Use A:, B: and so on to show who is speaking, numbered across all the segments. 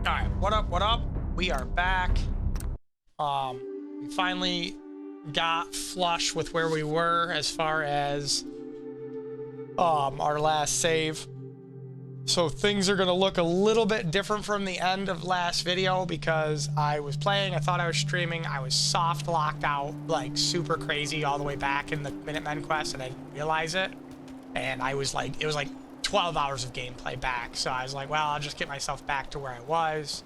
A: Alright, what up, what up? We are back. We finally got flush with where we were as far as our last save. So things are gonna look a little bit different from the end of last video because I was playing, I thought I was streaming, I was soft locked out, like super crazy all the way back in the Minutemen quest, and I didn't realize it. And I was like, it was like 12 hours of gameplay back. So I was like, well, I'll just get myself back to where I was.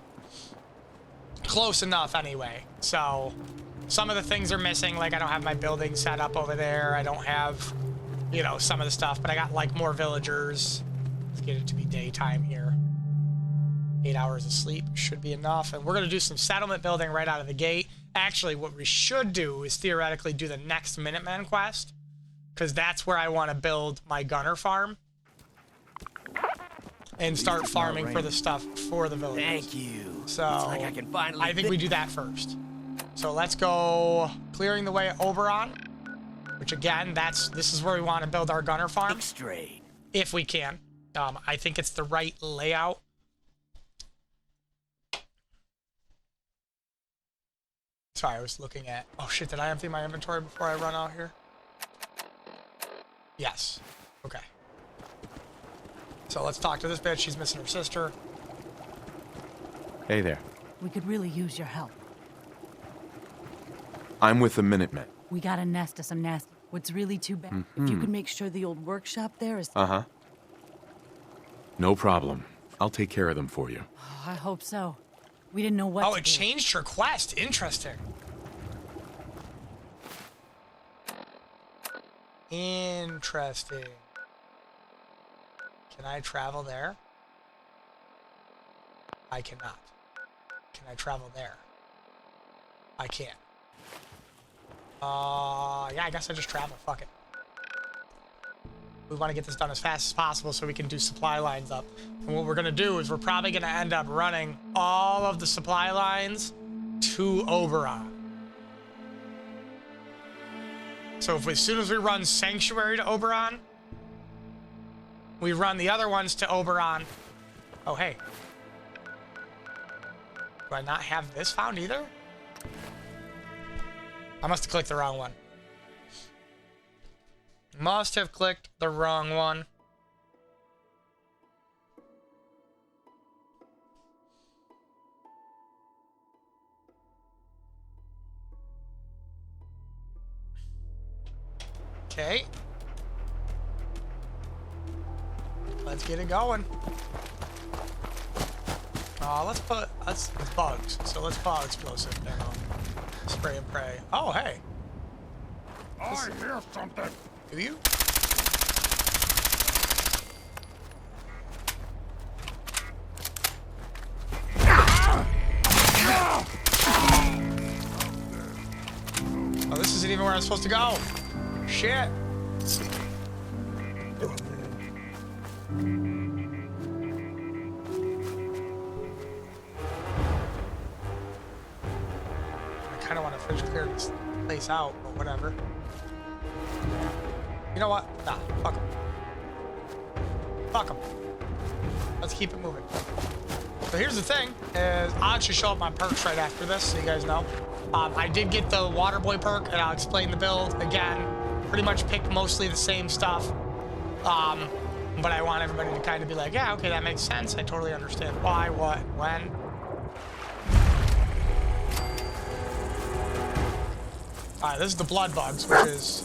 A: Close enough anyway. So some of the things are missing, like I don't have my building set up over there. I don't have, you know, some of the stuff, but I got like more villagers. Let's get it to be daytime here. 8 hours of sleep should be enough. And we're going to do some settlement building right out of the gate. Actually, what we should do is theoretically do the next Minutemen quest, because that's where I want to build my gunner farm and start farming for the stuff for the villagers.
B: Thank you.
A: So
B: like I can finally
A: I think we do that first. So let's go clearing the way at Oberon, which again, this is where we want to build our gunner farm.
B: Think straight.
A: If we can. I think it's the right layout. Sorry, I was looking at... Oh shit, did I empty my inventory before I run out here? Yes. Okay. So let's talk to this bitch. She's missing her sister.
C: Hey there.
D: We could really use your help.
C: I'm with the Minutemen.
D: We got a nest of some nasty. What's really too bad, if you could make sure the old workshop there is...
C: Uh-huh. No problem. I'll take care of them for you.
D: Oh, I hope so. We didn't know what
A: Oh,
D: to
A: it
D: do.
A: changed her quest. Interesting. Interesting. Can I travel there? I cannot. Can I travel there? I can't. Yeah, I guess I just travel. Fuck it. We want to get this done as fast as possible so we can do supply lines up. And what we're going to do is we're probably going to end up running all of the supply lines to Oberon. So if as soon as we run Sanctuary to Oberon, we run the other ones to Oberon. Oh, hey. Do I not have this found either? I must have clicked the wrong one. Must have clicked the wrong one. Okay. Let's get it going. It's bugs. So let's bog explosive. There we go. Spray and pray. Oh, hey.
E: I hear something.
A: Do you? Oh, this isn't even where I'm supposed to go. Shit. I kind of want to finish clearing this place out, but whatever. You know what? Nah, fuck them. Fuck them. Let's keep it moving. So here's the thing, is I'll actually show up my perks right after this, so you guys know. I did get the Water Boy perk, and I'll explain the build. Again, pretty much picked mostly the same stuff. But I want everybody to kind of be like, yeah, okay, that makes sense. I totally understand why, what, when. Alright, this is the blood bugs, which is...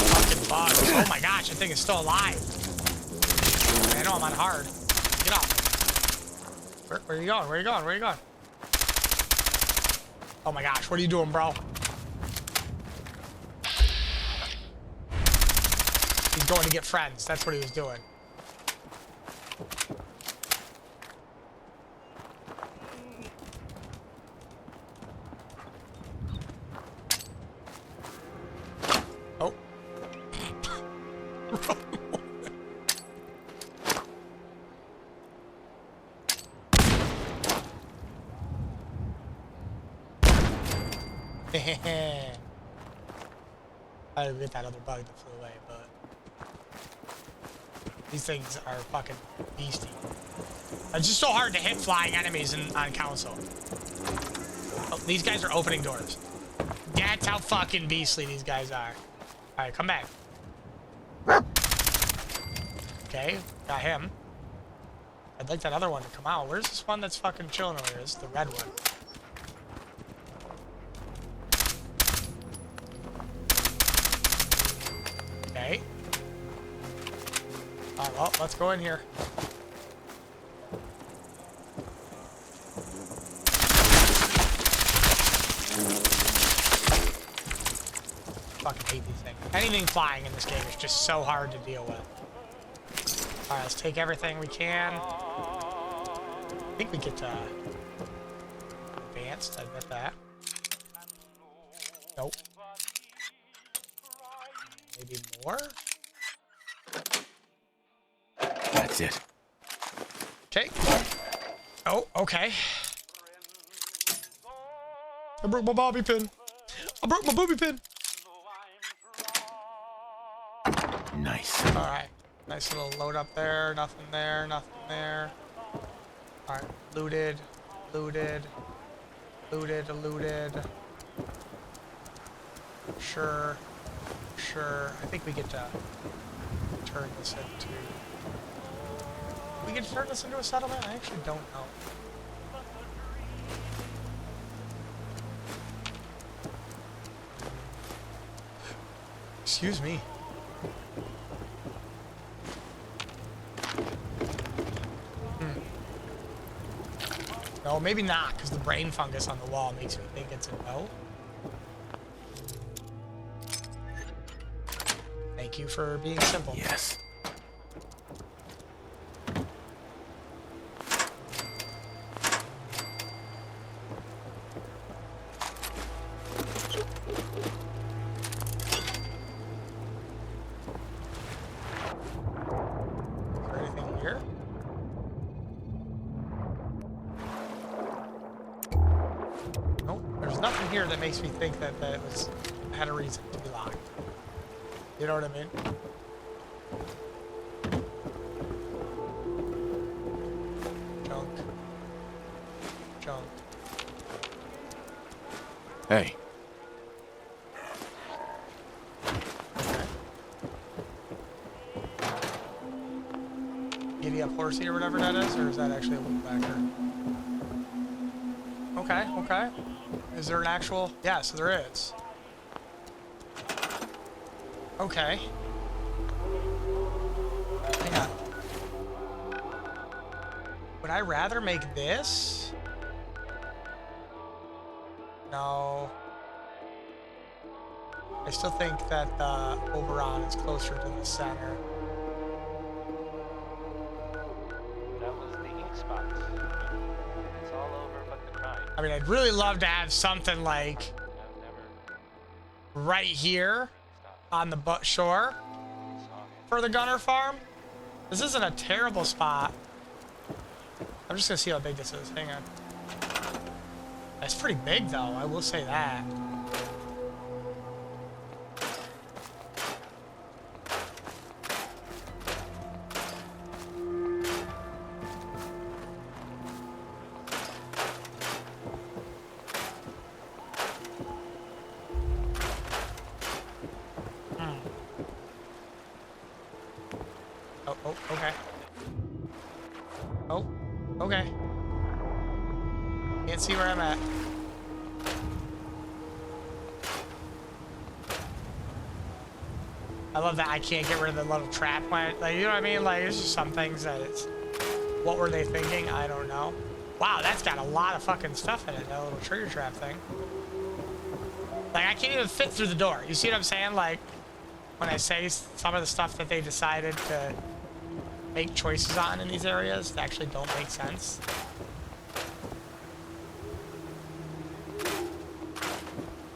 A: fucking bugs. Oh my gosh, that thing is still alive. I know I'm on hard. Get off. Where are you going? Where are you going? Where are you going? Oh my gosh, what are you doing, bro? He's going to get friends. That's what he was doing. Oh. I didn't get that other bug that flew away, but these things are fucking beastie. It's just so hard to hit flying enemies on console. Oh, these guys are opening doors. That's how fucking beastly these guys are. Alright, come back. Okay, got him. I'd like that other one to come out. Where's this one that's fucking chilling over here? This is the red one. Okay. Alright, well, let's go in here. Fucking hate these things. Anything flying in this game is just so hard to deal with. Alright, let's take everything we can. I think we get to advanced, I bet that. Nope. Maybe more?
C: That's it.
A: Okay. Oh, okay. I broke my bobby pin. I broke my booby pin.
C: Nice.
A: Alright. Nice little load up there. Nothing there. Nothing there. Alright. Looted. Looted. Looted. Looted. Sure. Sure. I think we get to turn this into... We get to turn this into a settlement? I actually don't know. Excuse me. No, maybe not, because the brain fungus on the wall makes me think it's a no. Thank you for being simple.
C: Yes.
A: Is there anything here? Nope, there's nothing here that makes me think that it had a reason to be locked. You know what I mean? Junk. Junk.
C: Hey.
A: Okay. Giddy up horsey or whatever that is, or is that actually a loop backer? Okay, okay. Is there an actual? Yes, there is. Okay. Hang on. Would I rather make this? No. I still think that the Oberon is closer to the center.
B: That was the ink spot. It's all over but the crime.
A: I mean, I'd really love to have something like
B: I've never
A: right here on the shore
B: saw him.
A: for the gunner farm. This isn't a terrible spot. I'm just gonna see how big this is. Hang on. It's pretty big though, I will say that. Oh, okay. Oh, okay. Can't see where I'm at. I love that I can't get rid of the little trap when, like, you know what I mean? Like, there's just some things that it's, what were they thinking? I don't know. Wow, that's got a lot of fucking stuff in it, that little trigger trap thing. Like, I can't even fit through the door. You see what I'm saying? Like, when I say some of the stuff that they decided to make choices on in these areas that actually don't make sense.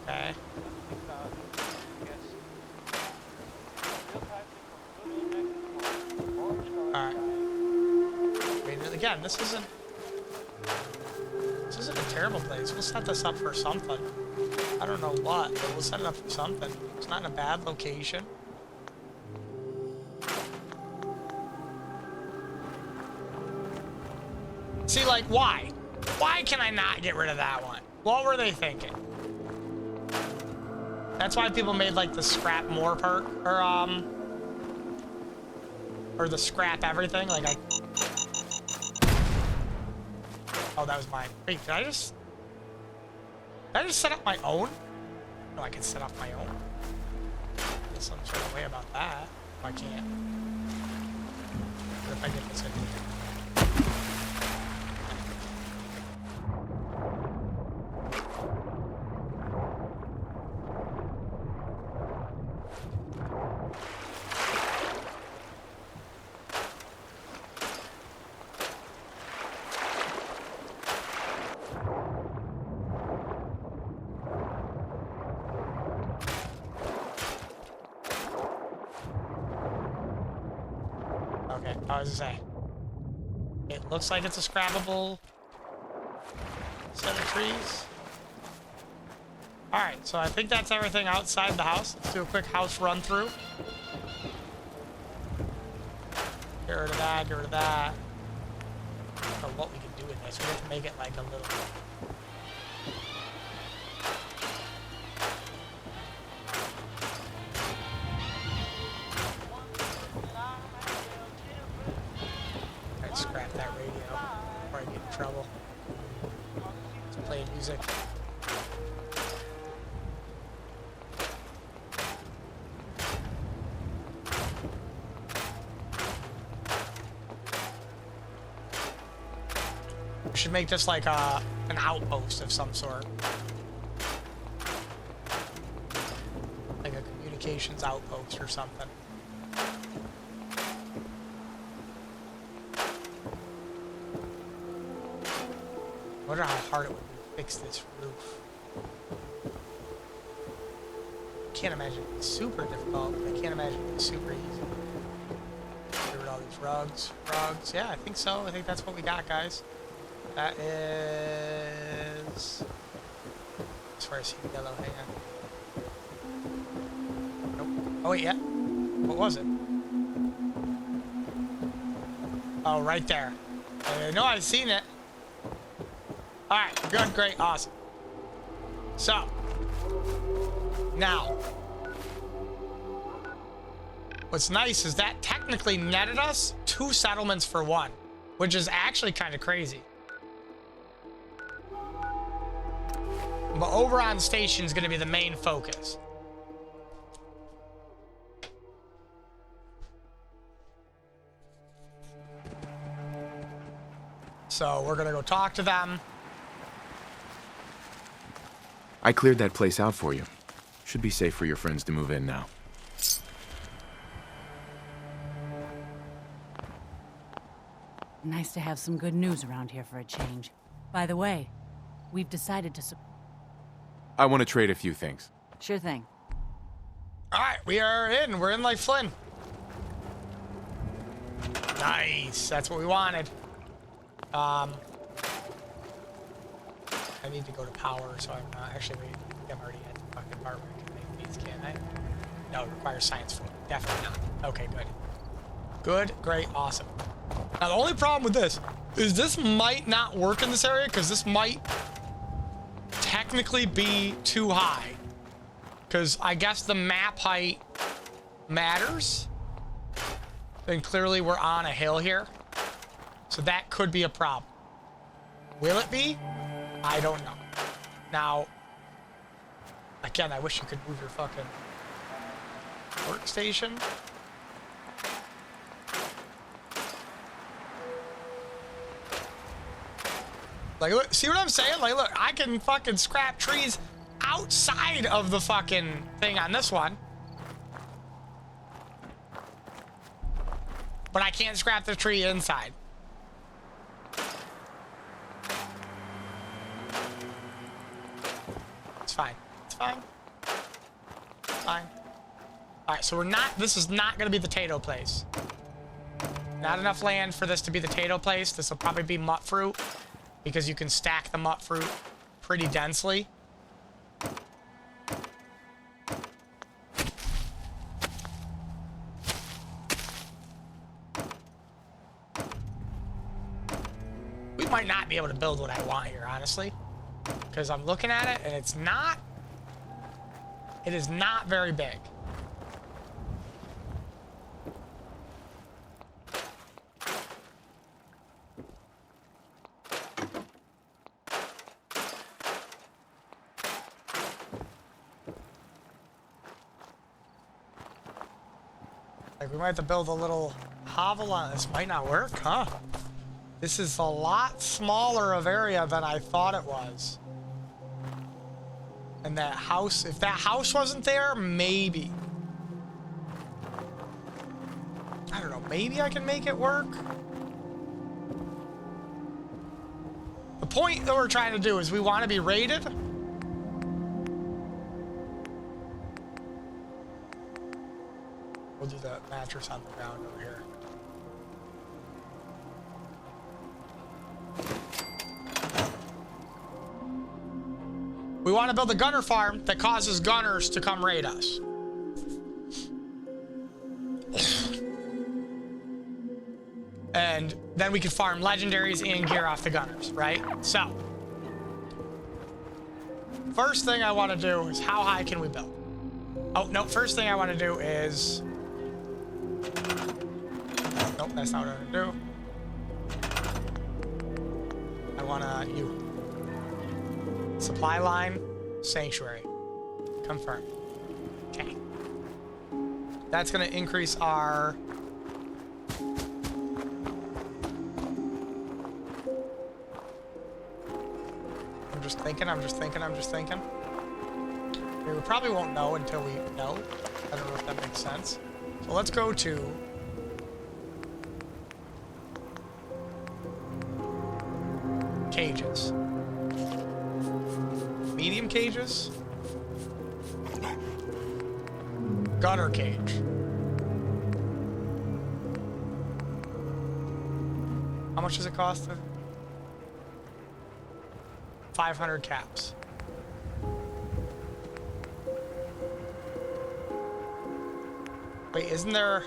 A: Okay. Alright. I mean, again, this isn't a terrible place. We'll set this up for something. I don't know what, but we'll set it up for something. It's not in a bad location. See, like, why? Why can I not get rid of that one? What were they thinking? That's why people made, like, the scrap more perk, or the scrap everything, like, oh, that was mine. Wait, did I just set up my own? No, I can set up my own. There's some sort of way about that. I can't. What if I get this in here? Okay, I was gonna say. It looks like it's a scrappable set of trees. Alright, so I think that's everything outside the house. Let's do a quick house run through. Get rid of that, get rid of that. I don't know what we can do with this. We have to make it like a little... I'd scrap that radio before I get in trouble. Just playing music. We should make this like an outpost of some sort. Like a communications outpost or something. I wonder how hard it would be to fix this roof. Can't imagine it being super difficult, but I can't imagine it being super easy. Get rid of all these rugs. Rugs, yeah, I think so. I think that's what we got, guys. That is... As far as see yellow, hang on. Nope. Oh, wait, yeah. What was it? Oh, right there. I know I've seen it. Alright, good, great, awesome. So, now, what's nice is that technically netted us 2 settlements for 1, which is actually kind of crazy. But Oberon Station is going to be the main focus. So we're going to go talk to them.
C: I cleared that place out for you. Should be safe for your friends to move in now.
D: Nice to have some good news around here for a change. By the way, we've decided to...
C: I want to trade a few things.
D: Sure thing.
A: Alright, we are in. We're in like Flynn. Nice. That's what we wanted. I need to go to power, so I'm not... Actually, wait. I'm already at the fucking part where I can make these, can't I? No, it requires science for it. Definitely not. Okay, good. Good, great, awesome. Now, the only problem with this is this might not work in this area, because this might technically be too high. Because I guess the map height matters. Then clearly we're on a hill here. So that could be a problem. Will it be? I don't know. Now, again, I wish you could move your fucking workstation. Like, look, see what I'm saying? Like, look, I can fucking scrap trees outside of the fucking thing on this one. But I can't scrap the tree inside. It's fine. It's fine. It's fine. Alright, so we're not... This is not going to be the Tato place. Not enough land for this to be the Tato place. This will probably be mutt fruit, because you can stack the mutt fruit pretty densely. might not be able to build what I want here, honestly. Because I'm looking at it, and it is not very big. Like, we might have to build a little hovel on this. Might not work, huh? This is a lot smaller of area than I thought it was. And that house, if that house wasn't there, maybe. I don't know, maybe I can make it work. The point that we're trying to do is we want to be rated. We'll do the mattress on the ground over here. We want to build a gunner farm that causes gunners to come raid us. And then we can farm legendaries and gear off the gunners, right? So, first thing I want to do is how high can we build? Oh, no, first thing I want to do is... Nope, that's not what I want to do. I want to... Supply line, sanctuary. Confirm. Okay. That's going to increase our... I'm just thinking. We probably won't know until we know. I don't know if that makes sense. So let's go to... cages. Medium cages. Gunner cage. How much does it cost? 500 caps. Wait, isn't there...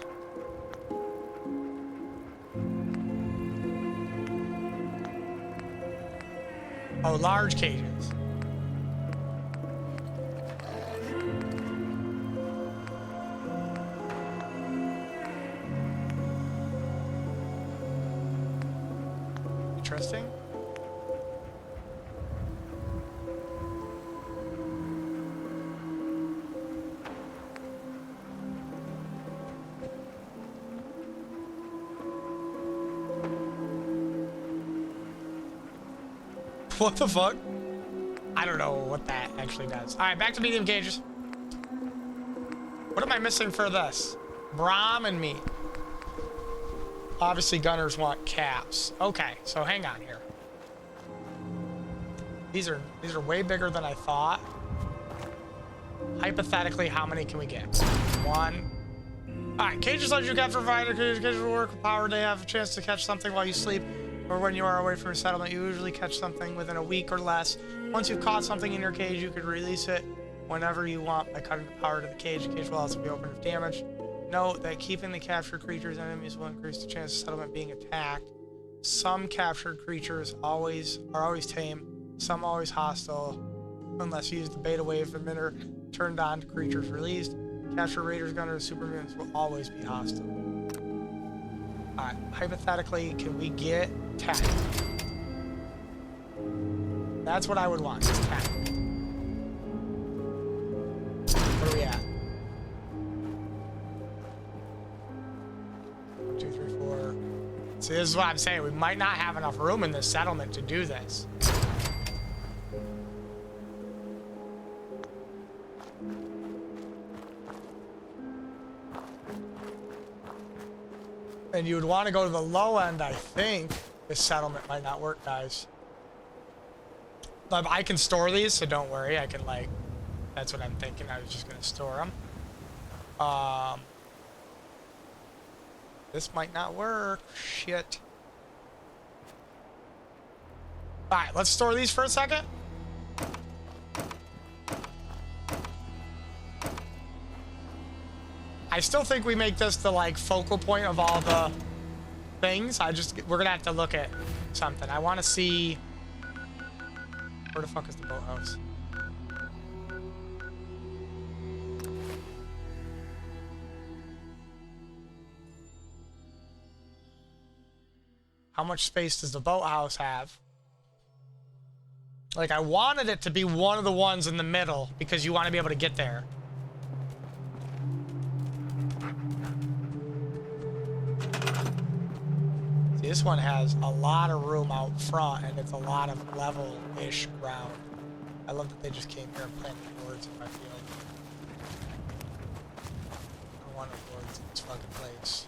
A: Oh, large cages. Interesting. What the fuck? I don't know what that actually does. All right, back to medium cages. What am I missing for this? Brahm and meat. Obviously, gunners want caps. Okay, so hang on here. These are way bigger than I thought. Hypothetically, how many can we get? 1. All right, cages let you capture fighter. Cages will work with power. They have a chance to catch something while you sleep, or when you are away from your settlement. You usually catch something within a week or less. Once you've caught something in your cage, you could release it whenever you want by cutting the power to the cage. The cage will also be open if damaged. Note that keeping the captured creatures and enemies will increase the chance of settlement being attacked. Some captured creatures are always tame, some always hostile, unless you use the beta wave emitter turned on to creatures released. Captured raiders, gunners, supermutants will always be hostile. Alright, hypothetically, can we get 10? That's what I would want, is 10. What are we at? 2, 3, 4. See, this is what I'm saying. We might not have enough room in this settlement to do this. And you would want to go to the low end, I think. This settlement might not work, guys. But I can store these, so don't worry. I can, like... That's what I'm thinking. I was just going to store them. This might not work. Shit. Alright, let's store these for a second. I still think we make this the, like, focal point of all the things. We're gonna have to look at something. I want to see... Where the fuck is the boathouse? How much space does the boathouse have? Like, I wanted it to be one of the ones in the middle because you want to be able to get there. See, this one has a lot of room out front and it's a lot of level-ish ground. I love that they just came here and planted boards in my field. I wanted boards in this fucking place.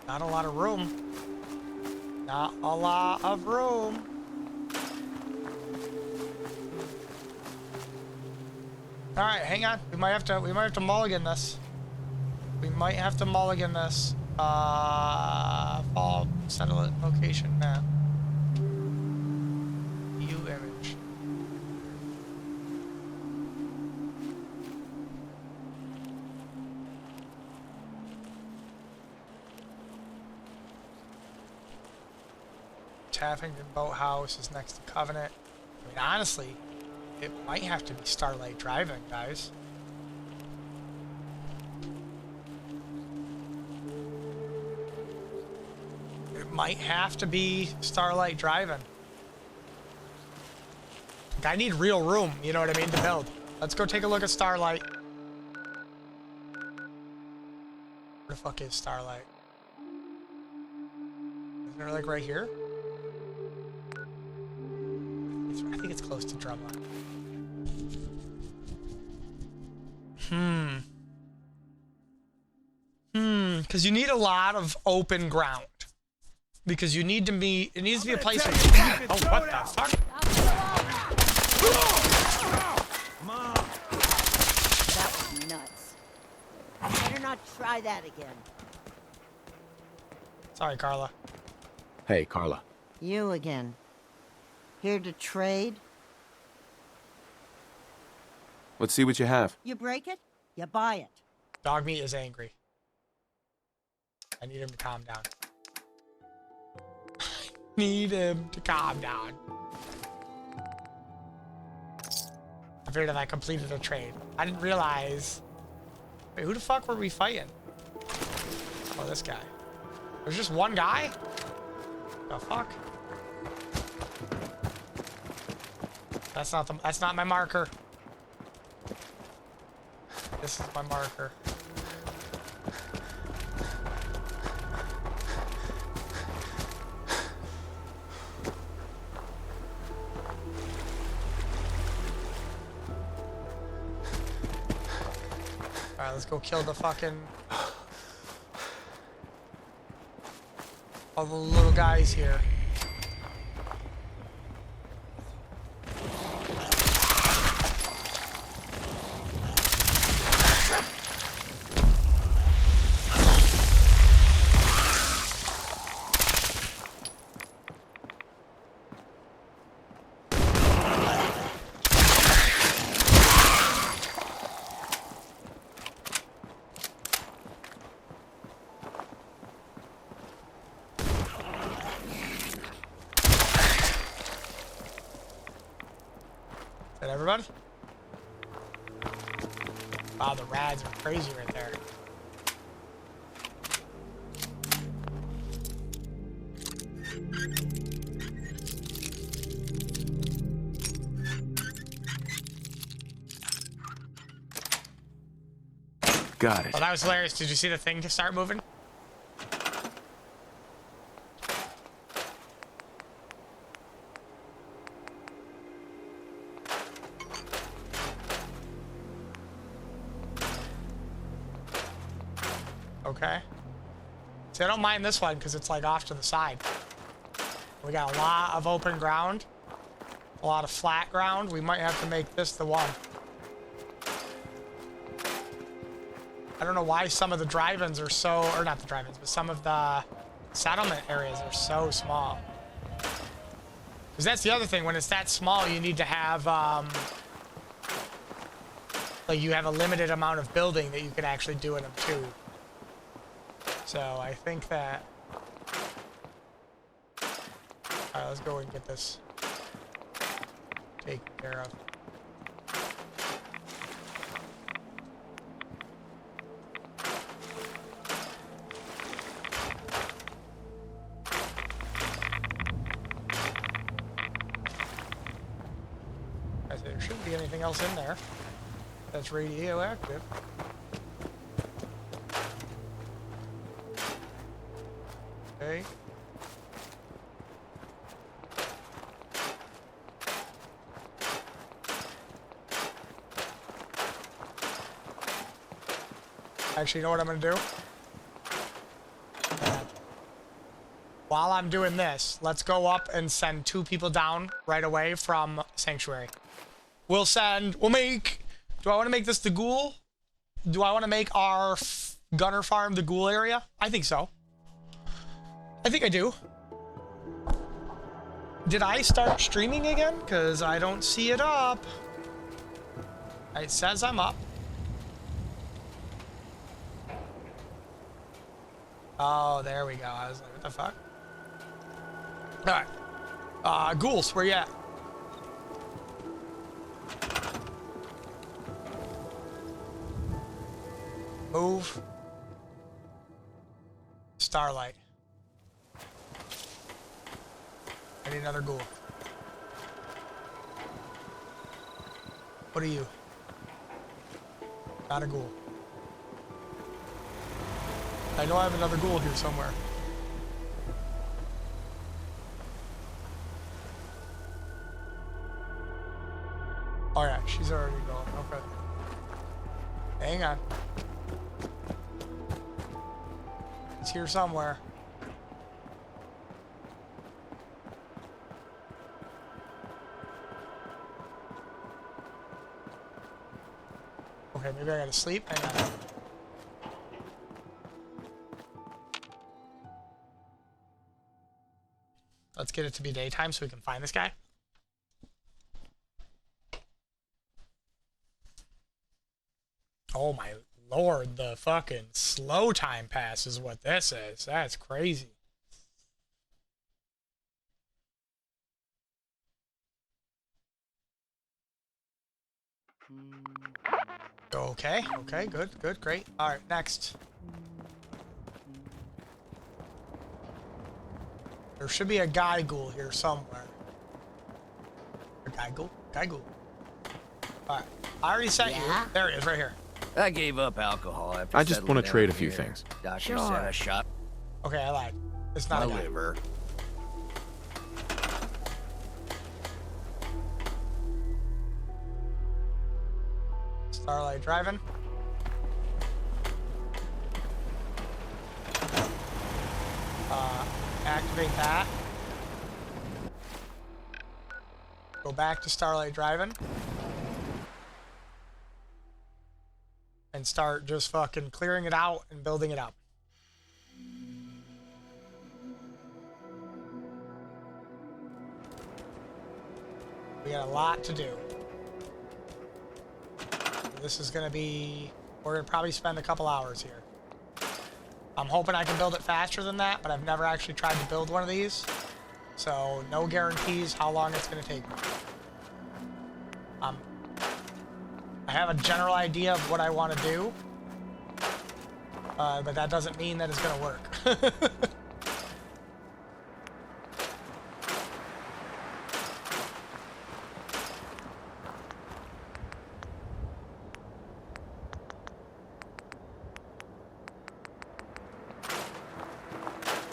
A: Not a lot of room. Not a lot of room. All right, hang on. We might have to mulligan this. We might have to mulligan this. Fall satellite location map. View image. Taffington Boathouse is next to Covenant. I mean, honestly, it might have to be Starlight Drive-In, guys. It might have to be Starlight Drive-In. Like, I need real room, you know what I mean, to build. Let's go take a look at Starlight. Where the fuck is Starlight? Isn't it like right here? I think it's close to Drumline. Because you need a lot of open ground. Because you need to be, it needs to be a place where you, oh, what the fuck?
F: That was nuts. Better not try that again.
A: Sorry, Carla.
C: Hey, Carla.
F: You again. Here to trade?
C: Let's see what you have.
F: You break it, you buy it.
A: Dog meat is angry. I need him to calm down. I need him to calm down. I figured that I completed a trade. I didn't realize... Wait, who the fuck were we fighting? Oh, this guy. There's just one guy? The fuck? That's not my marker. This is my marker. Alright, let's go kill the fucking... all the little guys here. Everybody? Wow, the rads are crazy right there.
C: Got it.
A: Oh, that was hilarious. Did you see the thing to start moving? Okay. See, I don't mind this one because it's like off to the side. We got a lot of open ground, a lot of flat ground. We might have to make this the one. I don't know why some of the drive-ins are so, or not the drive-ins, but some of the settlement areas are so small. Because that's the other thing, when it's that small, you need to have, like you have a limited amount of building that you can actually do in them too. So I think that Alright, let's go and get this taken care of. There shouldn't be anything else in there that's radioactive. Okay. Actually, you know what I'm gonna do? While I'm doing this, let's go up and send 2 people down right away from Sanctuary. We'll make... Do I want to make this the Ghoul? Do I want to make our Gunner Farm the Ghoul area? I think so. I think I do. Did I start streaming again? Because I don't see it up. It says I'm up. Oh, there we go. I was like, what the fuck? Alright. Ghouls, where you at? Move. Starlight. I need another ghoul. What are you? Not a ghoul. I know I have another ghoul here somewhere. Oh yeah, she's already going. Okay. Hang on. It's here somewhere. Okay, maybe I gotta sleep. Hang on. Let's get it to be daytime so we can find this guy. Oh my lord, the fucking slow time pass is what this is. That's crazy. Okay, okay, good, good, great. Alright, next. There should be a guy ghoul here somewhere. A guy ghoul? Guy ghoul. Alright, I already sent you. There he is, right here.
G: I gave up alcohol after
C: I just want to
G: settling
C: trade a
G: down
C: few
G: here.
C: things.
G: Doctor said I shot
A: Okay, I lied. It's not
G: my
A: a guy.
G: liver.
A: Starlight driving. Activate that. Go back to Starlight driving. And start just fucking clearing it out and building it up. We got a lot to do. This is gonna be... We're gonna probably spend a couple hours here. I'm hoping I can build it faster than that, but I've never actually tried to build one of these. So, no guarantees how long it's gonna take me. I have a general idea of what I want to do. But that doesn't mean that it's gonna work.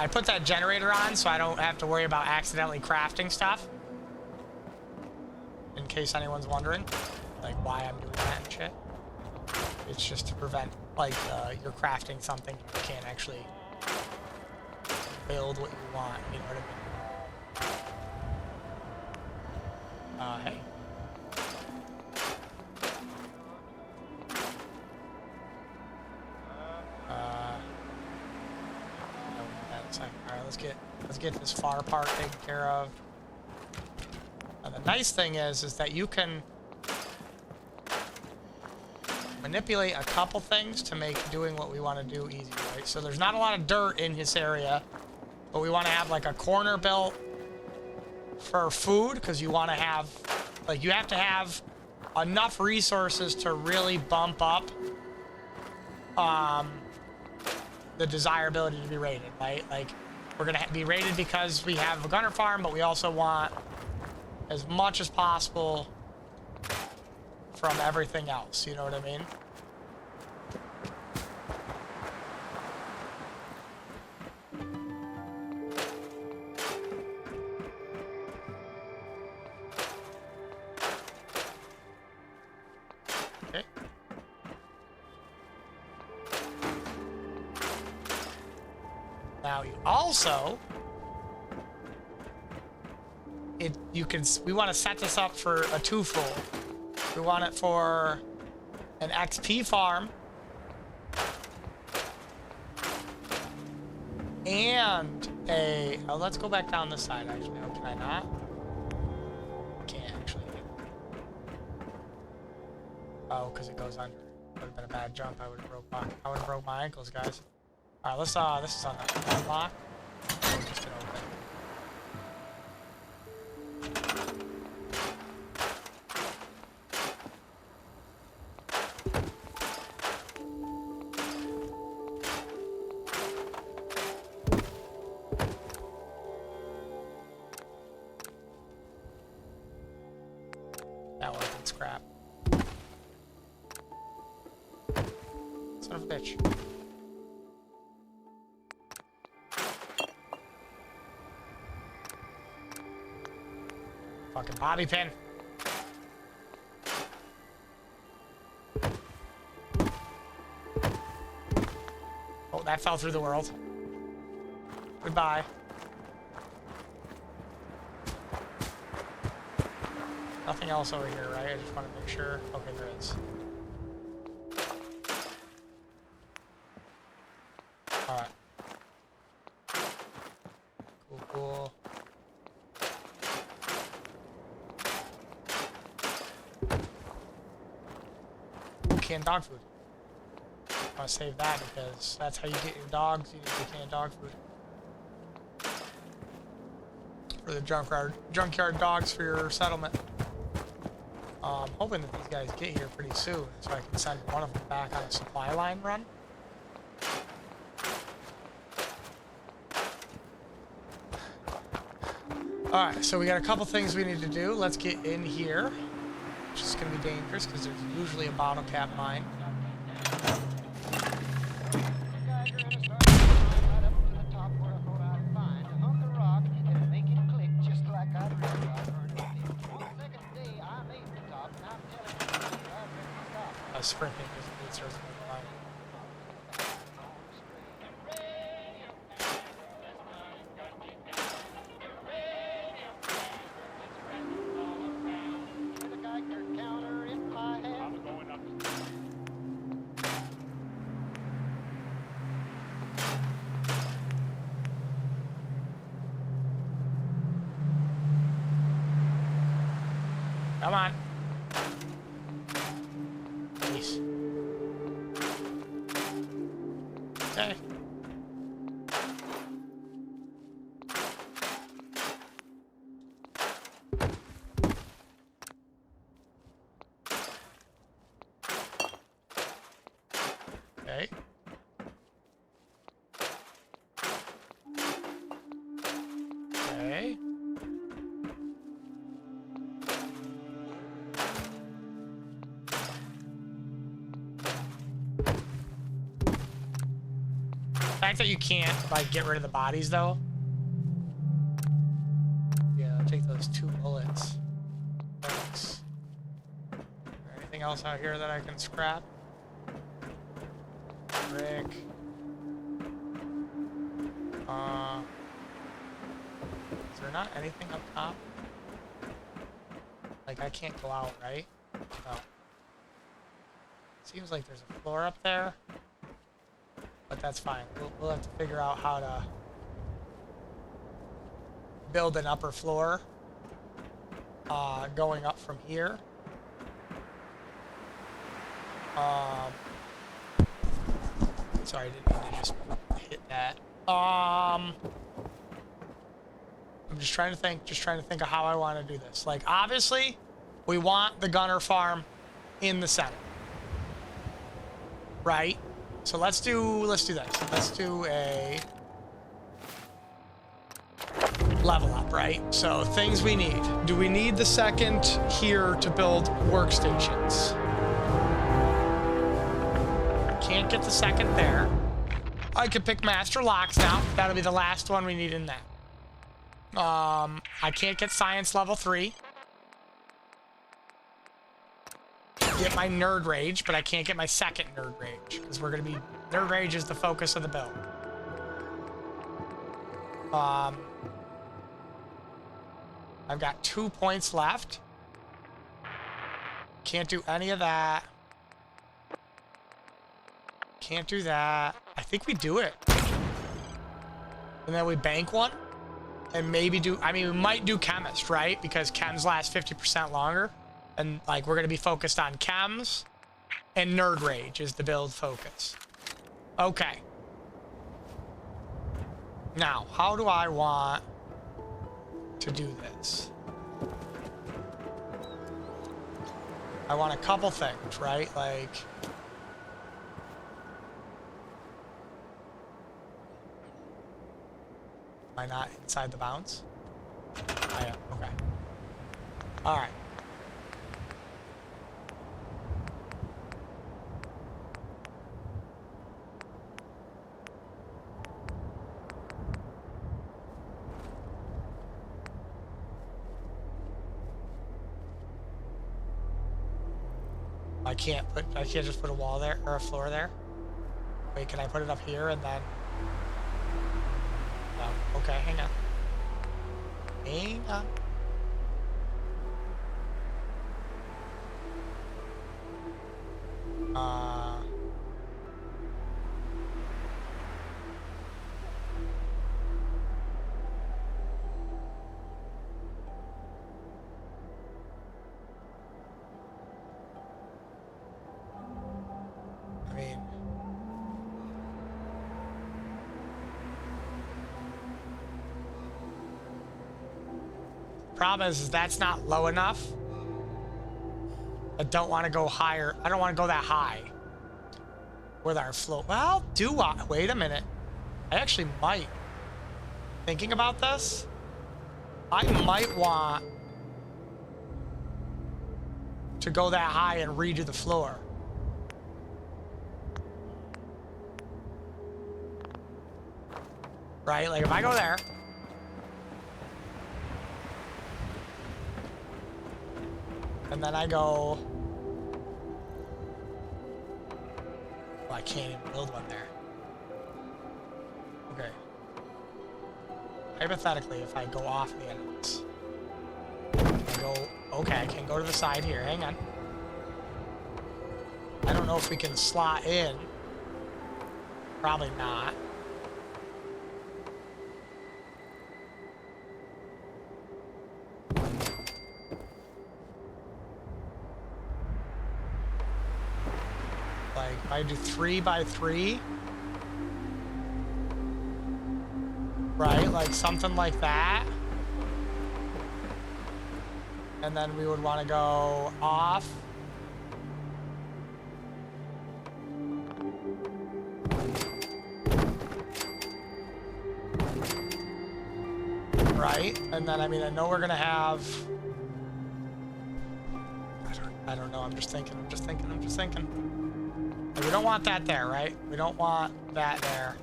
A: I put that generator on so I don't have to worry about accidentally crafting stuff. In case anyone's wondering, like why I'm doing that and shit. It's just to prevent, like, you're crafting something you can't actually build what you want, you know what I mean? Hey. Alright, let's get this far part taken care of. The nice thing is that you can manipulate a couple things to make doing what we want to do easy, right? So there's not a lot of dirt in this area, but we want to have like a corner built for food, because you want to have, like, you have to have enough resources to really bump up the desirability to be rated, right? Like, we're gonna be rated because we have a gunner farm, but we also want as much as possible from everything else, you know what I mean? Okay. Now you also, we want to set this up for a twofold. We want it for an XP farm and let's go back down this side actually. Oh, can I not? Can't actually. Oh, because it goes under. Would have been a bad jump. I would have broke my ankles, guys. All right, let's this is on the lock. Oh, just an open. That wasn't scrap. Son of a bitch. Fucking bobby pin. Oh, that fell through the world. Goodbye. Nothing else over here, right? I just want to make sure. Okay, there is. Alright. Cool, cool. Ooh, canned dog food. I want to save that because that's how you get your dogs. You need the canned dog food. For the junkyard dogs for your settlement. I'm hoping that these guys get here pretty soon so I can send one of them back on a supply line run. Alright, so we got a couple things we need to do. Let's get in here, which is going to be dangerous because there's usually a bottle cap mine. Sprinting is sort of line. Come on. Please. Okay. Okay. Okay. The fact that you can't, like, get rid of the bodies, though. Yeah, I'll take those 2 bullets. Thanks. Is there anything else out here that I can scrap? Brick. Is there not anything up top? Like, I can't go out, right? No. Seems like there's a floor up there. But that's fine. We'll have to figure out how to build an upper floor going up from here. Sorry, I didn't mean to just hit that. I'm just trying to think of how I want to do this. Like, obviously, we want the gunner farm in the center. Right? So let's do this. Let's do a level up, right? So things we need. Do we need the second here to build workstations? Can't get the second there. I could pick master locks now. That'll be the last one we need in that. I can't get science level 3. Get my nerd rage, but I can't get my second nerd rage because we're gonna be nerd rage is the focus of the build. I've got 2 points left. Can't do any of that. Can't do that. I think we do it. And then we bank one. And maybe do, I mean, we might do chemist, right? Because chems last 50% longer. And like, we're gonna be focused on chems. And nerd rage is the build focus. Okay. Now, how do I want to do this? I want a couple things, right? Like, am I not inside the bounds? I am, okay. All right. I can't just put a wall there or a floor there. Wait, can I put it up here and then? No. Okay, hang on. Hang on. I mean, problem is that's not low enough. I don't want to go higher. I don't want to go that high with our float. Well, do I? Wait a minute. I actually might. Thinking about this, I might want to go that high and redo the floor. Right? Like if I go there. And then I go. Oh, I can't even build one there. Okay. Hypothetically, if I go off the enemies. I go. Okay, I can go to the side here. Hang on. I don't know if we can slot in. Probably not. Like, if I do 3 by 3, right? Like something like that. And then we would want to go off. Right? And then, I mean, I know we're going to have... I don't know. I'm just thinking. We don't want that there, right? We don't want that there.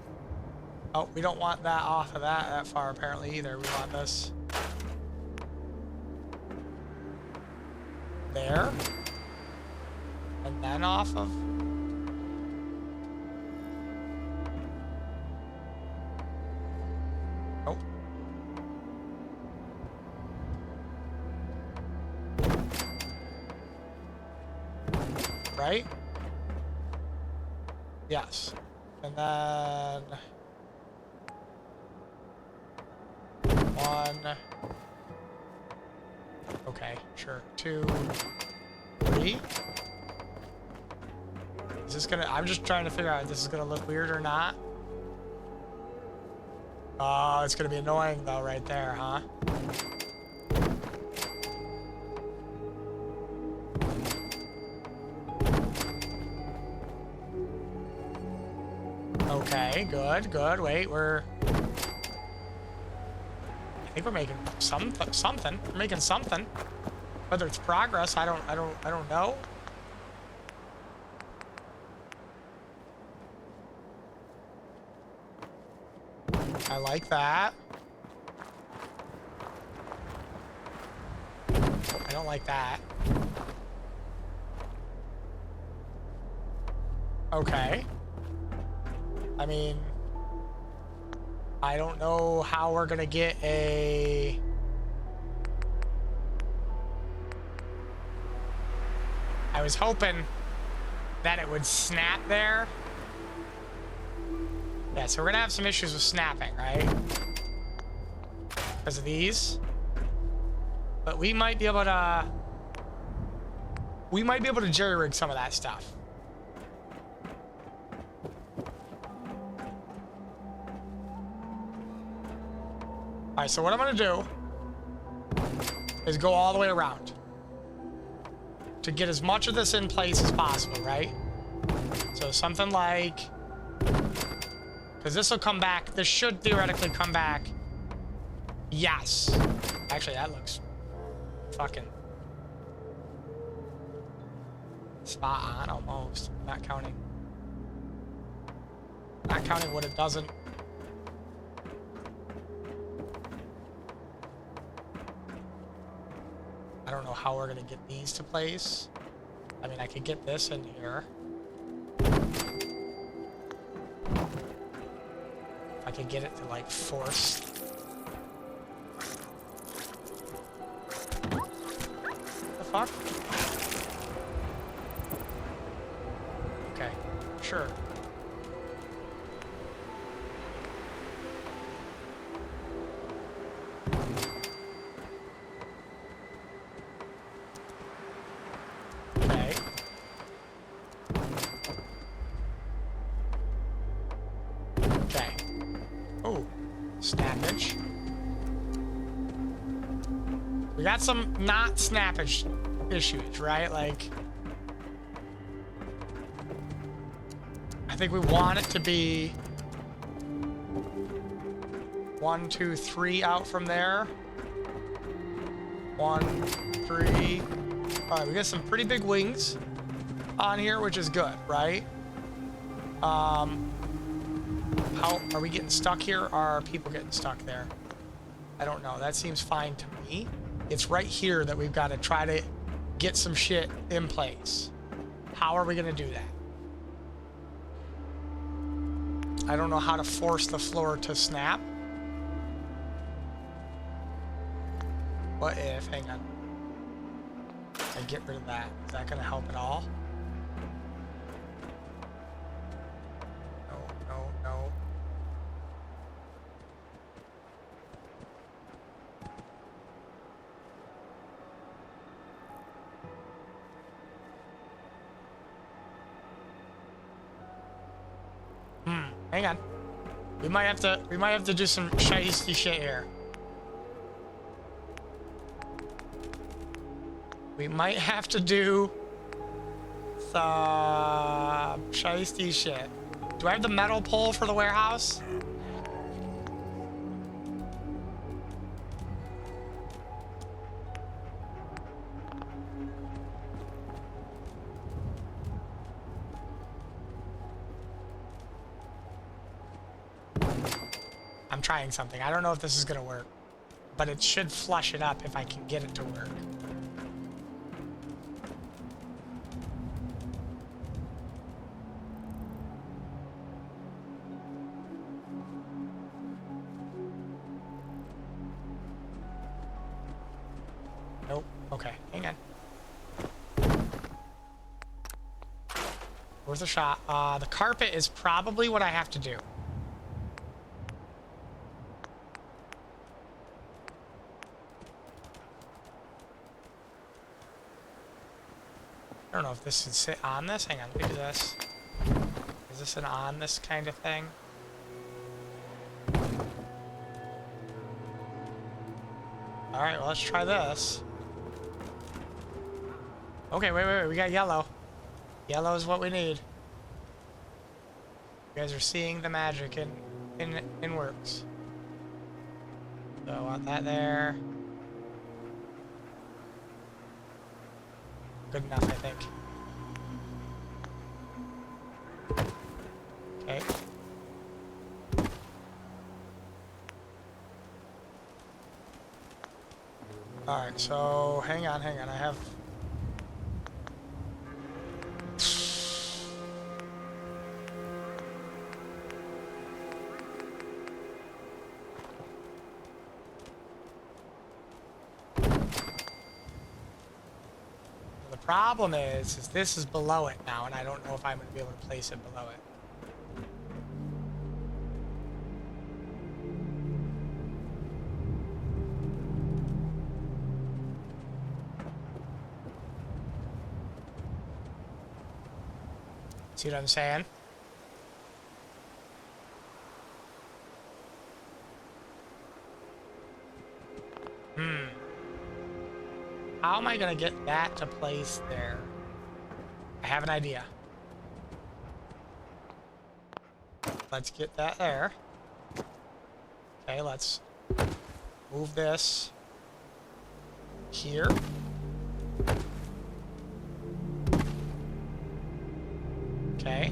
A: Oh, we don't want that off of that far apparently either. We want this there. And then off of... Oh. Right? Yes. And then... 1. Okay, sure. 2, 3. Is this gonna... I'm just trying to figure out if this is gonna look weird or not. Oh, it's gonna be annoying though right there, huh? Okay, good, good. Wait, I think we're making something. We're making something. Whether it's progress, I don't know. I like that. I don't like that. Okay. I mean, I don't know how we're gonna get a... I was hoping that it would snap there. Yeah, so we're gonna have some issues with snapping, right? Because of these. But we might be able to... jerry-rig some of that stuff. Alright, so what I'm gonna do is go all the way around to get as much of this in place as possible, right? So something like... because this will come back. This should theoretically come back. Yes. Actually, that looks fucking spot on almost. Not counting what it doesn't. I don't know how we're gonna get these to place. I mean, I could get this in here. If I could get it to like force. The fuck? Okay, sure. Okay. Okay. Oh, snappage. We got some not snappage issues, right? Like, I think we want it to be 1, 2, 3 out from there. 1, 3. All right, we got some pretty big wings on here, which is good, right? How are we getting stuck here? Or are people getting stuck there? I don't know. That seems fine to me. It's right here that we've got to try to get some shit in place. How are we going to do that? I don't know how to force the floor to snap. What if, hang on. I get rid of that. Is that going to help at all? No. Hang on. We might have to do some shiesty shit here. We might have to do some shiesty shit. Do I have the metal pole for the warehouse? I'm trying something. I don't know if this is gonna work, but it should flush it up if I can get it to work. Nope. Okay, hang on. Worth a shot. The carpet is probably what I have to do. I don't know if this should sit on this. Hang on, let me do this. Is this an on this kind of thing? Alright, well, let's try this. Okay, wait, we got yellow. Yellow is what we need. You guys are seeing the magic in works. So I want that there. Good enough, I think. Okay. Alright, so hang on, I have... The problem is this is below it now, and I don't know if I'm going to be able to place it below it. See what I'm saying? How am I gonna get that to place there? I have an idea. Let's get that there. Okay, let's move this here. Okay.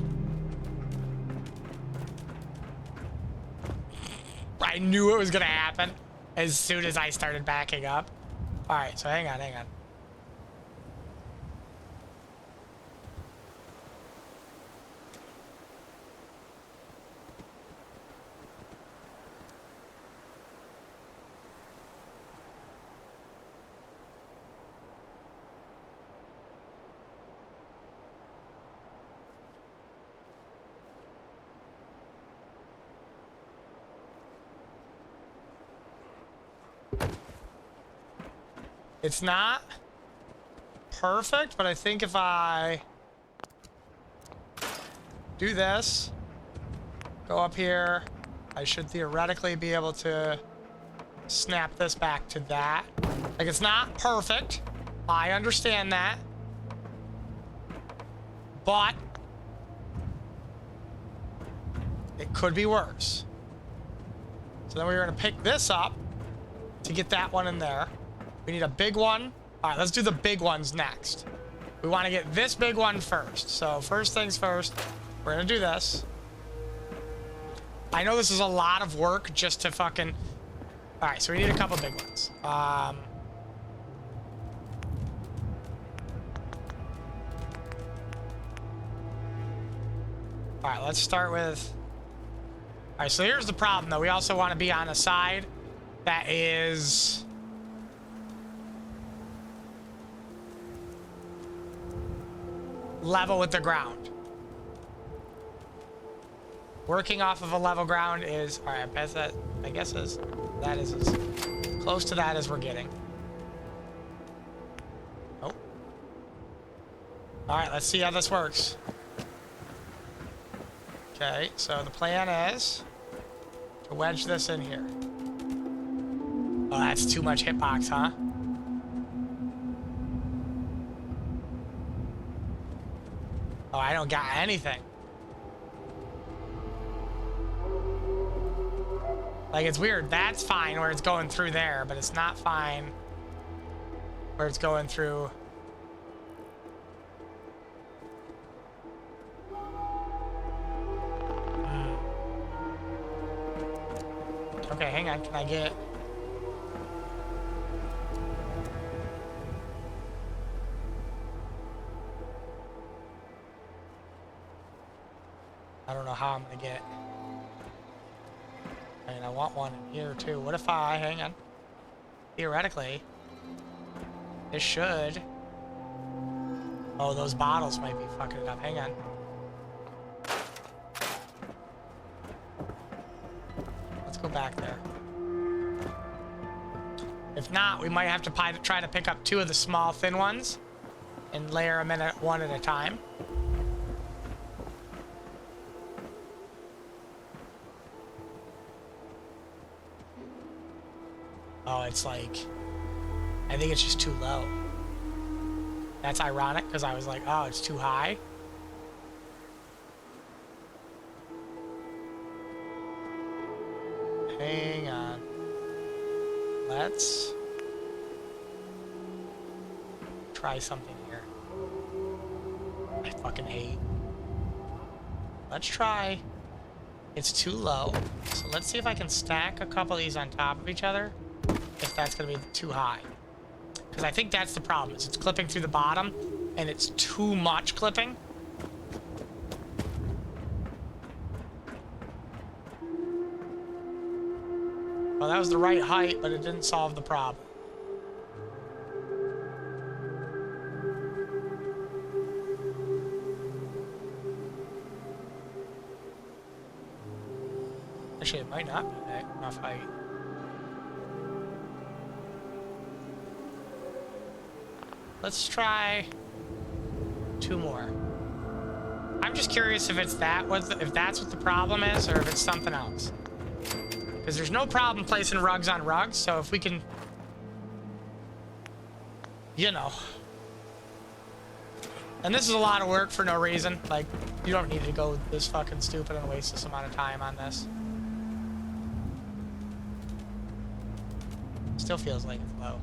A: I knew it was gonna happen as soon as I started backing up. Alright, so hang on. It's not perfect, but I think if I do this, go up here, I should theoretically be able to snap this back to that. Like, it's not perfect. I understand that. But it could be worse. So then we're going to pick this up to get that one in there. We need a big one. All right, let's do the big ones next. We want to get this big one first. So first things first, we're going to do this. I know this is a lot of work just to fucking... All right, so we need a couple big ones. All right, let's start with... All right, so here's the problem, though. We also want to be on a side that is... level with the ground. Working off of a level ground is... All right, I guess that is as close to that as we're getting. Oh. All right, let's see how this works. Okay, so the plan is to wedge this in here. Oh, that's too much hitbox, huh? Oh, I don't got anything. Like, it's weird. That's fine where it's going through there, but it's not fine where it's going through. Okay, hang on. Can I get... I don't know how I'm gonna get... I mean, I want one in here too. What if I... Hang on. Theoretically, this should... Oh, those bottles might be fucking it up. Hang on. Let's go back there. If not, we might have to try to pick up two of the small, thin ones and layer them in one at a time. Oh, it's like I think it's just too low. That's ironic because I was like, oh, it's too high. Hang on. Let's try something here. I fucking hate. Let's try. It's too low. So let's see if I can stack a couple of these on top of each other. If that's gonna be too high. Because I think that's the problem. Is it's clipping through the bottom and it's too much clipping. Well, that was the right height, but it didn't solve the problem. Actually, it might not be enough height. Let's try 2 more. I'm just curious if it's if that's what the problem is, or if it's something else. Because there's no problem placing rugs on rugs, so if we can, you know. And this is a lot of work for no reason. Like, you don't need to go this fucking stupid and waste this amount of time on this. Still feels like it's low.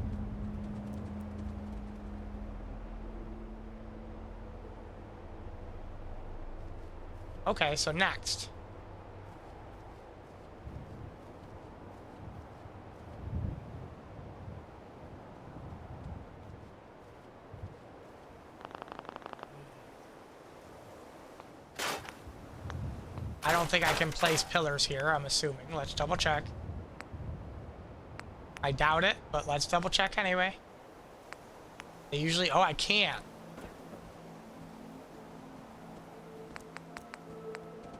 A: Okay, so next. I don't think I can place pillars here, I'm assuming. Let's double check. I doubt it, but let's double check anyway. They usually... Oh, I can.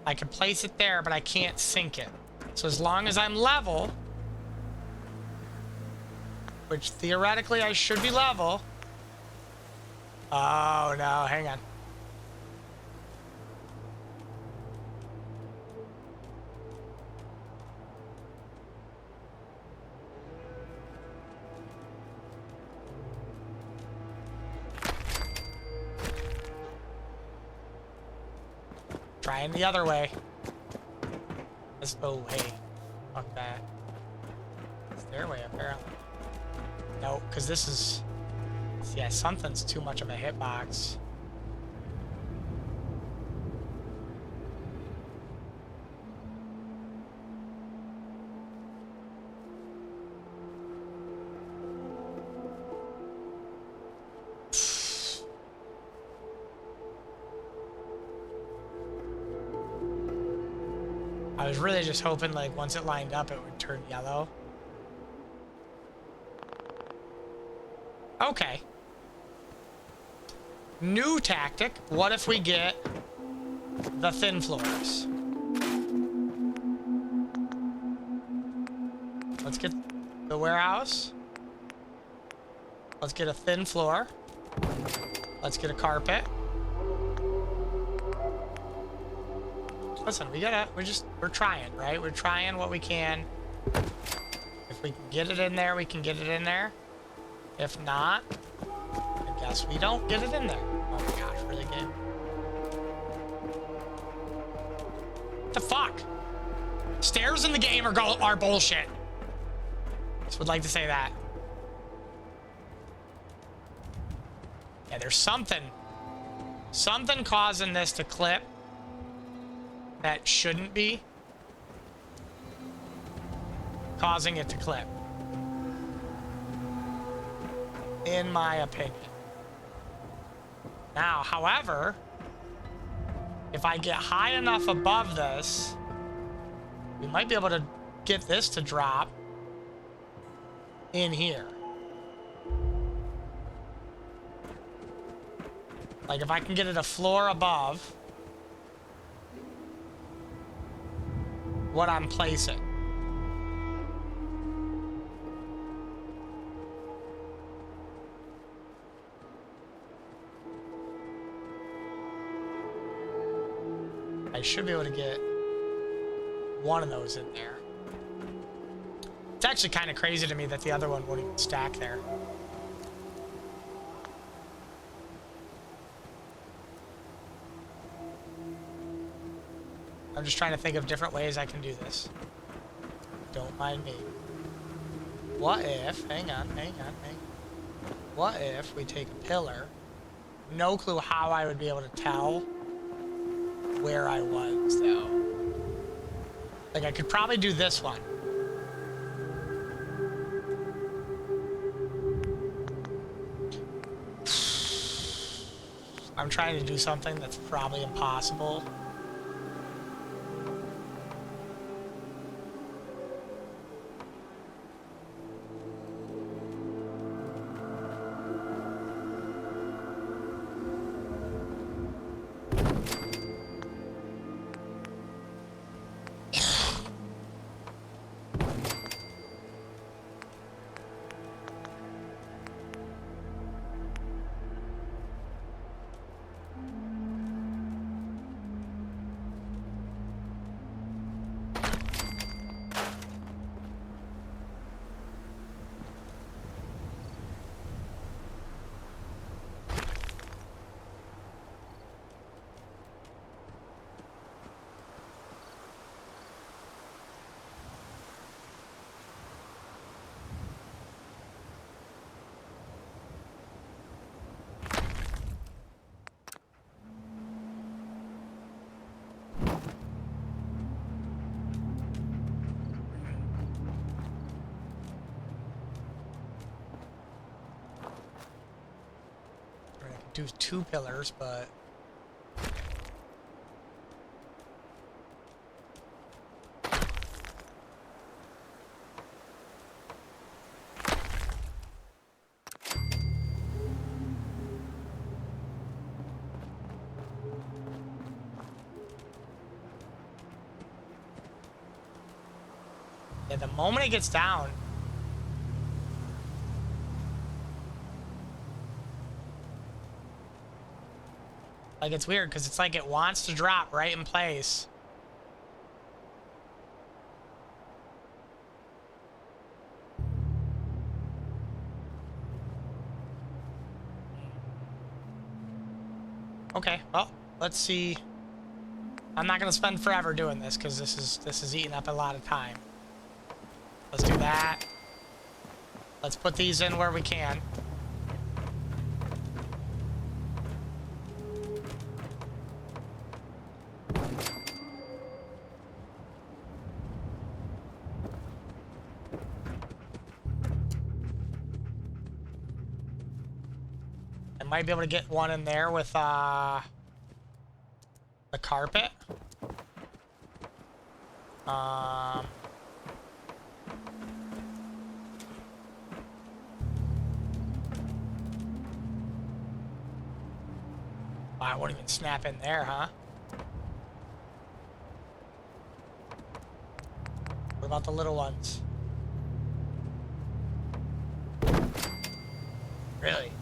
A: I can place it there, but I can't sink it. So as long as I'm level, which theoretically I should be level. Oh, no, hang on. Trying the other way. Let's go away. Fuck that. Stairway, apparently. No, because this is... Yeah, something's too much of a hitbox. I was really just hoping, like, once it lined up, it would turn yellow. Okay. New tactic. What if we get the thin floors? Let's get the warehouse. Let's get a thin floor. Let's get a carpet. Listen, we're trying, right? We're trying what we can. If we can get it in there, we can get it in there. If not, I guess we don't get it in there. Oh my gosh, really game. What the fuck? Stairs in the game are bullshit. Just would like to say that. Yeah, there's something causing this to clip that shouldn't be causing it to clip, in my opinion. Now, however, if I get high enough above this, we might be able to get this to drop in here. Like, if I can get it a floor above what I'm placing. I should be able to get one of those in there. It's actually kind of crazy to me that the other one won't even stack there. I'm just trying to think of different ways I can do this. Don't mind me. What if, hang on. What if we take a pillar? No clue how I would be able to tell where I was, though. Like, I could probably do this one. I'm trying to do something that's probably impossible. Do 2 pillars, but yeah, the moment it gets down, like, it's weird because it's like it wants to drop right in place. Okay, well, let's see. I'm not gonna spend forever doing this because this is eating up a lot of time. Let's do that. Let's put these in where we can. Might be able to get one in there with the carpet. I won't even snap in there, huh? What about the little ones? Really?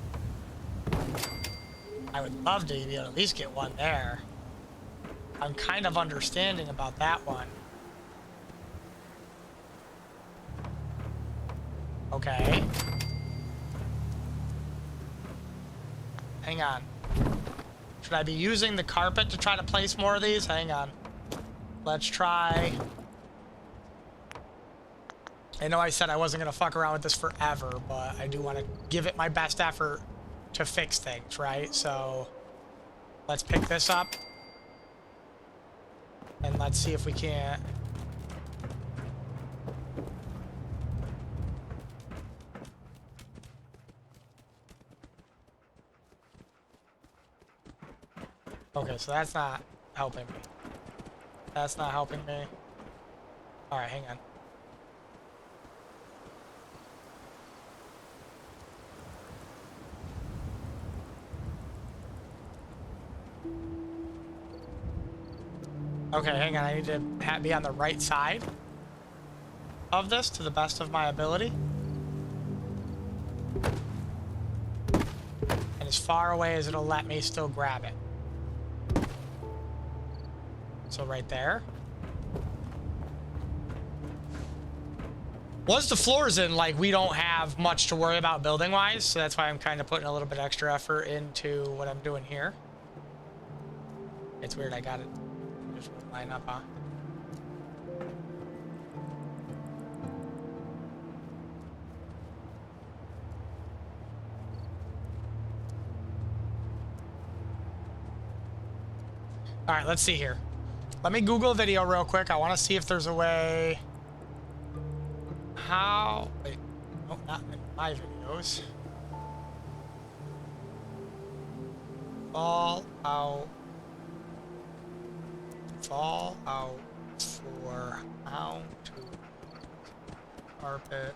A: I would love to be able to at least get one there. I'm kind of understanding about that one. Okay. Hang on. Should I be using the carpet to try to place more of these? Hang on. Let's try. I know I said I wasn't gonna fuck around with this forever, but I do want to give it my best effort to fix things, right? So let's pick this up and let's see if we can't. Okay, so that's not helping me. That's not helping me. All right, hang on. Okay, hang on. I need to be on the right side of this to the best of my ability. And as far away as it'll let me still grab it. So right there. Once the floor's in, like, we don't have much to worry about building-wise, so that's why I'm kind of putting a little bit extra effort into what I'm doing here. It's weird, I got it. just won't line up, huh? All right, let's see here. Let me Google a video real quick. I want to see if there's a way. How? Wait, no, not in my videos. Fallout for how to carpet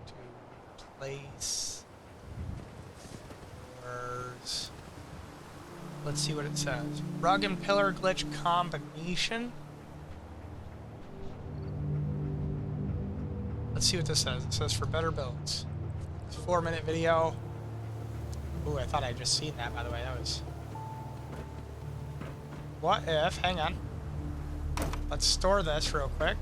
A: to place floors. Let's see what it says. Rug and pillar glitch combination. Let's see what this says. It says for better builds. It's a 4-minute video. Ooh, I thought I'd just seen that, by the way. That was... What if... Hang on. Let's store this real quick.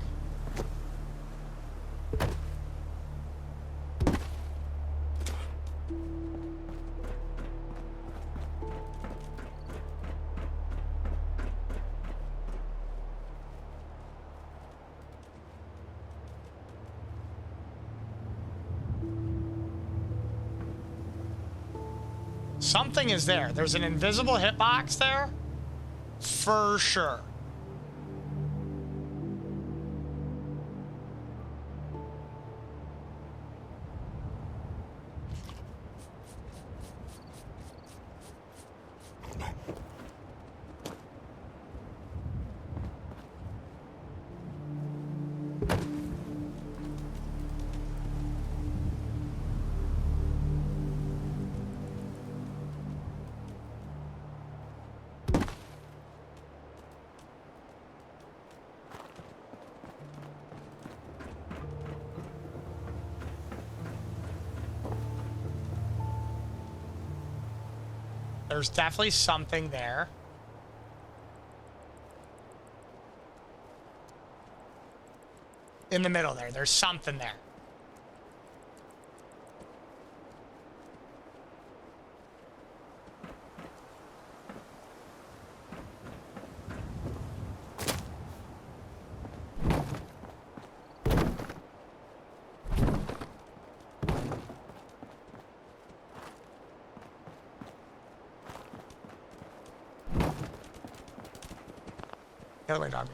A: Something is there. There's an invisible hitbox there. For sure. There's definitely something there. In the middle there. There's something there. The other way, doggy.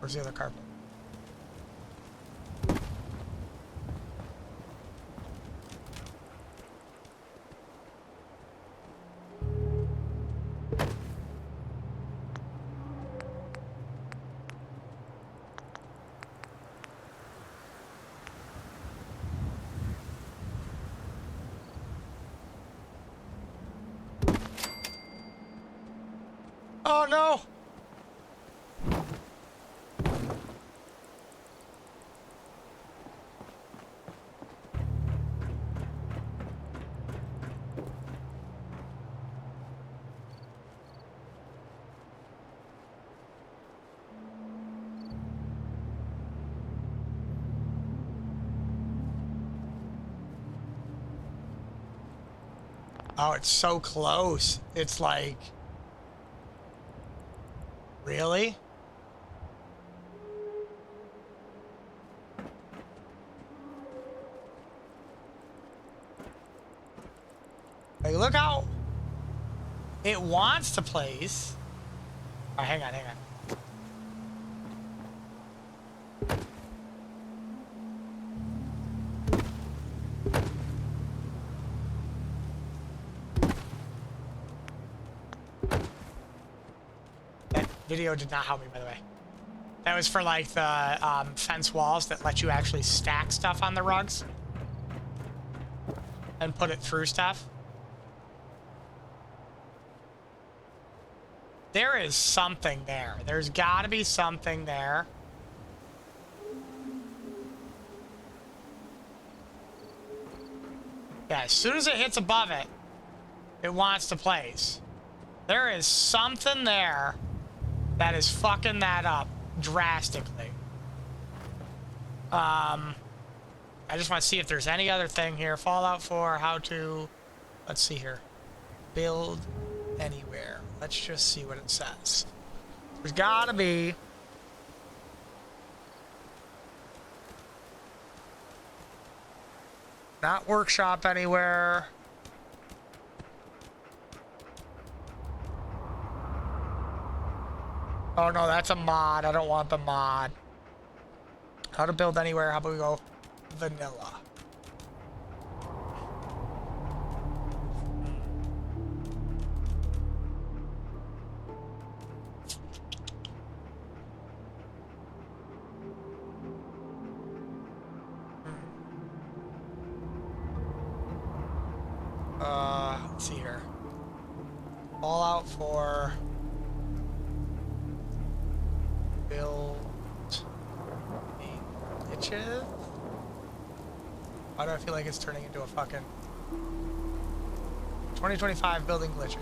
A: Where's the other carpet? Oh no! Oh, it's so close. It's like... Really? Like, look how... It wants to place... Oh, hang on, hang on. Video did not help me, by the way. That was for like the fence walls that let you actually stack stuff on the rugs and put it through stuff. There is something there. There's got to be something there. Yeah, as soon as it hits above it, it wants to place. There is something there that is fucking that up drastically. I just want to see if there's any other thing here. Fallout 4, how to... Let's see here. Build anywhere. Let's just see what it says. There's gotta be... Not workshop anywhere. Oh no, that's a mod. I don't want the mod. How to build anywhere. How about we go vanilla? Let's see here. Fallout 4. Build glitches. Why do I feel like it's turning into a fucking 2025 building glitches?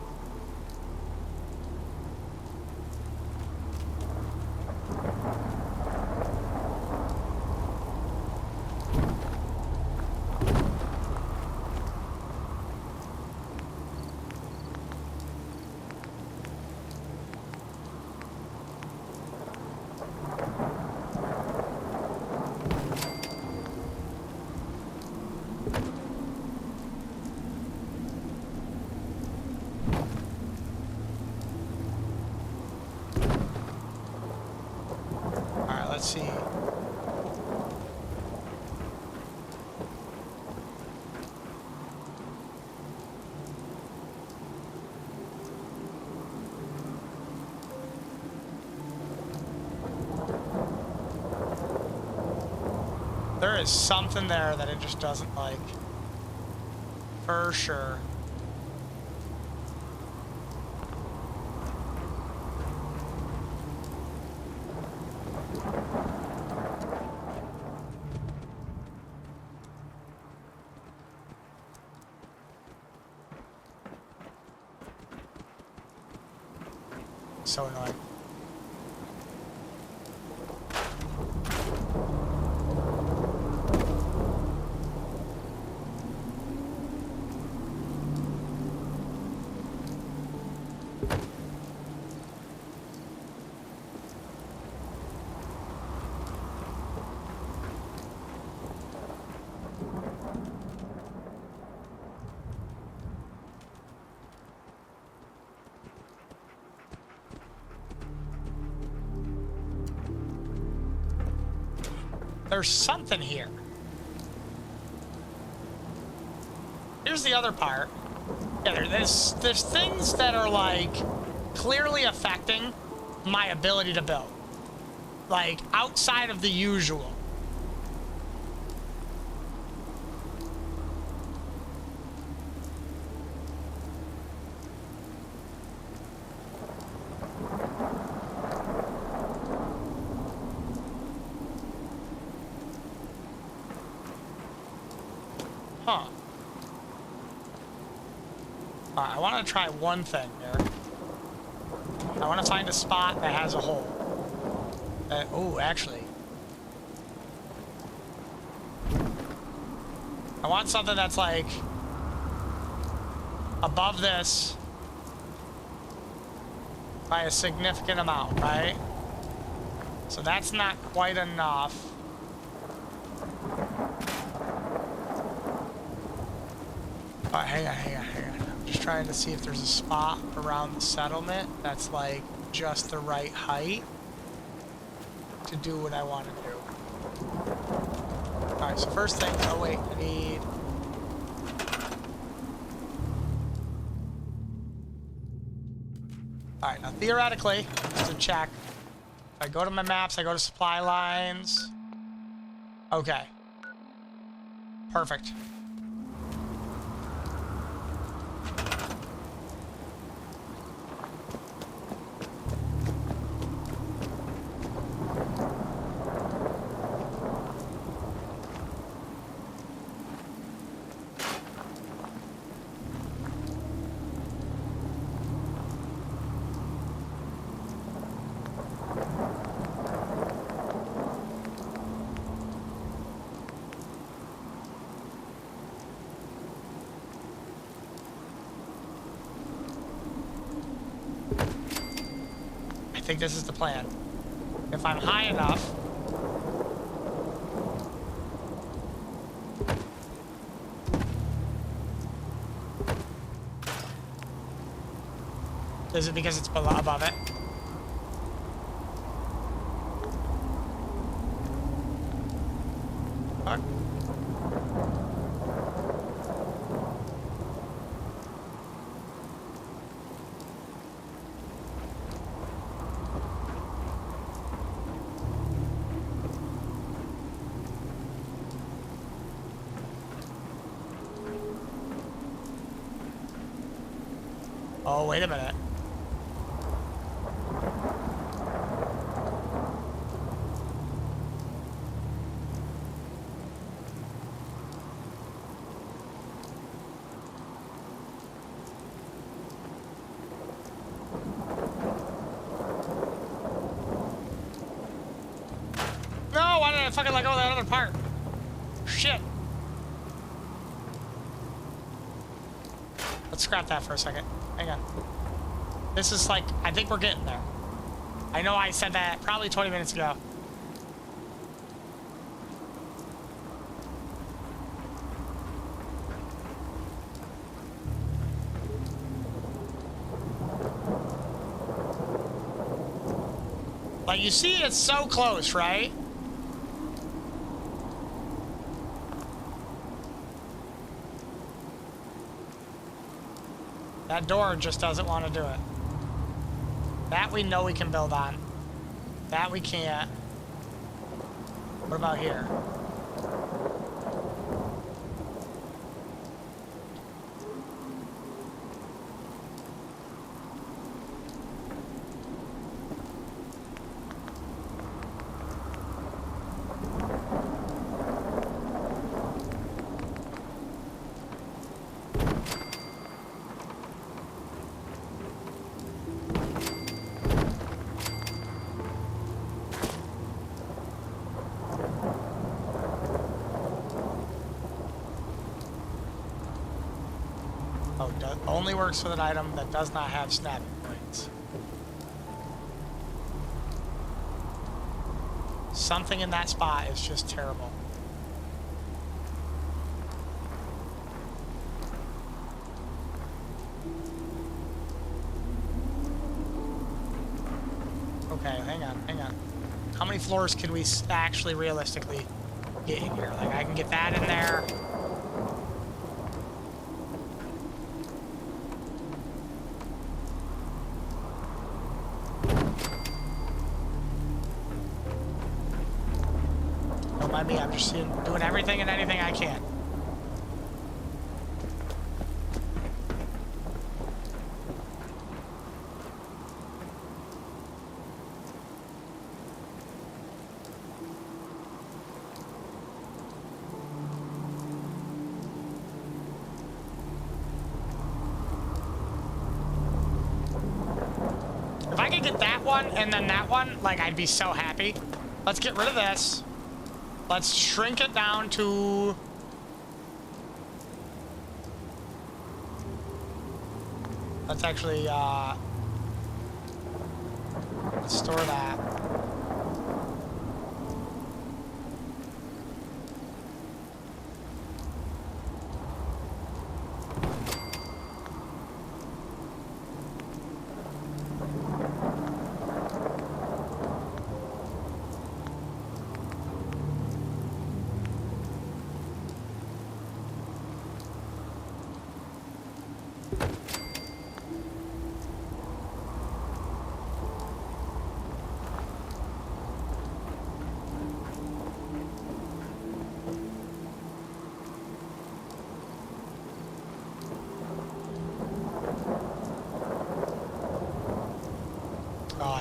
A: Let's see. There is something there that it just doesn't like. For sure. So annoying. There's something here. Here's the other part. Yeah, there's things that are like clearly affecting my ability to build. Like outside of the usual. Huh. I want to try one thing here. I want to find a spot that has a hole. Oh, actually. I want something that's like above this by a significant amount, right? So that's not quite enough. Oh, hang on. I'm just trying to see if there's a spot around the settlement that's like just the right height to do what I want to do. Alright, so first thing, oh wait, I need... Alright, now theoretically, just to check. If I go to my maps, I go to supply lines. Okay. Perfect. I think this is the plan. If I'm high enough, is it because it's below, above it? Fuck. Oh, wait a minute. No, why did I fucking let go of that other part? Shit. Let's scrap that for a second. Hang on. This is like, I think we're getting there. I know I said that probably 20 minutes ago. Like, you see, it's so close, right? That door just doesn't want to do it. That we know we can build on. That we can't. What about here? Oh, only works with an item that does not have snapping points. Something in that spot is just terrible. Okay, hang on, hang on. How many floors can we actually realistically get in here? Like, I can get that in there. Don't mind me, I'm just doing everything and anything I can. If I could get that one and then that one, like, I'd be so happy. Let's get rid of this. Let's shrink it down to... Let's actually, let's store that.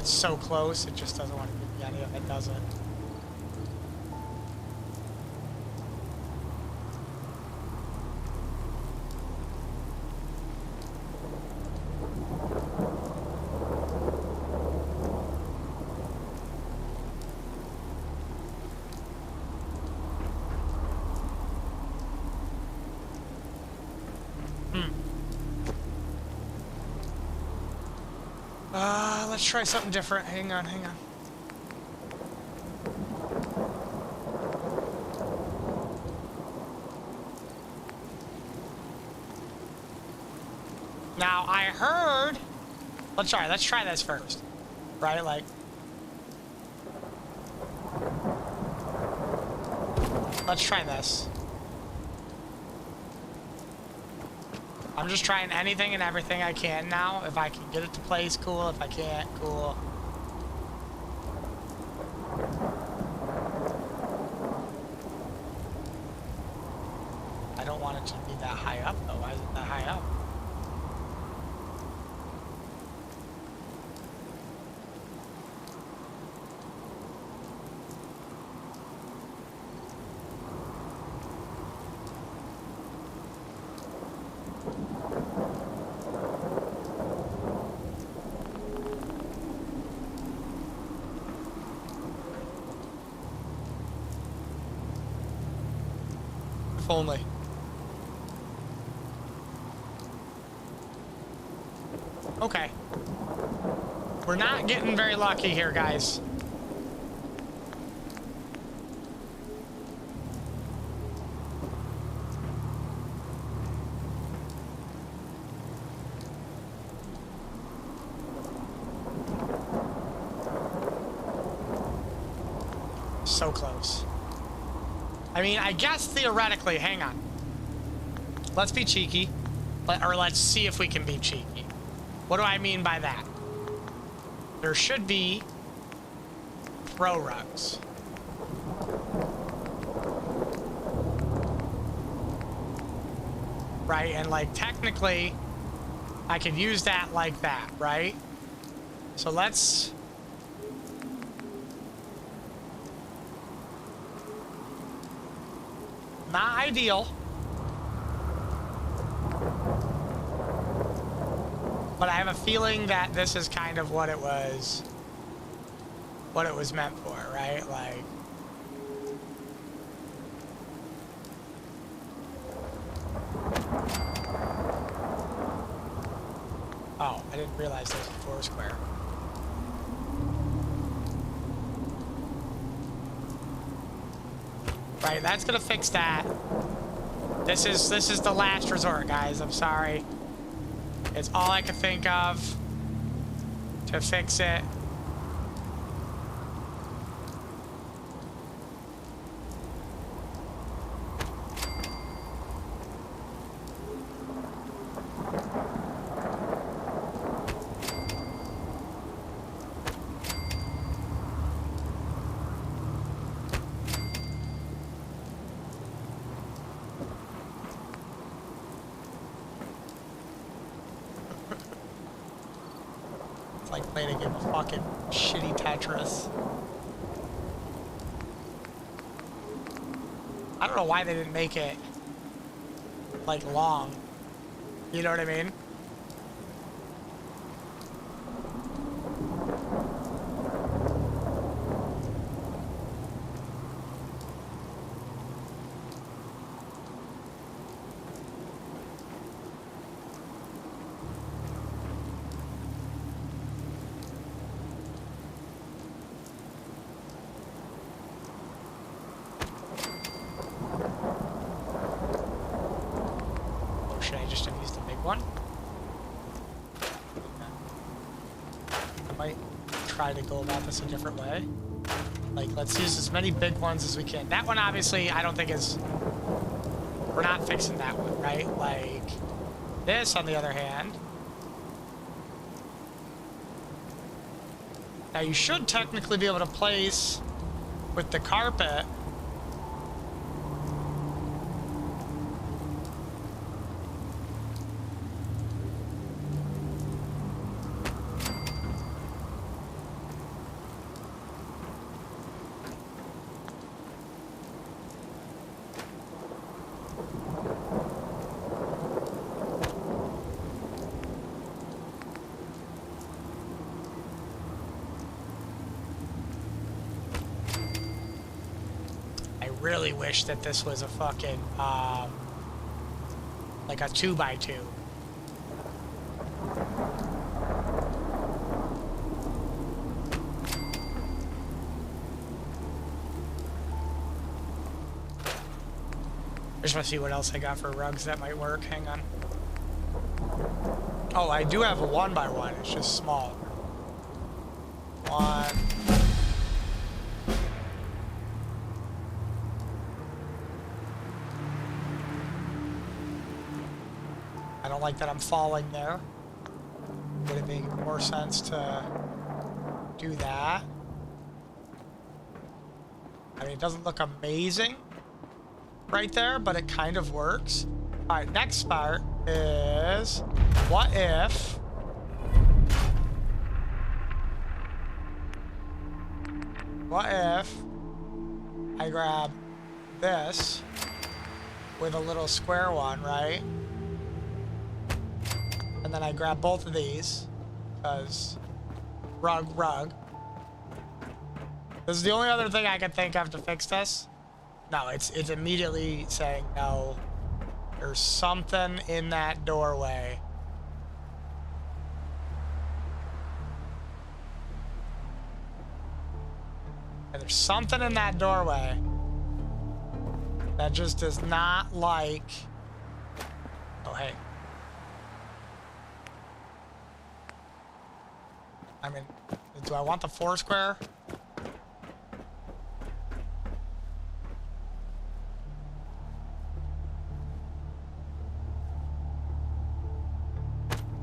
A: It's so close, it just doesn't want to give me any of it, does it? Let's try something different. Hang on, hang on. Now, I heard... Let's try this first. Right, like... Let's try this. I'm just trying anything and everything I can now. If I can get it to place, cool. If I can't, cool. I don't want it to be that high up, though. Why is it that high up? If only. Okay. We're not getting very lucky here, guys. So close. I mean, I guess theoretically, hang on. Let's be cheeky. Or let's see if we can be cheeky. What do I mean by that? There should be throw rugs. Right, and like technically, I could use that like that, right? So let's... Not ideal. But I have a feeling that this is kind of what it was meant for, right? Like, oh, I didn't realize there was a four square. Right, that's gonna fix that. This is the last resort, guys. I'm sorry. It's all I can think of to fix it. Like playing a game of fucking shitty Tetris. I don't know why they didn't make it like long. You know what I mean? Should I just have used the big one? I might try to go about this a different way. Like, let's use as many big ones as we can. That one, obviously, I don't think is... We're not fixing that one, right? Like, this, on the other hand... Now, you should technically be able to place with the carpet... really wish that this was a fucking, like a 2x2. I just want to see what else I got for rugs that might work. Hang on. Oh, I do have a 1x1. It's just small. One. I don't like that I'm falling there. Would it make more sense to do that? I mean, it doesn't look amazing right there, but it kind of works. All right, next part is, what if I grab this with a little square one, right? And then I grab both of these, because rug. This is the only other thing I can think of to fix this. No, it's immediately saying no. There's something in that doorway. And there's something in that doorway that just does not like... Oh, hey. I mean, do I want the 4 square?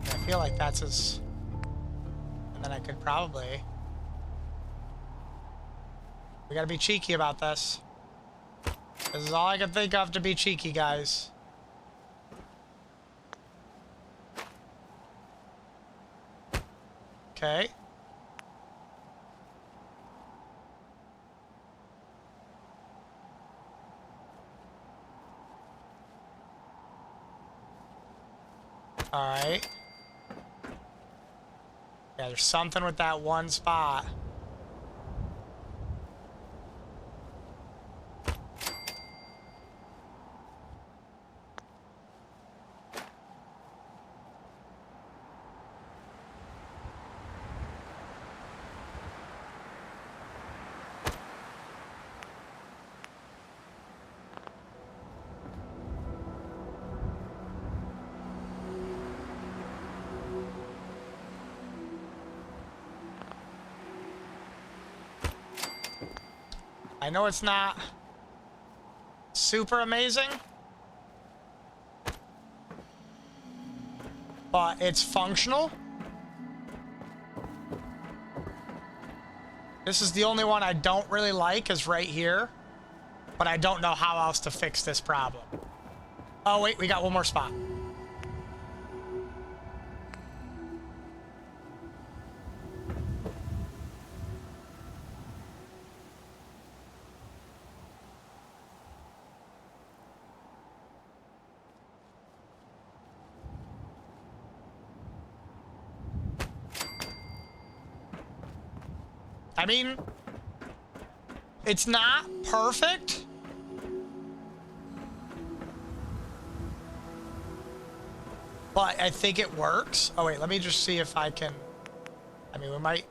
A: I feel like that's as... And then I could probably... We gotta be cheeky about this. This is all I can think of to be cheeky, guys. Okay. Alright. Yeah, there's something with that one spot. I know it's not super amazing, but it's functional. This is the only one I don't really like, is right here, but I don't know how else to fix this problem. Oh wait, we got one more spot. I mean, it's not perfect, but I think it works. Oh wait, let me just see if I can, I mean, we might.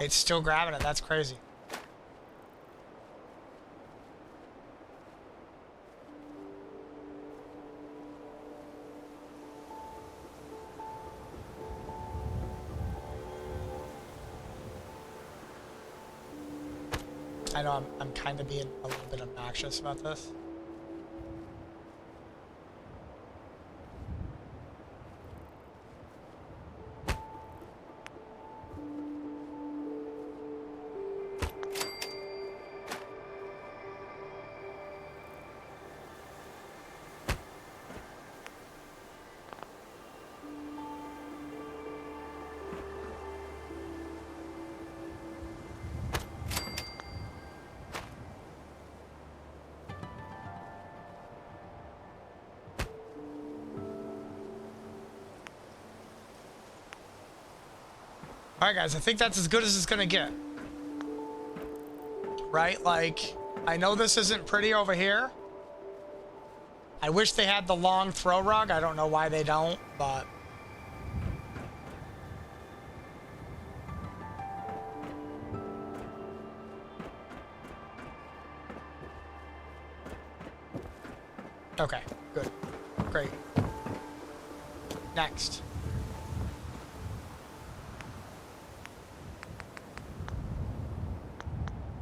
A: It's still grabbing it. That's crazy. I know I'm kind of being a little bit obnoxious about this. Alright guys, I think that's as good as it's gonna get. Right? Like, I know this isn't pretty over here. I wish they had the long throw rug. I don't know why they don't, but... Okay, good. Great. Next.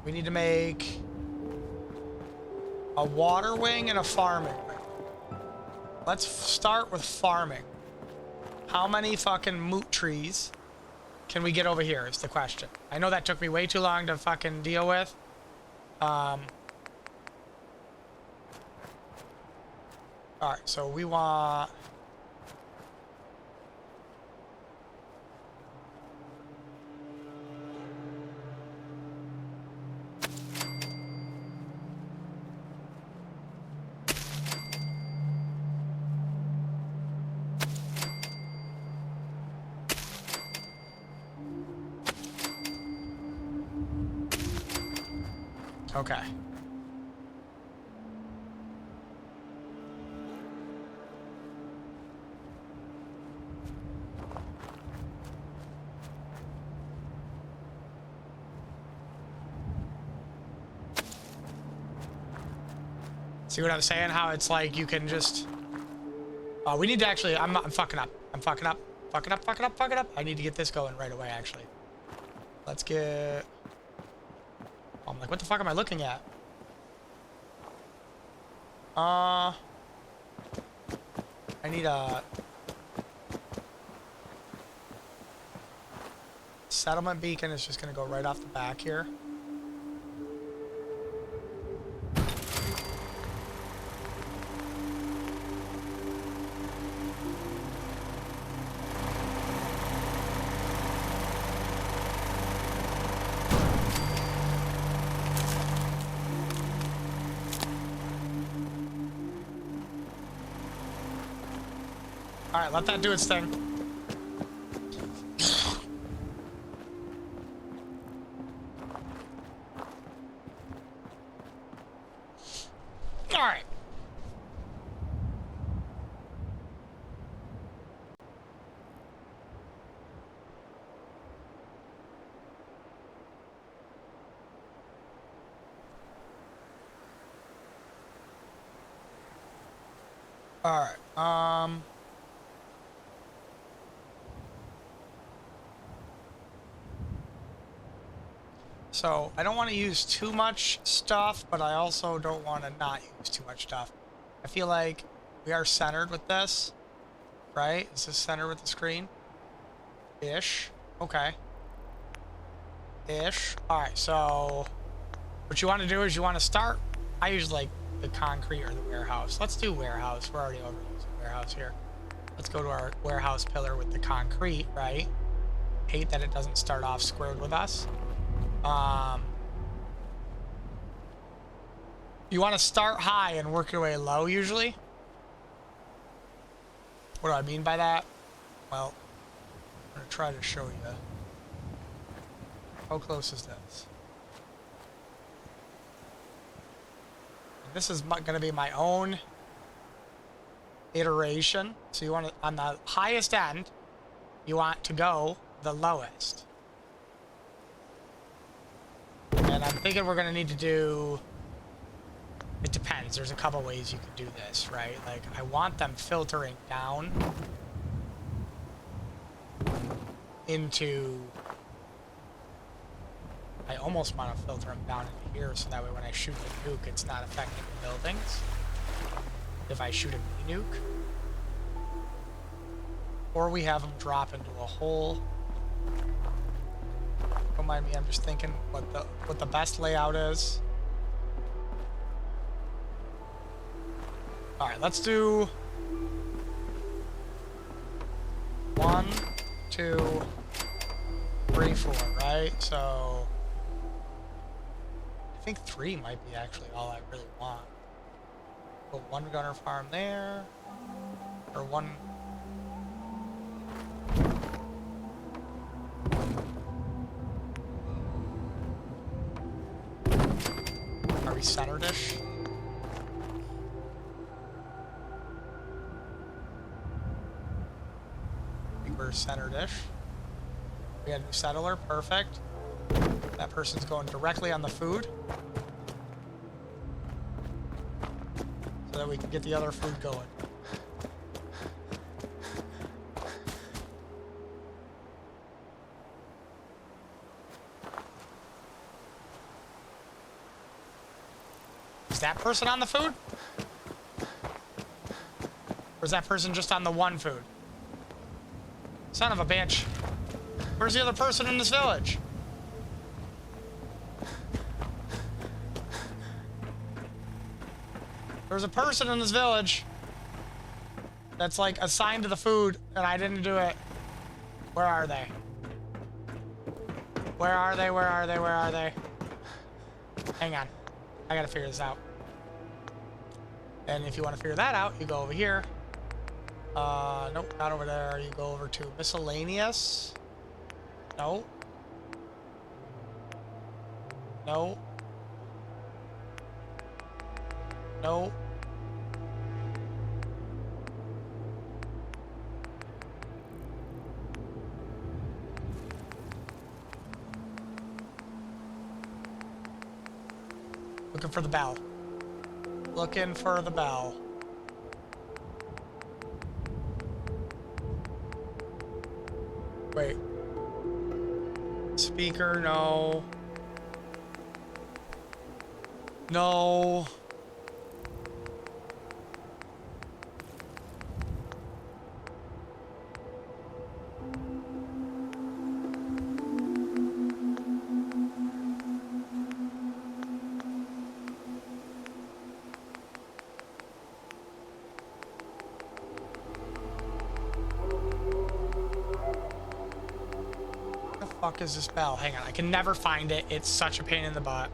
A: We need to make a water wing and a farming wing. Let's start with farming. How many fucking moot trees can we get over here is the question. I know that took me way too long to fucking deal with. Alright, so we want... Okay. See what I'm saying? How it's like you can just... we need to actually... I'm fucking up. I'm fucking up. Fucking up. I need to get this going right away, actually. Let's get... I'm like, what the fuck am I looking at? I need a... Settlement beacon is just gonna go right off the back here. Alright, let that do its thing. Alright. Alright, so, I don't want to use too much stuff, but I also don't want to not use too much stuff. I feel like we are centered with this, right? Is this centered with the screen? Ish. Okay. Ish. Alright, so what you want to do is you want to start... I usually like the concrete or the warehouse. Let's do warehouse. We're already over the warehouse here. Let's go to our warehouse pillar with the concrete, right? Hate that it doesn't start off squared with us. You want to start high and work your way low, usually. What do I mean by that? Well, I'm going to try to show you. How close is this? This is going to be my own iteration. So you want to, on the highest end, you want to go the lowest. And I'm thinking we're going to need to do... It depends. There's a couple ways you could do this, right? Like, I want them filtering down into I almost want to filter them down into here so that way when I shoot the nuke, it's not affecting the buildings. If I shoot a mini nuke. Or we have them drop into a hole. Don't mind me, I'm just thinking what the best layout is. Alright, let's do 1, 2, 3, 4, right? So I think 3 might be actually all I really want. Put 1 gunner farm there. Or 1. Are we centered-ish? I think we're centered-ish. We got a new settler, perfect. That person's going directly on the food. So that we can get the other food going. Is that person on the food? Or is that person just on the one food? Son of a bitch. Where's the other person in this village? There's a person in this village that's like assigned to the food and I didn't do it. Where are they? Where are they? Where are they? Where are they? Hang on. I gotta figure this out. And if you want to figure that out, you go over here. Nope, not over there. You go over to miscellaneous. No. No. No. Looking for the bell. Looking for the bell. Wait. Speaker, no. No. Fuck is this bell? Hang on, I can never find it. It's such a pain in the butt.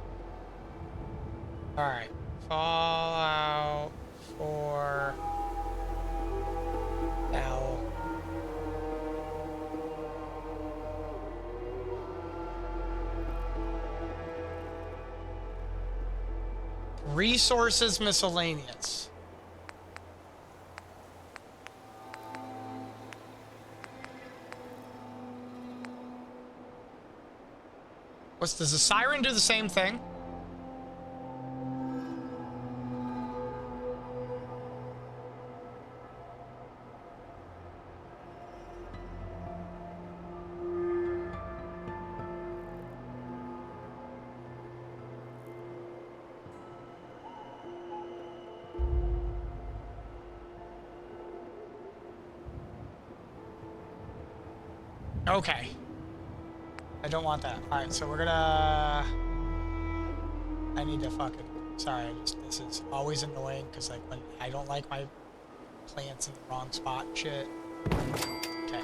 A: Alright. Fallout 4 bell. Resources miscellaneous. Does the siren do the same thing? Okay. I don't want that. Alright, so we're gonna... I need to fucking... Sorry, this is always annoying, because like, when I don't like my plants in the wrong spot and shit. Okay.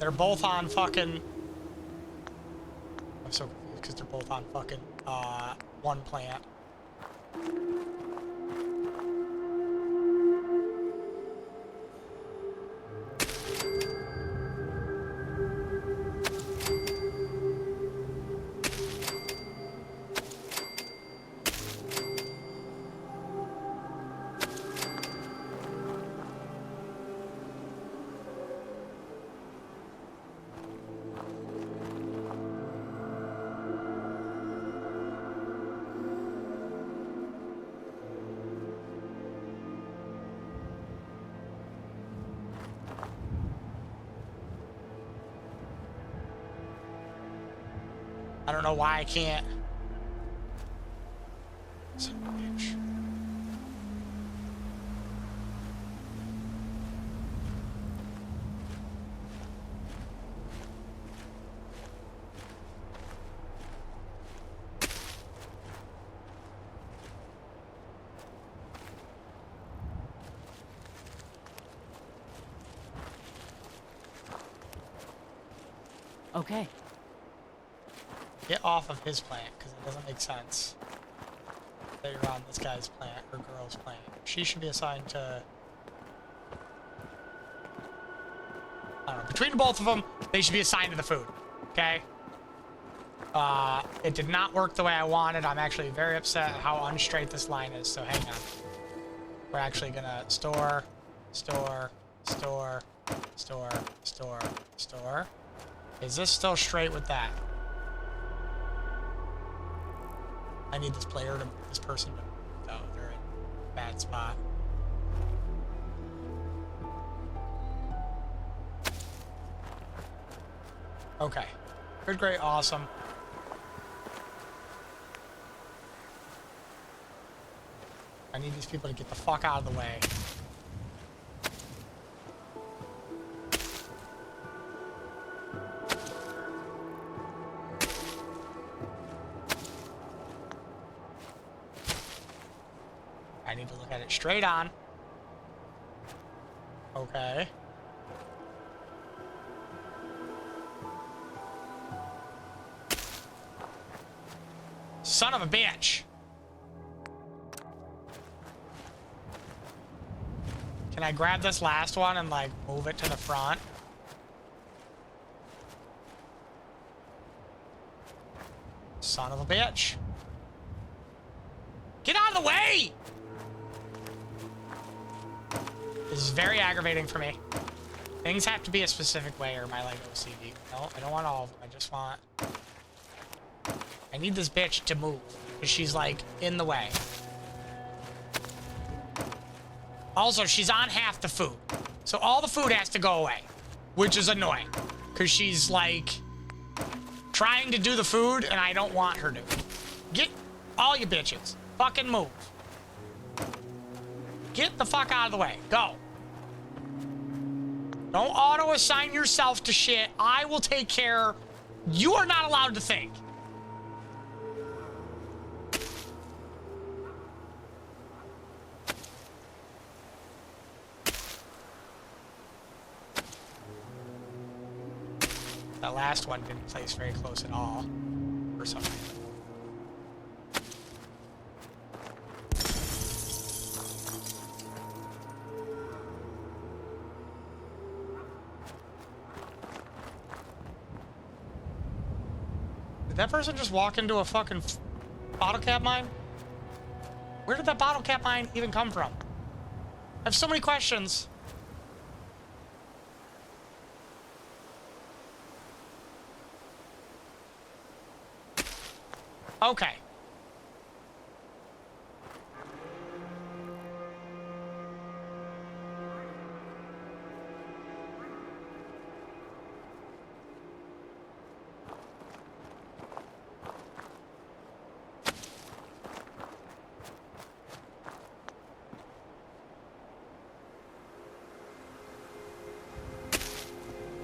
A: They're both on fucking... I'm so confused because they're both on fucking, one plant. I don't know why I can't. Son of a bitch.
D: Okay.
A: Get off of his plant, because it doesn't make sense that you're on this guy's plant or girl's plant. She should be assigned to... I don't know. Between the both of them, they should be assigned to the food. Okay? It did not work the way I wanted. I'm actually very upset at how unstraight this line is, so hang on. We're actually gonna store, store, store, store, store, store. Is this still straight with that? I need this player to, this person to, oh, they're in a bad spot. Okay. Good, great, awesome. I need these people to get the fuck out of the way. I need to look at it straight on. Okay. Son of a bitch. Can I grab this last one and like move it to the front? Son of a bitch. Get out of the way! This is very aggravating for me. Things have to be a specific way or my like OCD. No, I don't want all of them. I just want... I need this bitch to move. Because she's like in the way. Also, she's on half the food. So all the food has to go away. Which is annoying. Because she's like... trying to do the food and I don't want her to. Get all you bitches. Fucking move. Get the fuck out of the way. Go. Don't auto-assign yourself to shit. I will take care. You are not allowed to think. That last one didn't place very close at all. For some reason. Did that person just walk into a fucking bottle cap mine? Where did that bottle cap mine even come from? I have so many questions. Okay.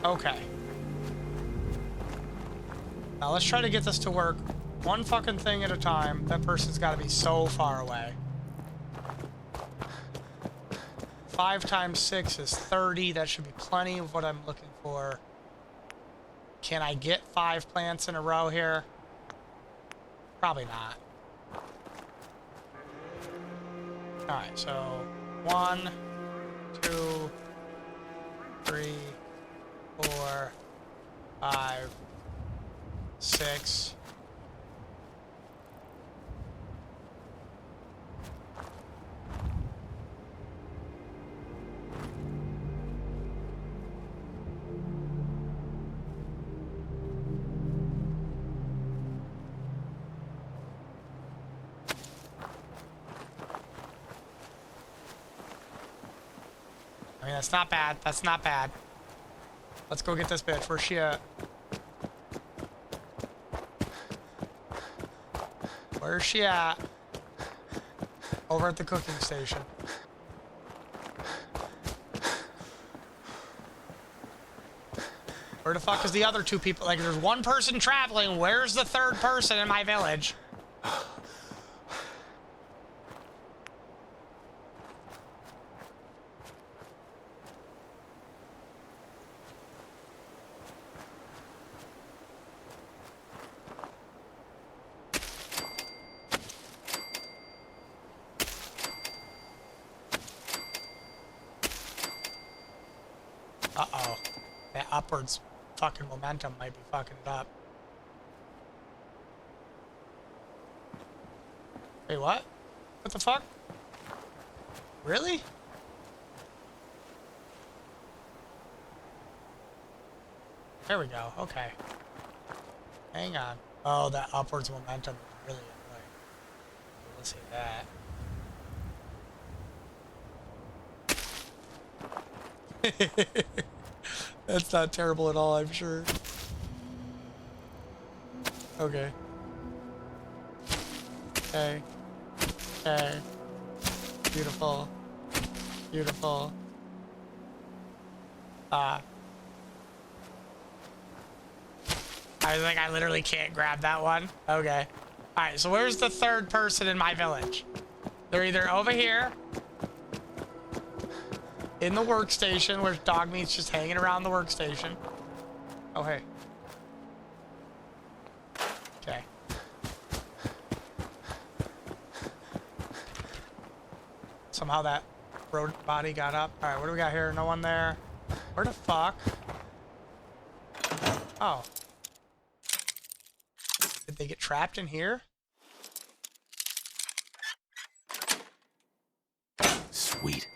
A: Okay. Now let's try to get this to work one fucking thing at a time. That person's got to be so far away. 5 times 6 is 30. That should be plenty of what I'm looking for. Can I get 5 plants in a row here? Probably not. Alright, so 1, 2, 3, 4, 5, 6. I mean, that's not bad. That's not bad. Let's go get this bitch. Where's she at? Where's she at? Over at the cooking station. Where the fuck is the other two people? Like, there's one person traveling. Where's the third person in my village? Uh-oh. That upwards fucking momentum might be fucking it up. Wait, what? What the fuck? Really? There we go. Okay. Hang on. Oh, that upwards momentum is really annoying. Let's see that. That's not terrible at all, I'm sure. Okay. Okay. Okay. Beautiful. Beautiful. I think I literally can't grab that one. Okay. Alright, so where's the third person in my village? They're either over here in the workstation where dog meat's just hanging around the workstation. Oh, hey. Okay. Somehow that road body got up. All right, what do we got here? No one there. Where the fuck? Oh. Did they get trapped in here?
C: Sweet.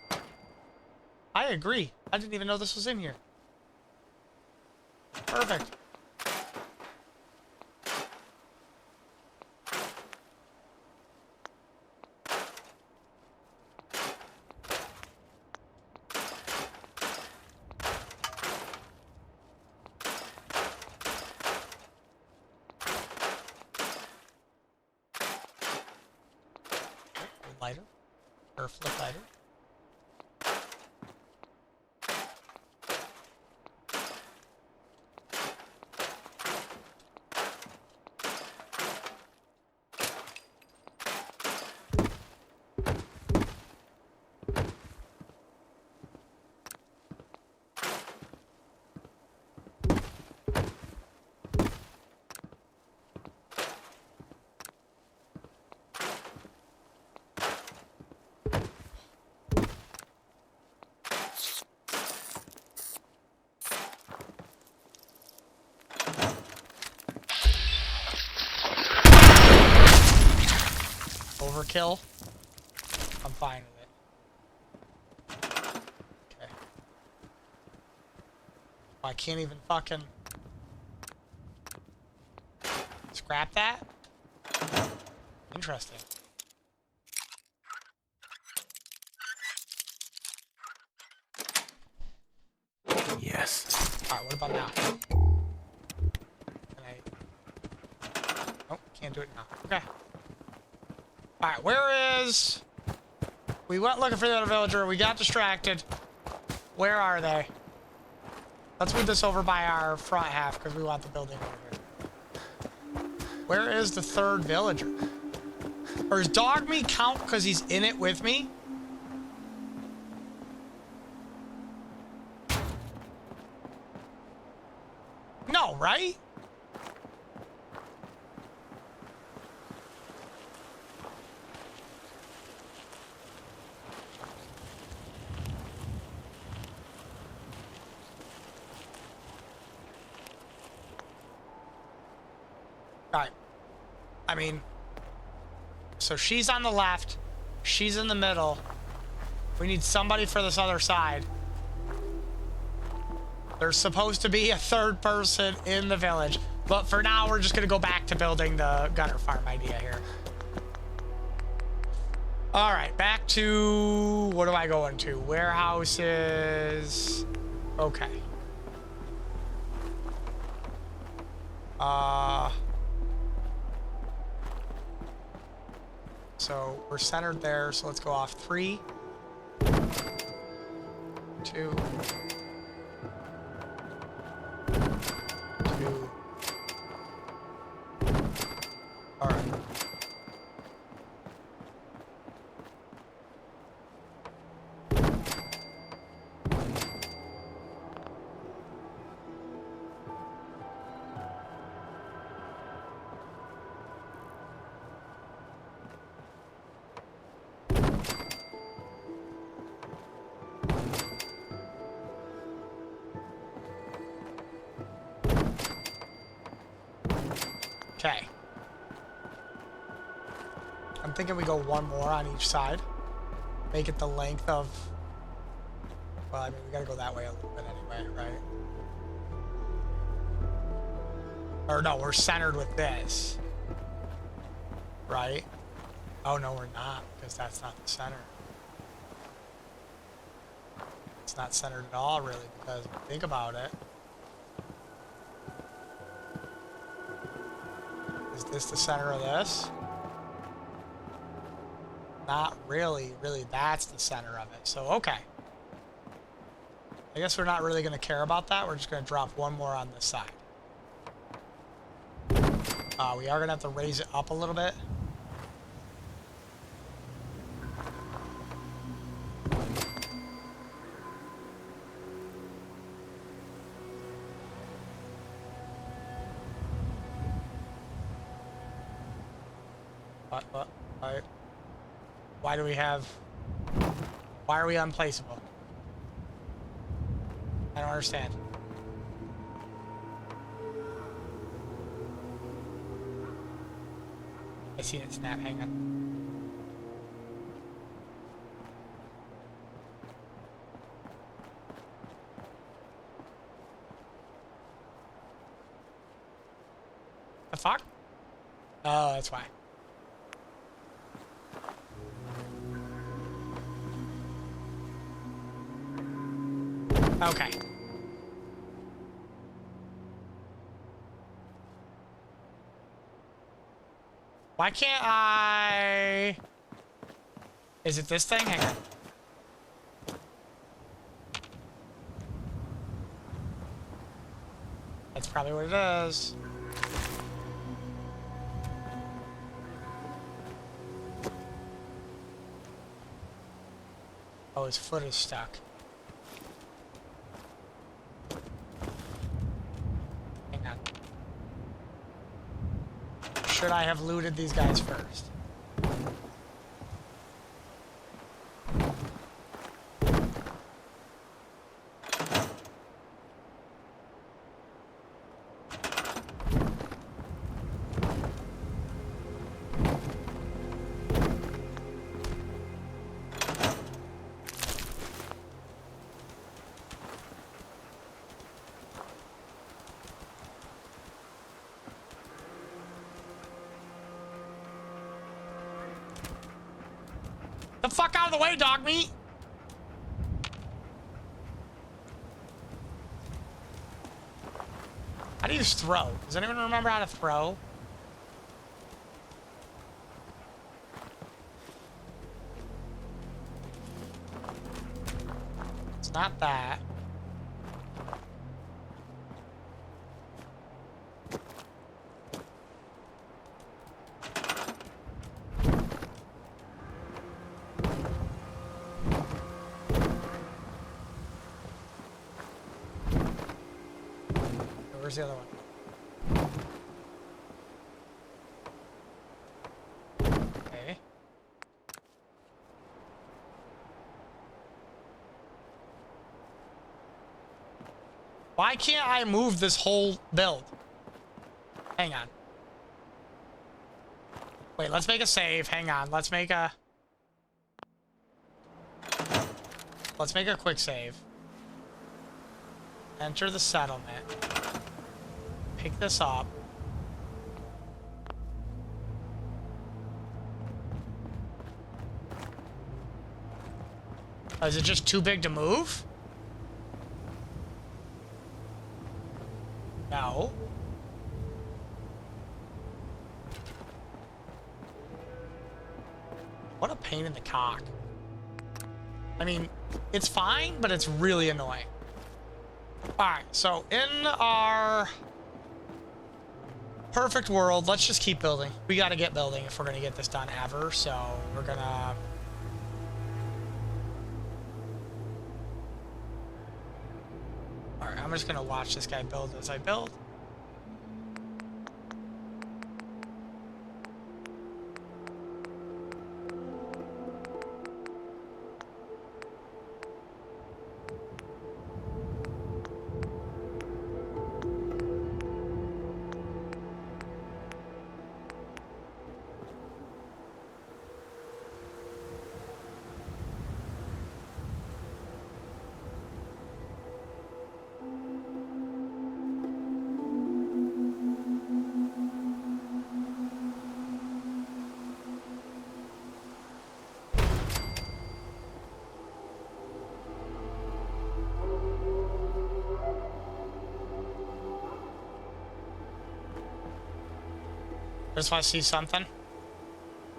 A: I agree. I didn't even know this was in here. Perfect. Lighter. Or flip lighter. Overkill. I'm fine with it. Okay. I can't even fucking scrap that? Interesting.
C: Yes.
A: Alright, what about now? Can I... Nope, can't do it now. Okay. Alright, where is... We went looking for the other villager. We got distracted. Where are they? Let's move this over by our front half because we want the building over here. Where is the third villager? Or does dog meat count because he's in it with me? No, right? Alright. I mean, so she's on the left, she's in the middle. We need somebody for this other side. There's supposed to be a third person in the village, but for now we're just gonna go back to building the gunner farm idea here. Alright, back to, what am I going to? Warehouses. Okay. So we're centered there, so let's go off 3, 2, 2. All right. Okay. I'm thinking we go one more on each side. Make it the length of... Well, I mean, we gotta go that way a little bit anyway, right? Or no, we're centered with this. Right? Oh, no, we're not, because that's not the center. It's not centered at all, really, because think about it. Is this the center of this? Not really. Really, that's the center of it. So, okay. I guess we're not really going to care about that. We're just going to drop one more on this side. We are going to have to raise it up a little bit. What? Why do we have... Why are we unplaceable? I don't understand. I seen it snap, hang on. The fuck? Oh, that's why. Okay. Why can't I... Is it this thing? Hang on. That's probably what it is. Oh, his foot is stuck. Hang on. Should I have looted these guys first? The fuck out of the way, dog meat! How do you just throw? Does anyone remember how to throw? It's not that. Where's the other one? Okay. Why can't I move this whole build? Hang on. Wait, let's make a save. Hang on. Let's make a quick save. Enter the settlement. Pick this up. Oh, is it just too big to move? No. pain in the cock. I mean, it's fine, but it's really annoying. Alright, so in our perfect world, let's just keep building. We gotta get building if we're gonna get this done ever, so we're gonna... Alright, I'm just gonna watch this guy build as I build. I just want to see something.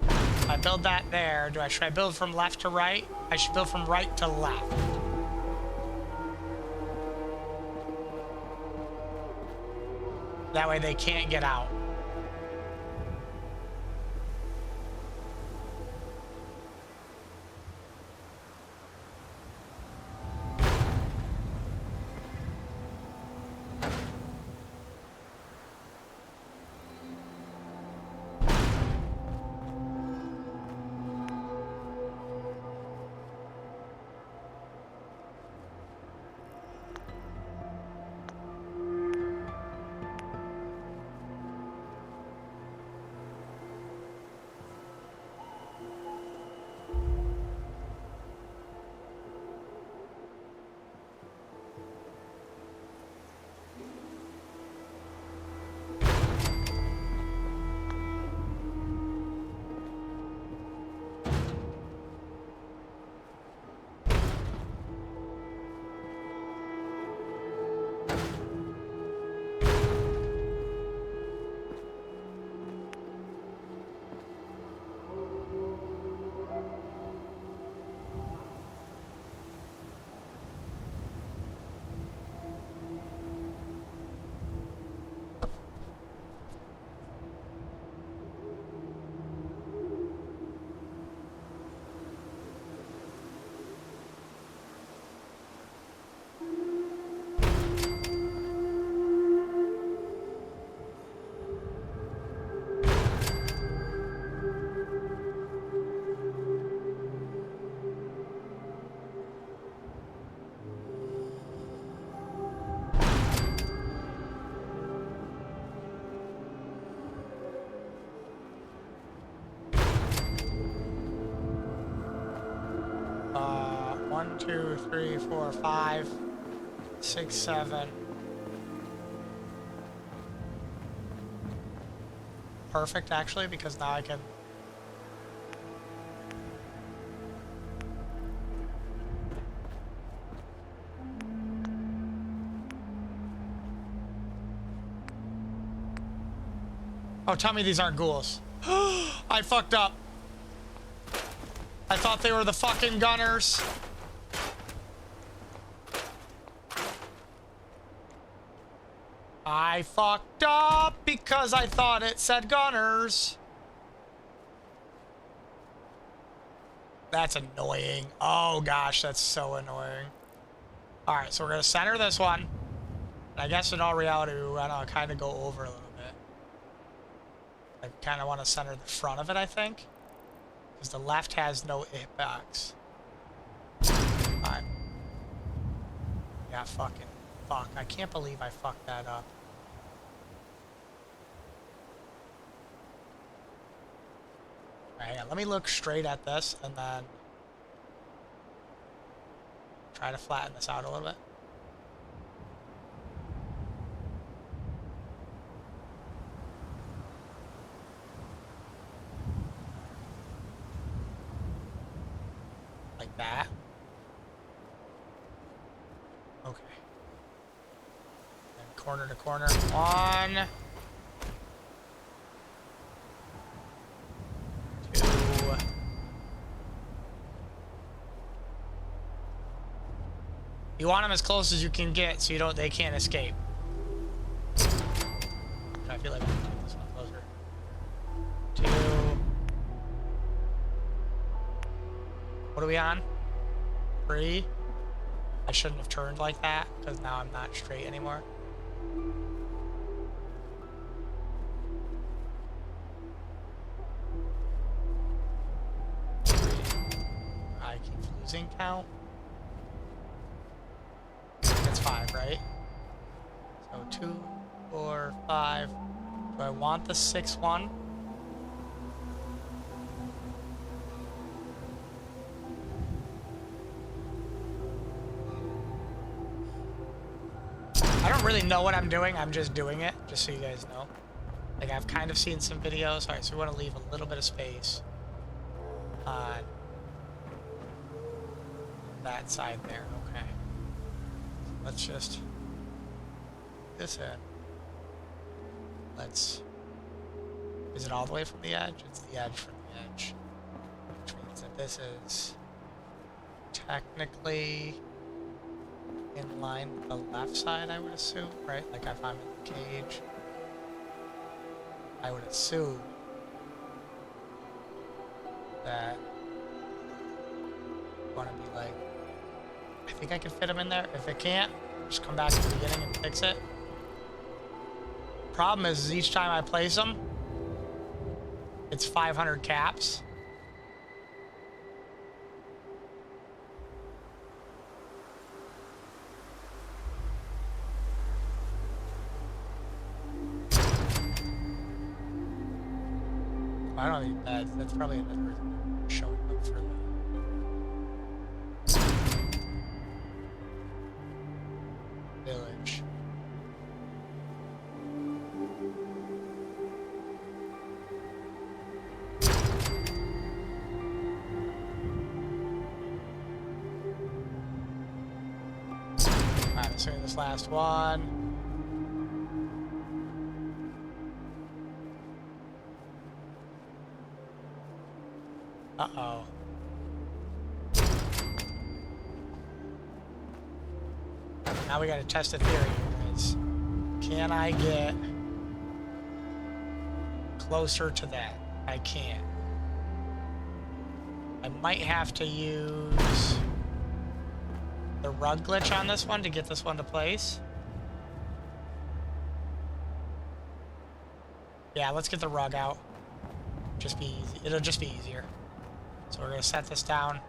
A: If I build that there, should I build from left to right? I should build from right to left. That way they can't get out. One, two, three, four, 5, 6, 7. Perfect, actually, because now I can... Oh, tell me these aren't ghouls. I fucked up. I thought they were the fucking gunners. I fucked up because I thought it said gunners. That's annoying. Oh gosh, that's so annoying. Alright, so we're gonna center this one. And I guess in all reality, we wanna kind of go over a little bit. I kind of want to center the front of it, I think. Because the left has no hitbox. Alright. Yeah, fucking fuck. I can't believe I fucked that up. Alright, let me look straight at this and then try to flatten this out a little bit. Like that. Okay. And corner to corner. 1, 2, You want them as close as you can get so they can't escape. I feel like I can make this one closer. 2. What are we on? 3. I shouldn't have turned like that because now I'm not straight anymore. I keep losing count. That's 5, right? So 2, 4, 5. Do I want the 6th one? I don't really know what I'm doing. I'm just doing it, just so you guys know. Like, I've kind of seen some videos. Alright, so we want to leave a little bit of space on that side there. Okay. Let's just this in. Let's. Is it all the way from the edge? It's the edge from the edge. Which means that this is technically in line with the left side, I would assume, right? Like if I'm in the cage, I would assume that I want to be like, I think I can fit him in there. If it can't, just come back to the beginning and fix it. Problem is each time I place them, it's 500 caps. I don't think that's probably another showing up for the village. Alright, assuming this last one. Uh-oh. Now we gotta test a theory, guys. Can I get closer to that? I can't. I might have to use the rug glitch on this one to get this one to place. Yeah, let's get the rug out. Just be easy. It'll just be easier. So we're gonna set this down.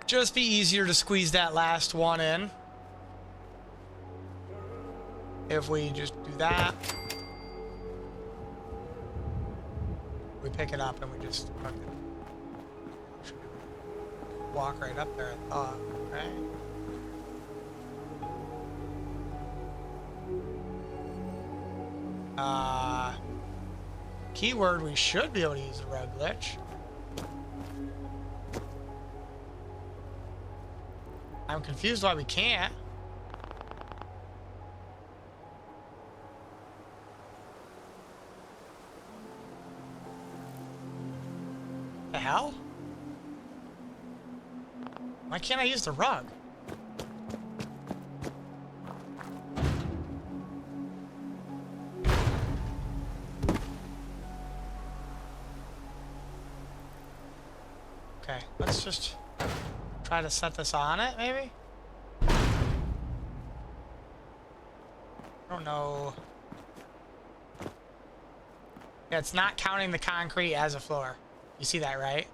A: Just be easier to squeeze that last one in. If we just do that. We pick it up and we just fucking walk right up there, I thought, right? Keyword, we should be able to use the rug glitch. I'm confused why we can't. The hell? Why can't I use the rug? Okay, let's just try to set this on it, maybe? I don't know. Yeah, it's not counting the concrete as a floor. You see that, right?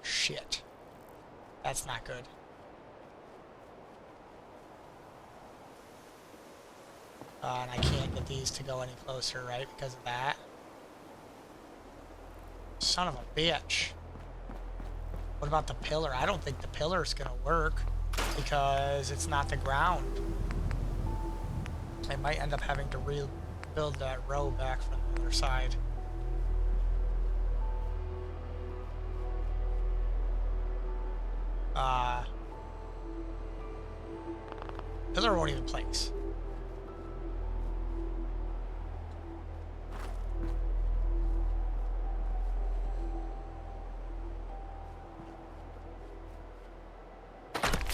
A: Shit. That's not good. And I can't get these to go any closer, right? Because of that. Son of a bitch. What about the pillar? I don't think the pillar's gonna work because it's not the ground. I might end up having to rebuild that row back from the other side. Pillar won't even place.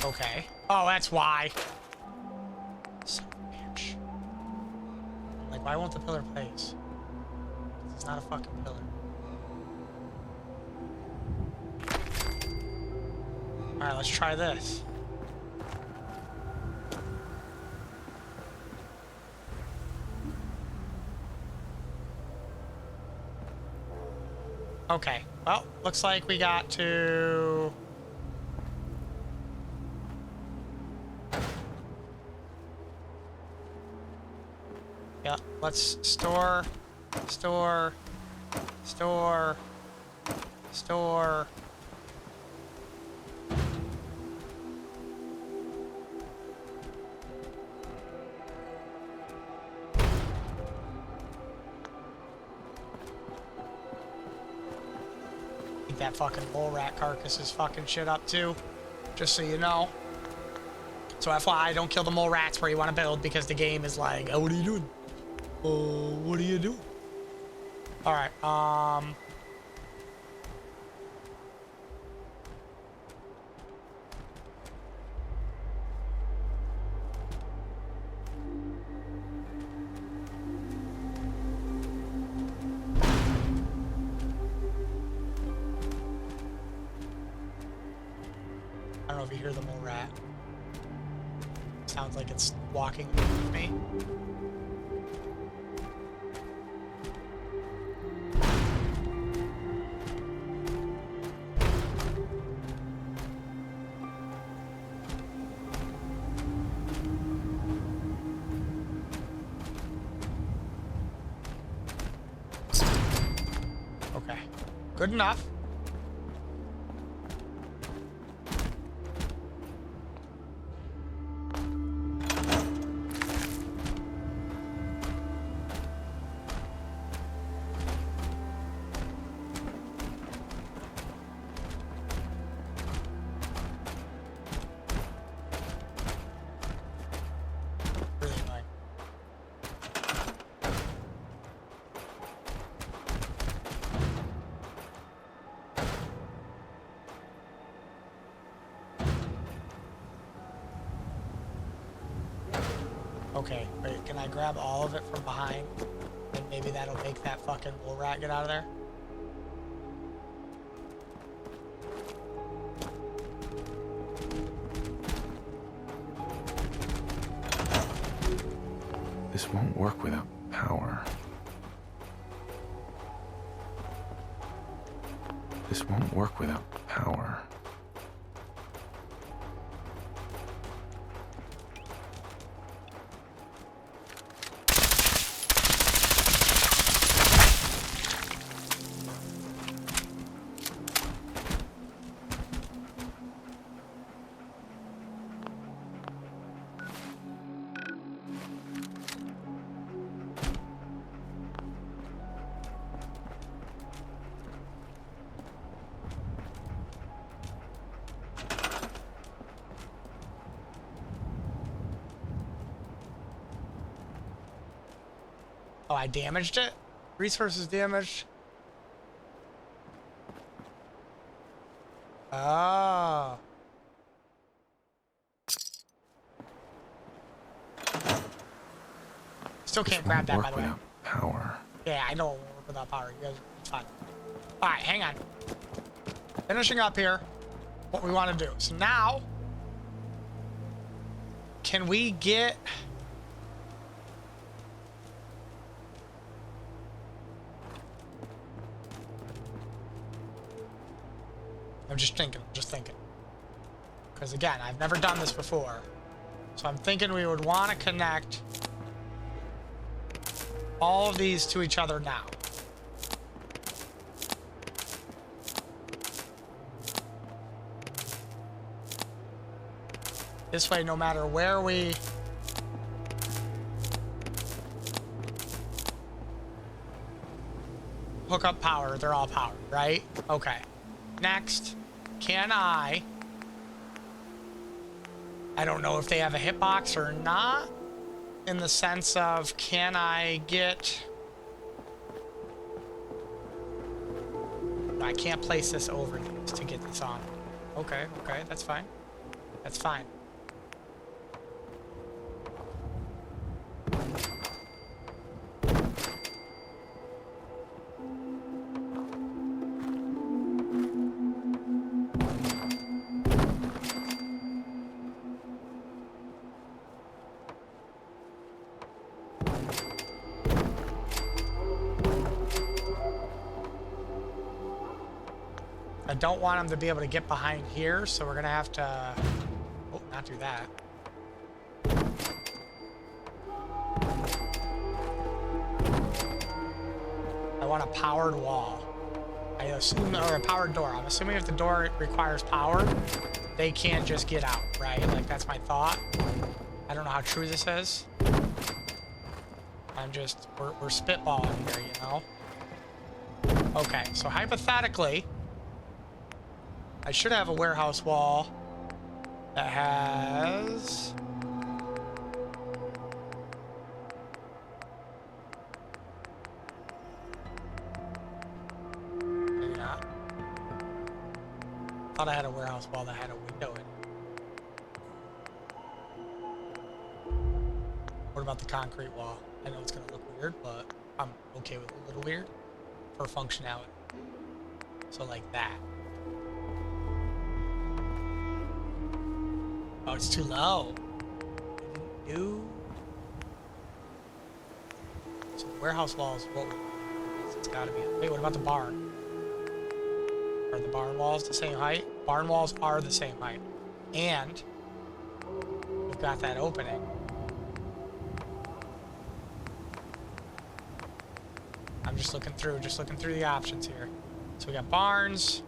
A: Okay. Oh, that's why. Son of a bitch. Like, why won't the pillar place? It's not a fucking pillar. Alright, let's try this. Okay, well, looks like we got to... Yeah, let's store. I think that fucking mole rat carcass is fucking shit up too, just so you know. So FYI, don't kill the mole rats where you want to build, because the game is like, oh, what are you doing? Oh, what are you doing? All right, I don't know if you hear the mole rat. Sounds like it's walking with me. Okay, good enough. Really annoying. Okay, wait, can I grab all of it from behind? And maybe that'll make that fucking bull rat get out of there?
C: This won't work without power. This won't work without power.
A: Oh, I damaged it? Resources damaged? Oh. Still can't grab that, by the way.
C: Without power.
A: Yeah, I know it won't work without power. You guys, it's fine. Alright, hang on. Finishing up here. What we want to do. So now, can we get... I'm just thinking. Because again, I've never done this before. So I'm thinking we would want to connect all of these to each other now. This way, no matter where we... hook up power, they're all powered, right? Okay. Next, can I don't know if they have a hitbox or not, in the sense of, can I get... I can't place this over these to get this on. Okay, that's fine. That's fine. I don't want him to be able to get behind here, so we're gonna have to... Oh, not do that. I want a powered wall. I assume, or a powered door. I'm assuming if the door requires power, they can't just get out, right? Like, that's my thought. I don't know how true this is. I'm just, we're spitballing here, you know? Okay, so hypothetically, I should have a warehouse wall that has... Maybe not. Thought I had a warehouse wall that had a window in it. What about the concrete wall? I know it's gonna look weird, but I'm okay with a little weird for functionality. So like that. Oh, it's too low. No. So the warehouse wall is what it's gotta be. Wait, what about the barn? Are the barn walls the same height? Barn walls are the same height. And we've got that opening. I'm just looking through the options here. So we got barns.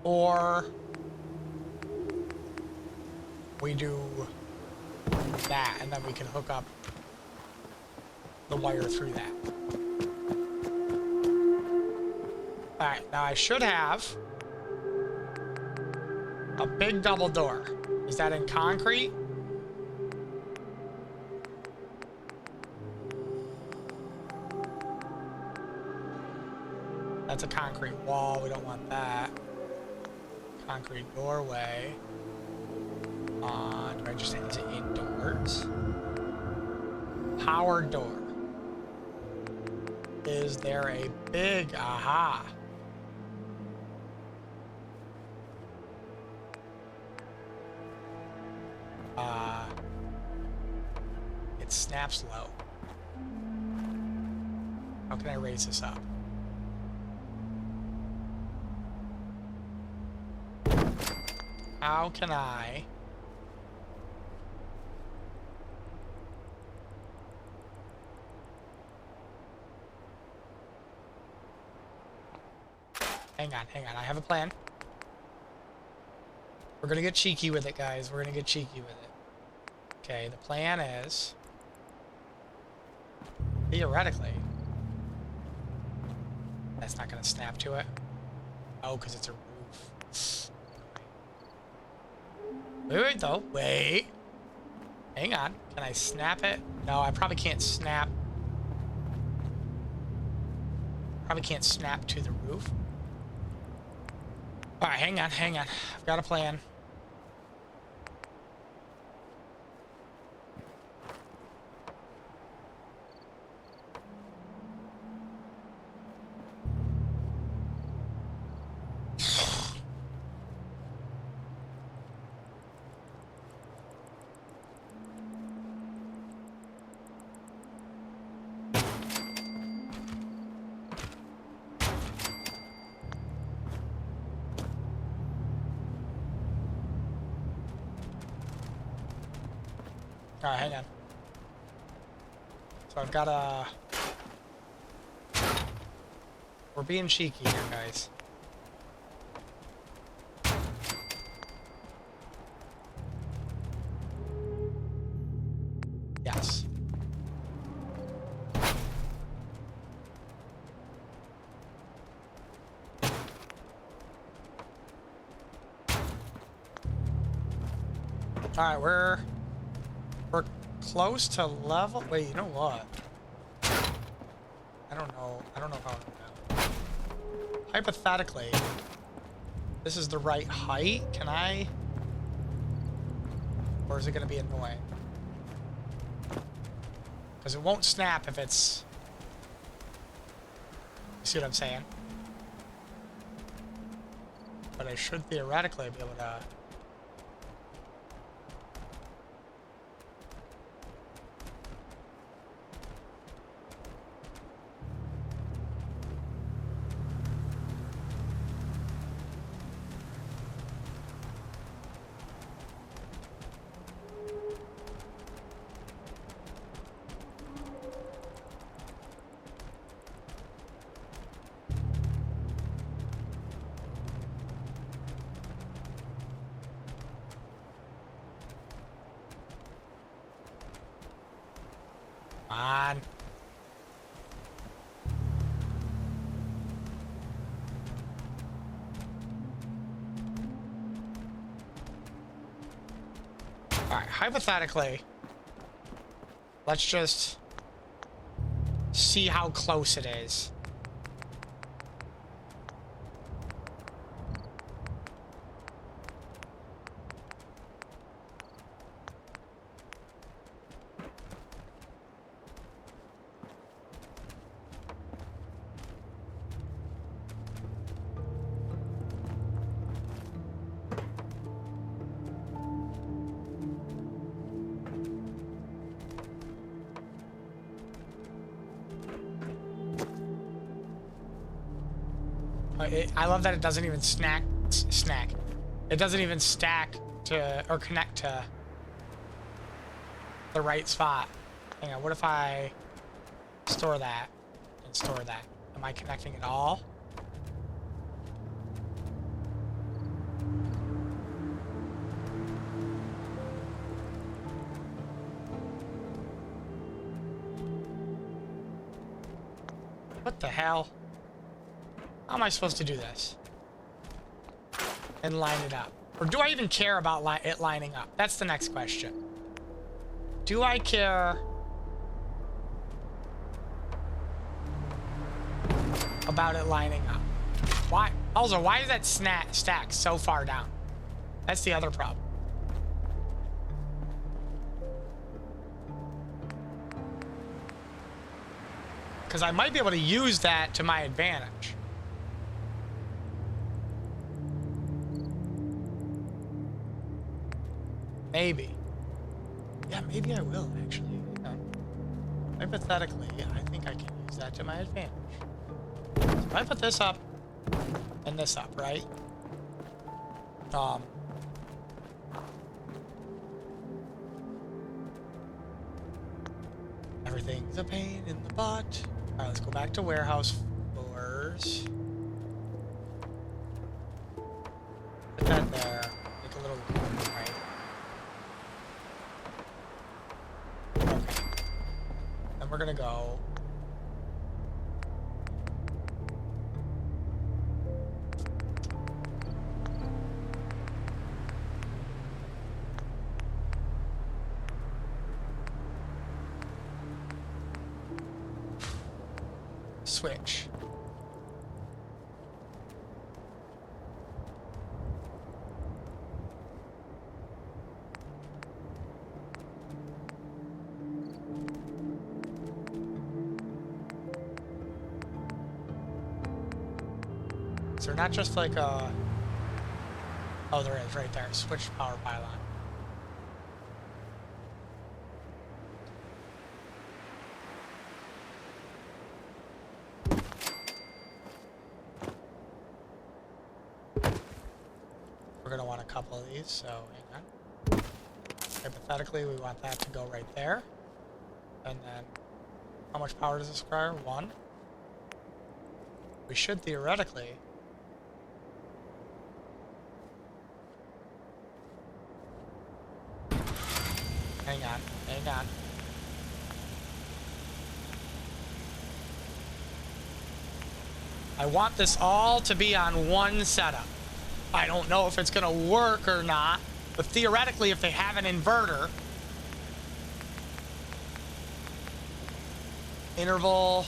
A: Or we do that, and then we can hook up the wire through that. Alright, now I should have a big double door. Is that in concrete? That's a concrete wall. We don't want that. Concrete doorway. Do I just say, is it indoors? Power door. Is there a big aha? It snaps low. How can I raise this up? How can I... Hang on. I have a plan. We're gonna get cheeky with it, guys. We're gonna get cheeky with it. Okay, the plan is... Theoretically... That's not gonna snap to it. Oh, because it's a roof. Wait, though. Wait. Hang on. Can I snap it? No, I probably can't snap. Probably can't snap to the roof. Alright, hang on. I've got a plan. Alright, hang on. So I've got a... We're being cheeky here, guys. Yes. Alright, we're close to level. Wait, you know what? I don't know how to know. Hypothetically, this is the right height. Can I? Or is it going to be annoying? Because it won't snap if it's... You see what I'm saying? But I should theoretically be able to... on. Alright, hypothetically, let's just see how close it is. I love that it doesn't even snack. It doesn't even stack to or connect to the right spot. Hang on, what if I store that and store that? Am I connecting it all? What the hell? How am I supposed to do this? And line it up? Or do I even care about it lining up? That's the next question. Do I care about it lining up? Why? Also, why is that stack so far down? That's the other problem. Because I might be able to use that to my advantage. Maybe. Yeah, maybe I will, actually. Hypothetically, I think I can use that to my advantage. So if I put this up and this up, right? Everything's a pain in the butt. Alright, let's go back to warehouse floors. Put that there. Make a little room, right? Okay. Then we're gonna go. Switch. Is there not just like a... Oh, there is, right there. Switch power pylon. We're going to want a couple of these, so hang on. Hypothetically, we want that to go right there. And then, how much power does this require? 1. We should theoretically... Hang on, hang on. I want this all to be on one setup. I don't know if it's gonna work or not, but theoretically, if they have an inverter, interval,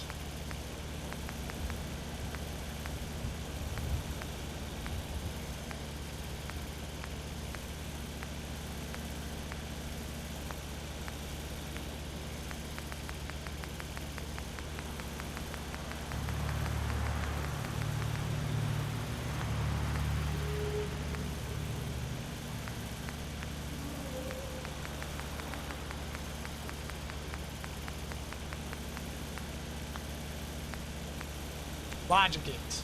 A: logic gates.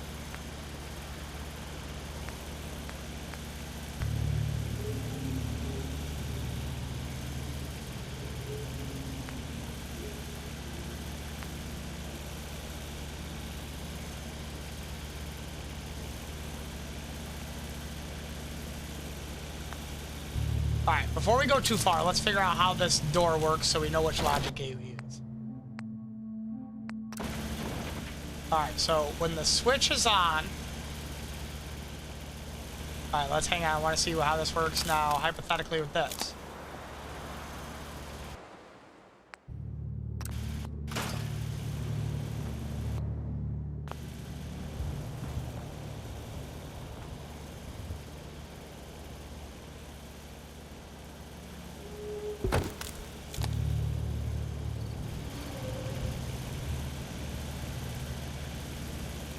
A: Alright, before we go too far, let's figure out how this door works so we know which logic gate we use. Alright, so when the switch is on... Alright, let's hang on. I want to see how this works now, hypothetically, with this.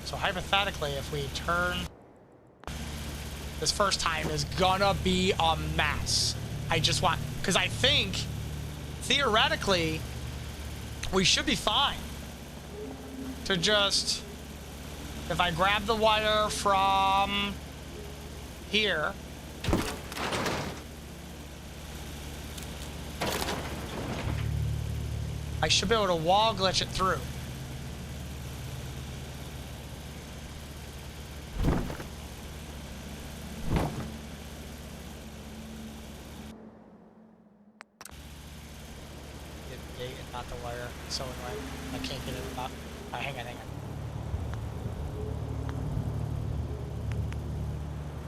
A: So hypothetically, if we turn... This first time is gonna be a mess. I just want... Because I think, theoretically, we should be fine. To just... If I grab the wire from... here... I should be able to wall glitch it through. Not the wire. It's so annoying. I can't get it up. Right, hang on.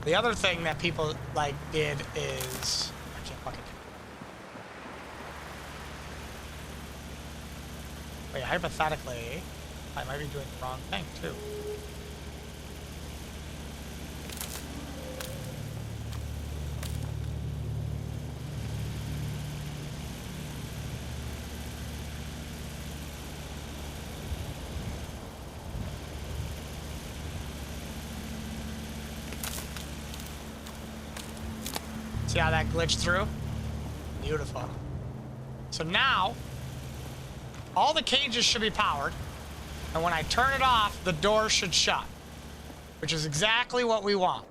A: The other thing that people like did is I can't fucking do it. Wait, hypothetically, I might be doing the wrong thing too. See how that glitched through? Beautiful. So now, all the cages should be powered, and when I turn it off, the door should shut, which is exactly what we want.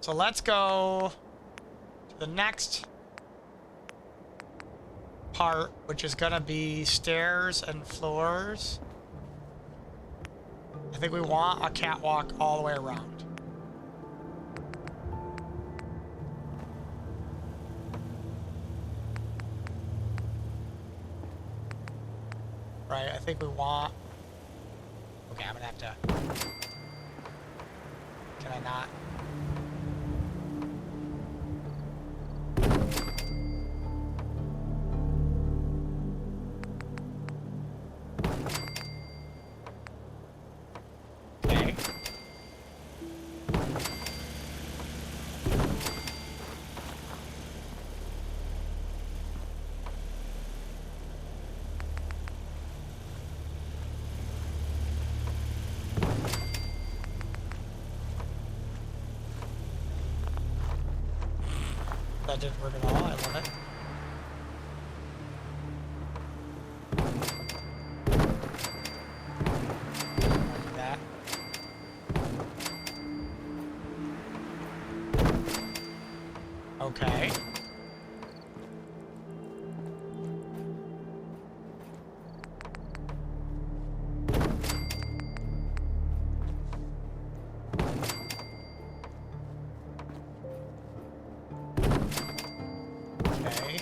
A: So let's go to the next part, which is gonna be stairs and floors. I think we want a catwalk all the way around. Right, I think we want... Okay, I'm gonna have to... Can I not? Okay. That didn't work at all. I love it. I'll do that. Okay. Okay.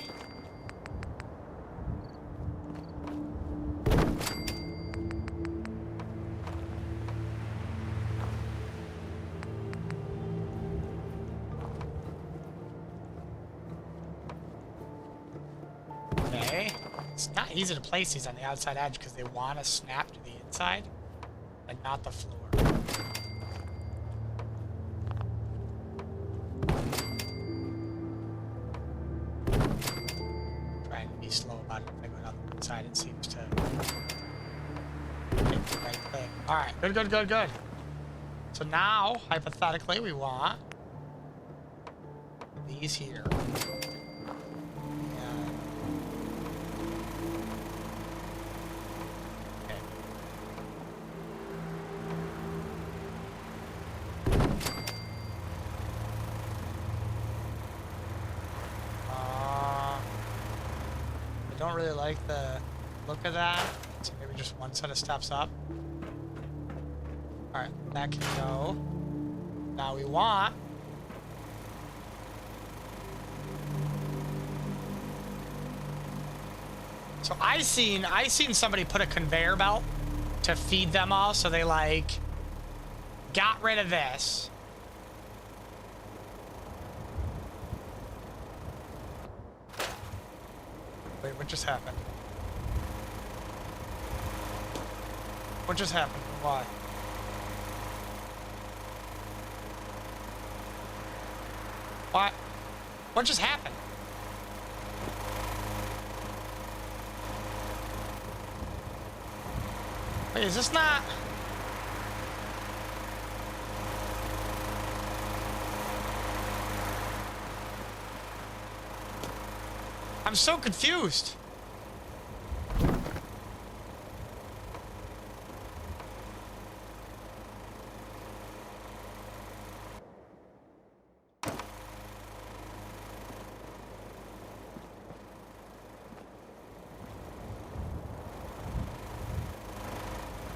A: Okay. It's not easy to place these on the outside edge because they want to snap to the inside, but not the floor. Trying to be slow about it. If I go down the inside, it seems to hit the right thing. Alright, good. So now, hypothetically, we want these here. I don't really like the look of that. So maybe just one set of steps up. Alright, that can go. Now we want... So I seen somebody put a conveyor belt to feed them all, so they like got rid of this. Wait, what just happened? What just happened? Why? What? What just happened? Wait, is this not... I'm so confused.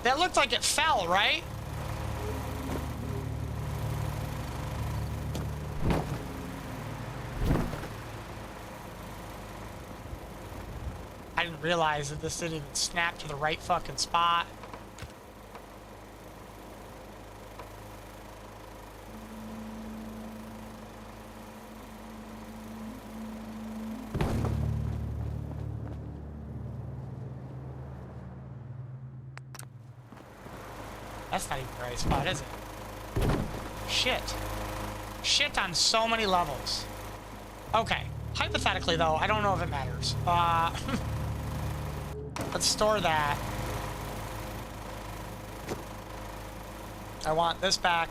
A: That looked like it fell, right? I didn't realize that this didn't even snap to the right fucking spot. That's not even the right spot, is it? Shit. Shit on so many levels. Okay. Hypothetically, though, I don't know if it matters. Let's store that. I want this back.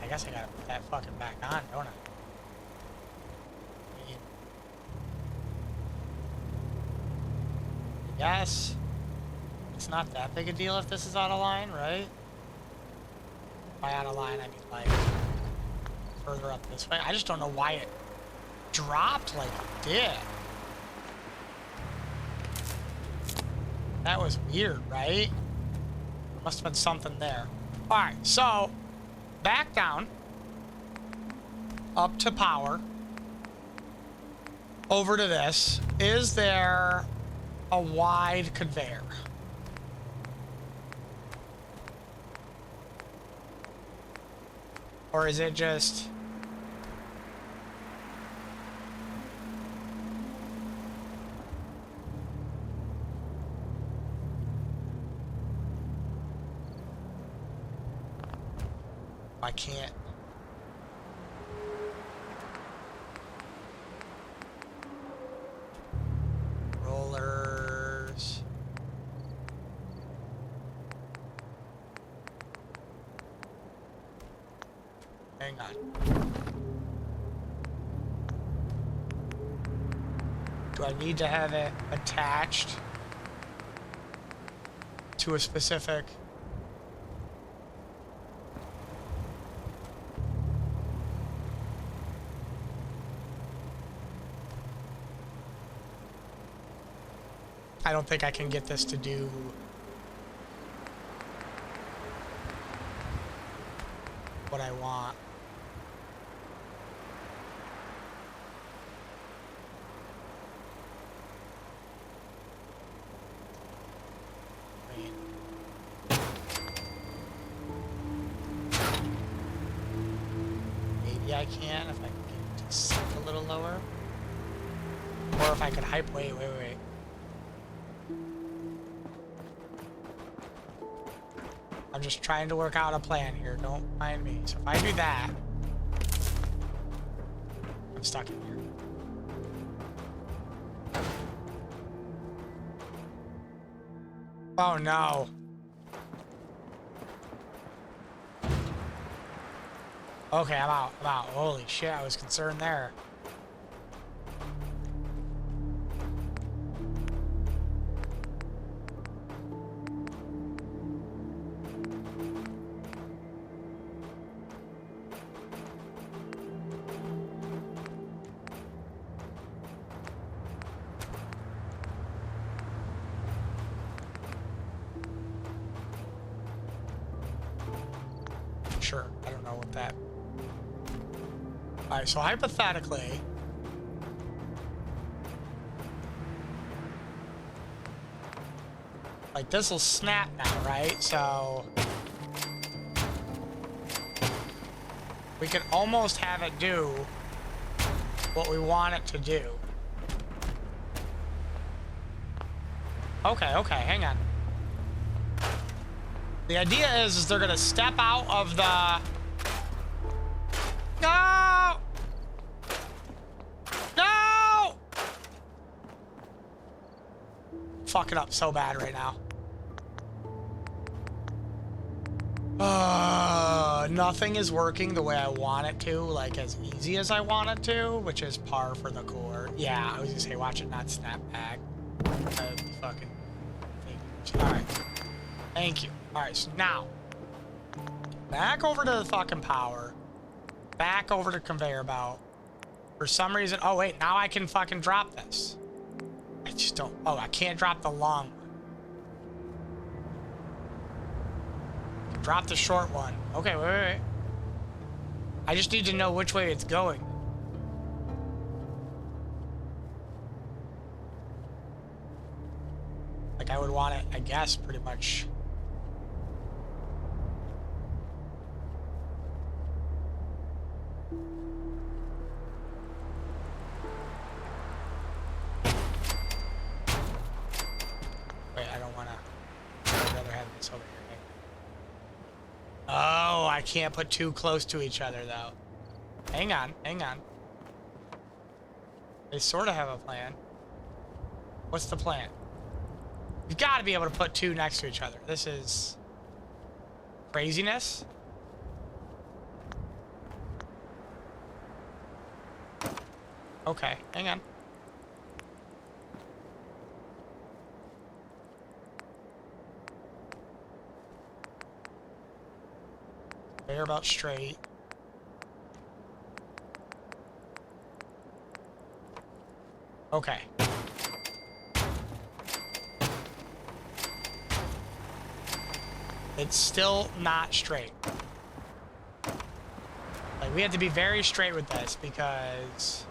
A: I guess I gotta put that fucking back on, don't I? Yes. It's not that big a deal if this is out of line, right? By out of line, I mean like further up this way. I just don't know why it dropped like it did. That was weird, right? Must have been something there. Alright, so back down. Up to power. Over to this. Is there a wide conveyor? Or is it just... I can't. Rollers. Hang on. Do I need to have it attached to a specific... I don't think I can get this to do what I want. Wait. Maybe I can if I can get it to sink a little lower. Or if I could hype. Wait. I'm just trying to work out a plan here. Don't mind me. So if I do that, I'm stuck in here. Oh no. Okay, I'm out. Holy shit, I was concerned there. sure. I don't know what that... Alright, so hypothetically... Like, this'll snap now, right? So... we can almost have it do what we want it to do. Okay, hang on. The idea is they're gonna step out of the... No! No! Fucking up so bad right now. Nothing is working the way I want it to, like as easy as I want it to, which is par for the core. Yeah, I was gonna say, watch it not snap back. Fucking figures. Alright. Thank you. Alright, so now, back over to the fucking power. Back over to conveyor belt. For some reason, oh wait, now I can fucking drop this. I just don't, oh, I can't drop the long one. Drop the short one. Okay, wait. I just need to know which way it's going. Like, I would want it, I guess, pretty much. Wait, I don't want to... I'd rather have this over here. Oh, I can't put too close to each other, though. Hang on. They sort of have a plan. What's the plan? You've got to be able to put two next to each other. This is... craziness. Okay, hang on. They're about straight. Okay. It's still not straight. Like, we have to be very straight with this because...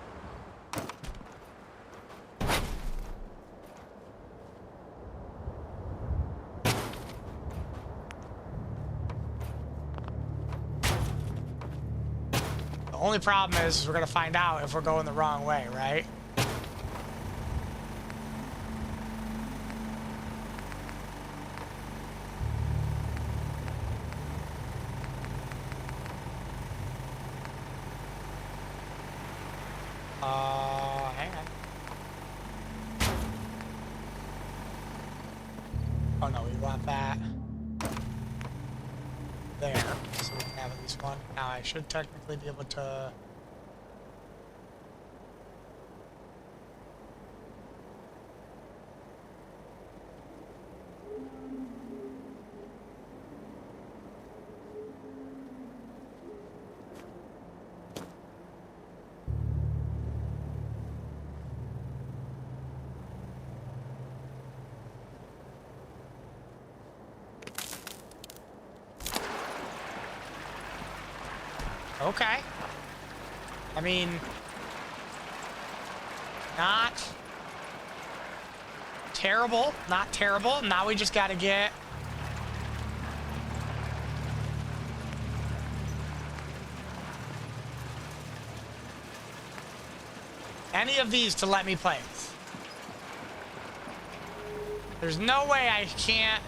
A: the only problem is we're gonna find out if we're going the wrong way, right? Hang on. Oh no, we want that there, so we can have at least one. Now I should technically be able to... Okay. I mean, not terrible, not terrible. Now we just gotta get... any of these to let me play. There's no way I can't...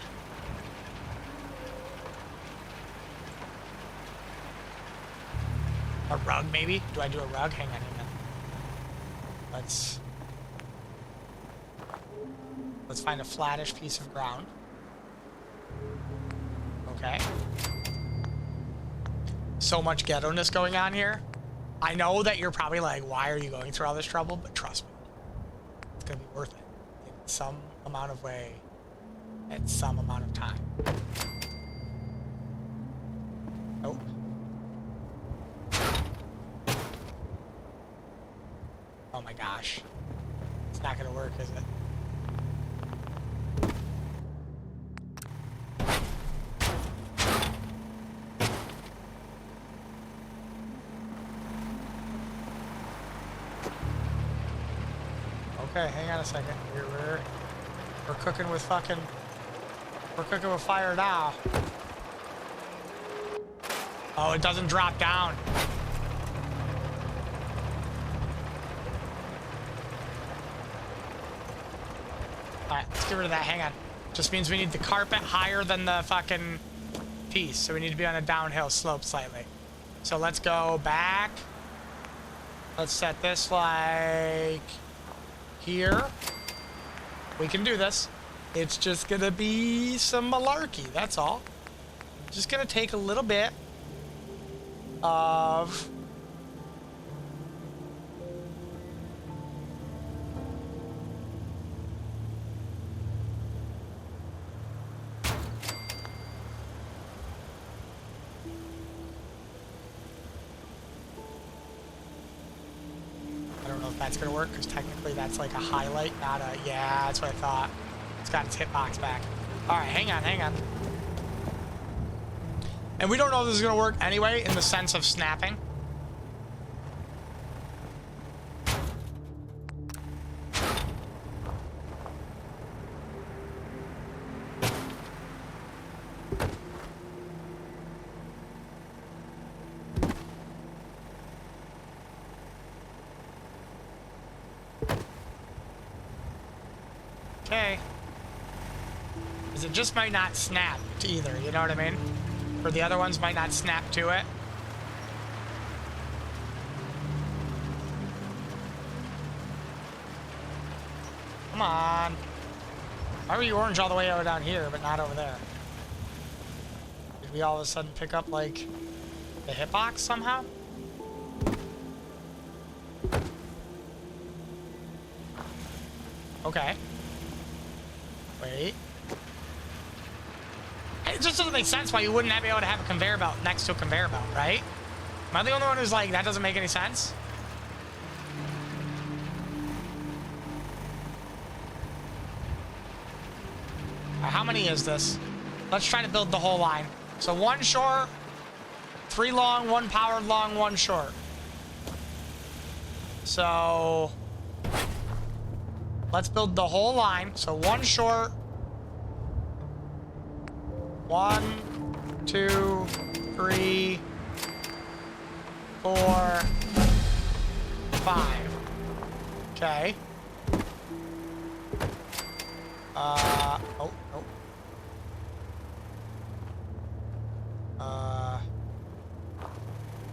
A: a rug, maybe? Do I do a rug? Hang on. Let's find a flattish piece of ground. Okay. So much ghetto-ness going on here. I know that you're probably like, why are you going through all this trouble? But trust me, it's gonna be worth it in some amount of way at some amount of time. Nope. Oh my gosh. It's not gonna work, is it? Okay, hang on a second. We're cooking with fucking... We're cooking with fire now. Oh, it doesn't drop down. Alright, let's get rid of that. Hang on. Just means we need the carpet higher than the fucking piece. So we need to be on a downhill slope slightly. So let's go back. Let's set this like here. We can do this. It's just gonna be some malarkey, that's all. Just gonna take a little bit of I don't know if that's gonna work because technically that's like a highlight, not a... Yeah, that's what I thought. It's got its hitbox back. All right, hang on, hang on. And we don't know if this is gonna work anyway in the sense of snapping. Okay. Because it just might not snap to either, you know what I mean? Or the other ones might not snap to it. Come on. Why were you orange all the way over down here, but not over there? Did we all of a sudden pick up, like, the hitbox somehow? Okay. Wait. It just doesn't make sense why you wouldn't be able to have a conveyor belt next to a conveyor belt, right? Am I the only one who's like, that doesn't make any sense? How many is this? Let's try to build the whole line. So 1 short, 3 long, 1 powered long, 1 short. So let's build the whole line. So 1 short. 1, 2, 3, 4, 5. Okay. Oh, nope.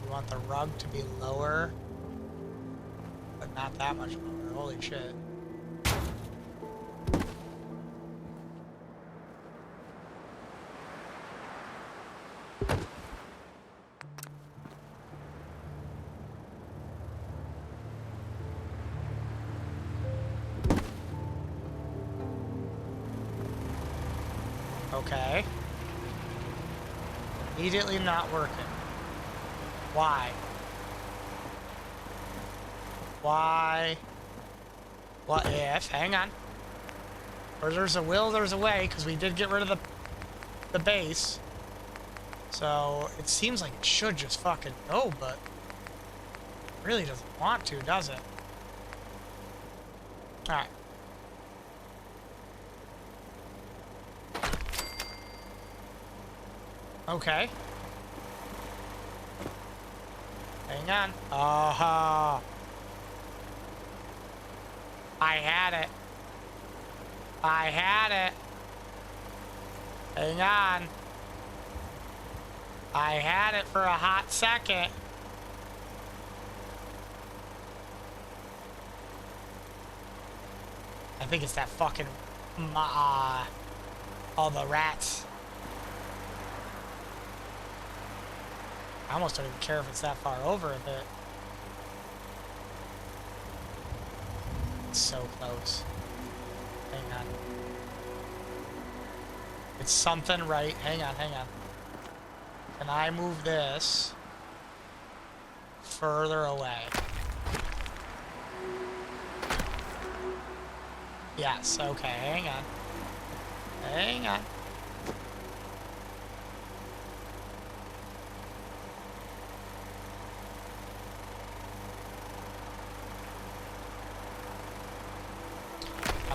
A: We want the rug to be lower, but not that much lower. Holy shit. Okay. Immediately not working. Why? Why? What if? Hang on. Where there's a will, there's a way, because we did get rid of the base. So it seems like it should just fucking go, but it really doesn't want to, does it? Alright. Okay. Hang on. Oh. I had it. I had it. Hang on. I had it for a hot second. I think it's that fucking all the rats. I almost don't even care if it's that far over a bit. It's so close. Hang on. It's something right. Hang on, hang on. Can I move this further away? Yes, okay, hang on. Hang on.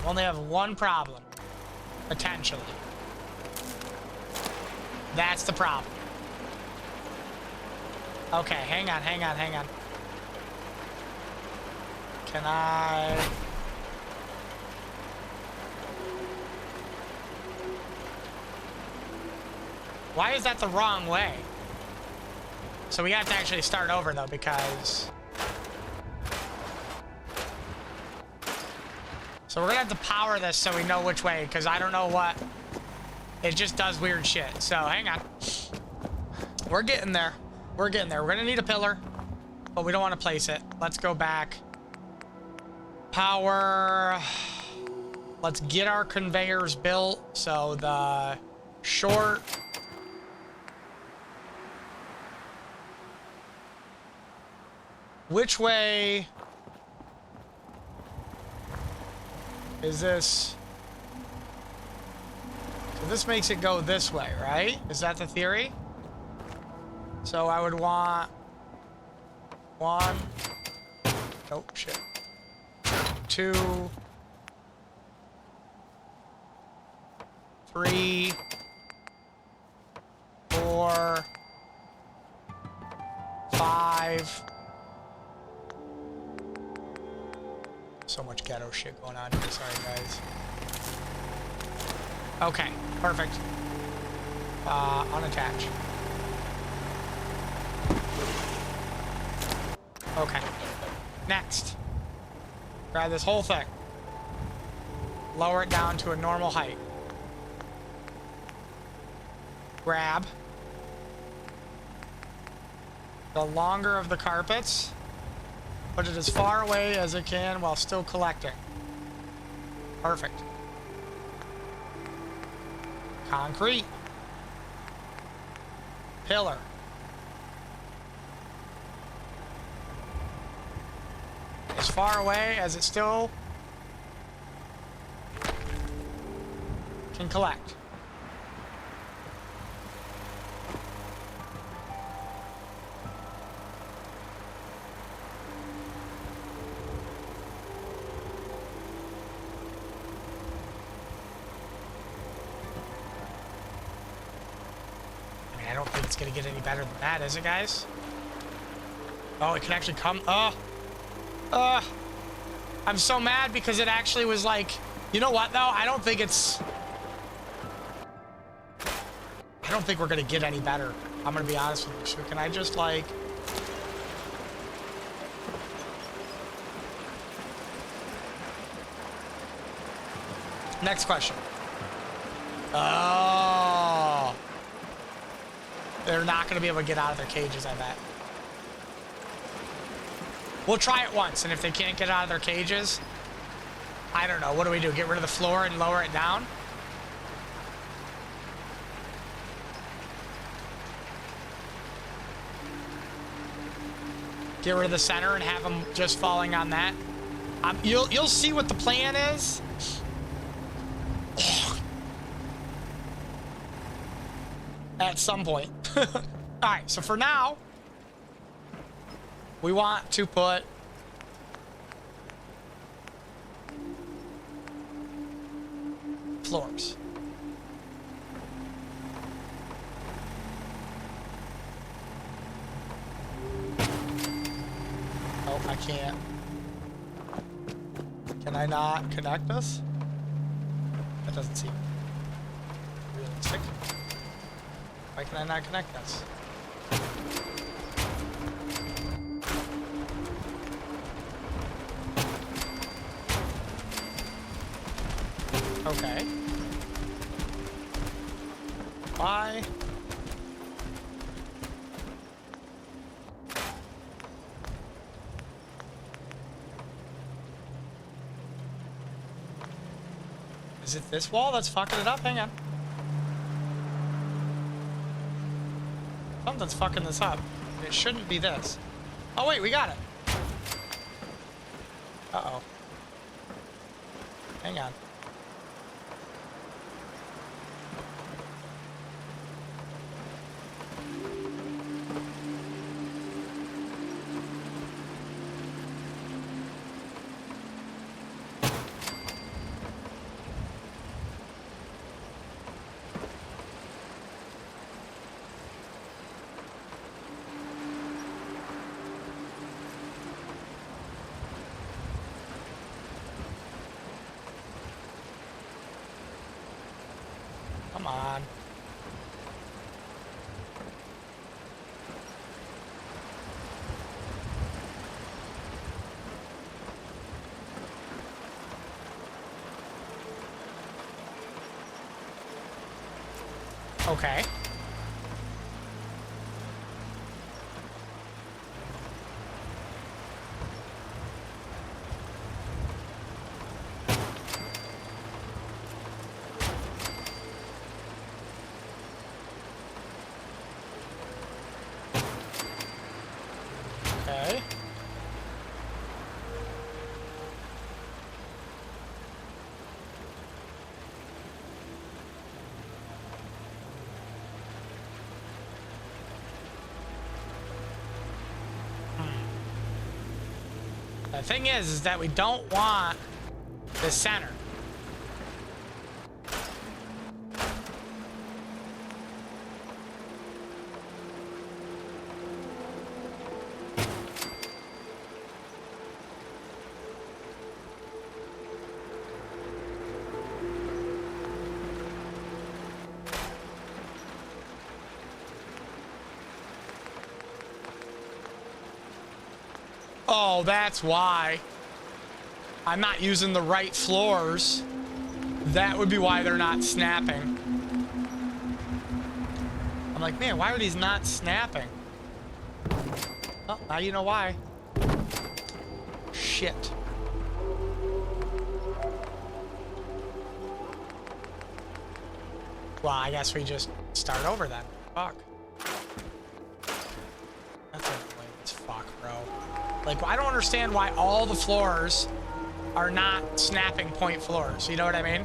A: Only have one problem. Potentially. That's the problem. Okay, hang on. Can I... Why is that the wrong way? So we have to actually start over though, because... So we're gonna have to power this so we know which way, because I don't know what... It just does weird shit. So hang on. We're getting there. We're gonna need a pillar, but we don't want to place it. Let's go back. Power. Let's get our conveyors built. So the short... Which way is this? So this makes it go this way, right? Is that the theory? So I would want one. Oh, shit. 2, 3, 4, 5. So much ghetto shit going on here. Sorry, guys. Okay, perfect. Unattach. Okay. Next. Grab this whole thing. Lower it down to a normal height. Grab the longer of the carpets. Put it as far away as it can while still collecting. Perfect. Concrete. Pillar. As far away as it still can collect. I don't think it's gonna get any better than that, is it, guys? Oh, it can actually come. I'm so mad because it actually was like, you know what, though? I don't think we're gonna get any better. I'm gonna be honest with you. So can I just, like... Next question. Oh. They're not gonna be able to get out of their cages, I bet. We'll try it once, and if they can't get out of their cages, I don't know. What do we do? Get rid of the floor and lower it down? Get rid of the center and have them just falling on that? You'll see what the plan is. At some point. Alright, so for now, we want to put floors. Oh, I can't. Can I not connect this? That doesn't seem realistic. Why can I not connect this? Okay. Why? Is it this wall that's fucking it up? Hang on. Something's fucking this up. It shouldn't be this. Oh wait, we got it. Uh-oh. Hang on. Come on. Okay. Okay. The thing is that we don't want the center. Oh, that's why. I'm not using the right floors. That would be why they're not snapping. I'm like, man, why are these not snapping? Oh, now you know why. Shit. Well, I guess we just start over then. Fuck. That's annoying as fuck, bro. Like, I don't understand why all the floors are not snapping point floors. You know what I mean?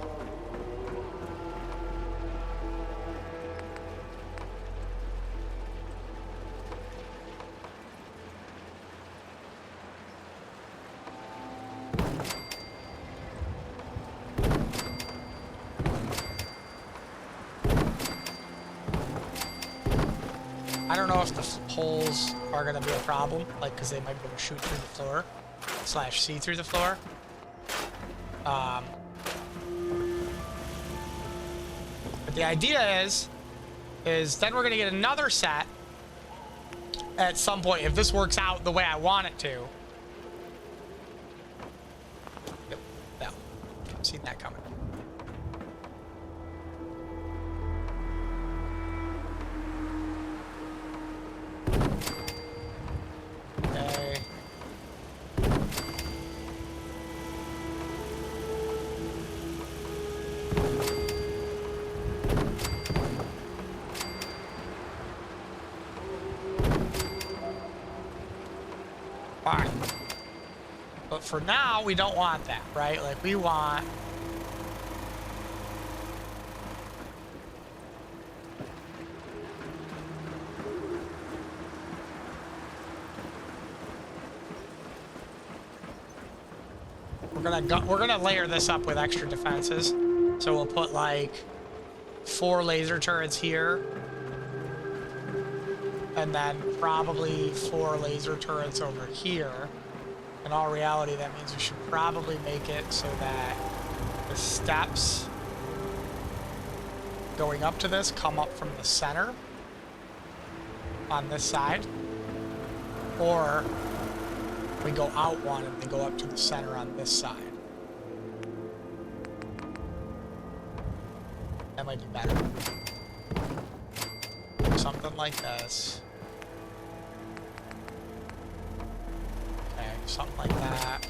A: I don't know if the holes are going to be a problem, like, because they might be able to shoot through the floor, / see through the floor. But the idea is then we're going to get another set at some point, if this works out the way I want it to. Yep, no. Seen that coming. Okay. Fine. But for now, we don't want that, right? Like, we want... We're gonna layer this up with extra defenses. So we'll put like 4 laser turrets here. And then probably 4 laser turrets over here. In all reality, that means we should probably make it so that the steps going up to this come up from the center on this side. Or we go out one and they go up to the center on this side. That might be better. Something like this. Okay, something like that.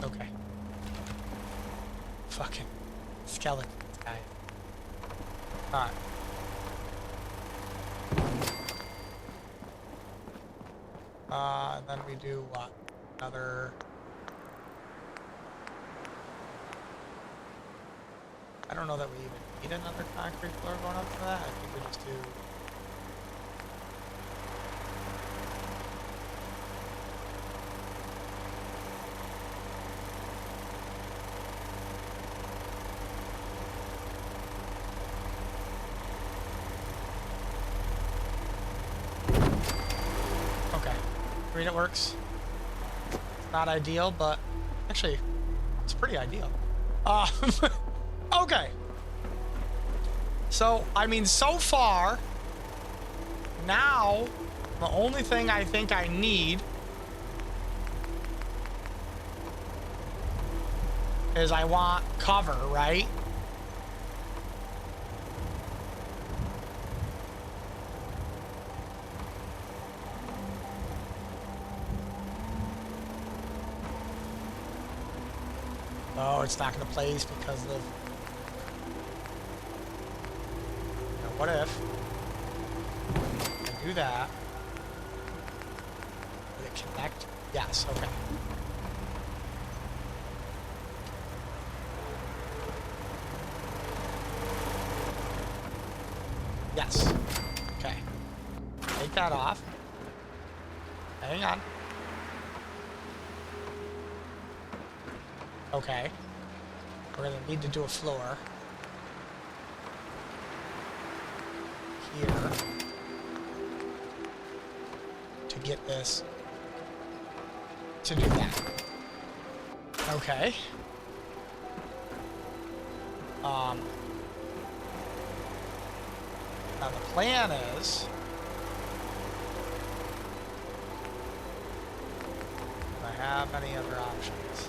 A: Okay. Fucking skeleton guy. Alright. And then we do what? Another... I don't know that we even need another concrete floor going up to that. I think we just do... Okay. I mean, it works. Not ideal, but Actually, it's pretty ideal. Okay. So, I mean, so far, now, the only thing I think I need is I want cover, right? Oh, it's not going to place because of... Now, what if I do that? Will it connect? Yes, okay. Yes. Okay. Take that off. Hang on. Okay. We're gonna need to do a floor. Here. To get this. To do that. Okay. Now the plan is... Do I have any other options?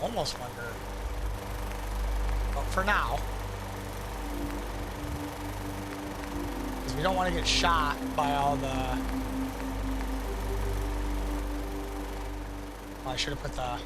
A: Almost wonder. But for now, because we don't want to get shot by all the... Well, I should have put the...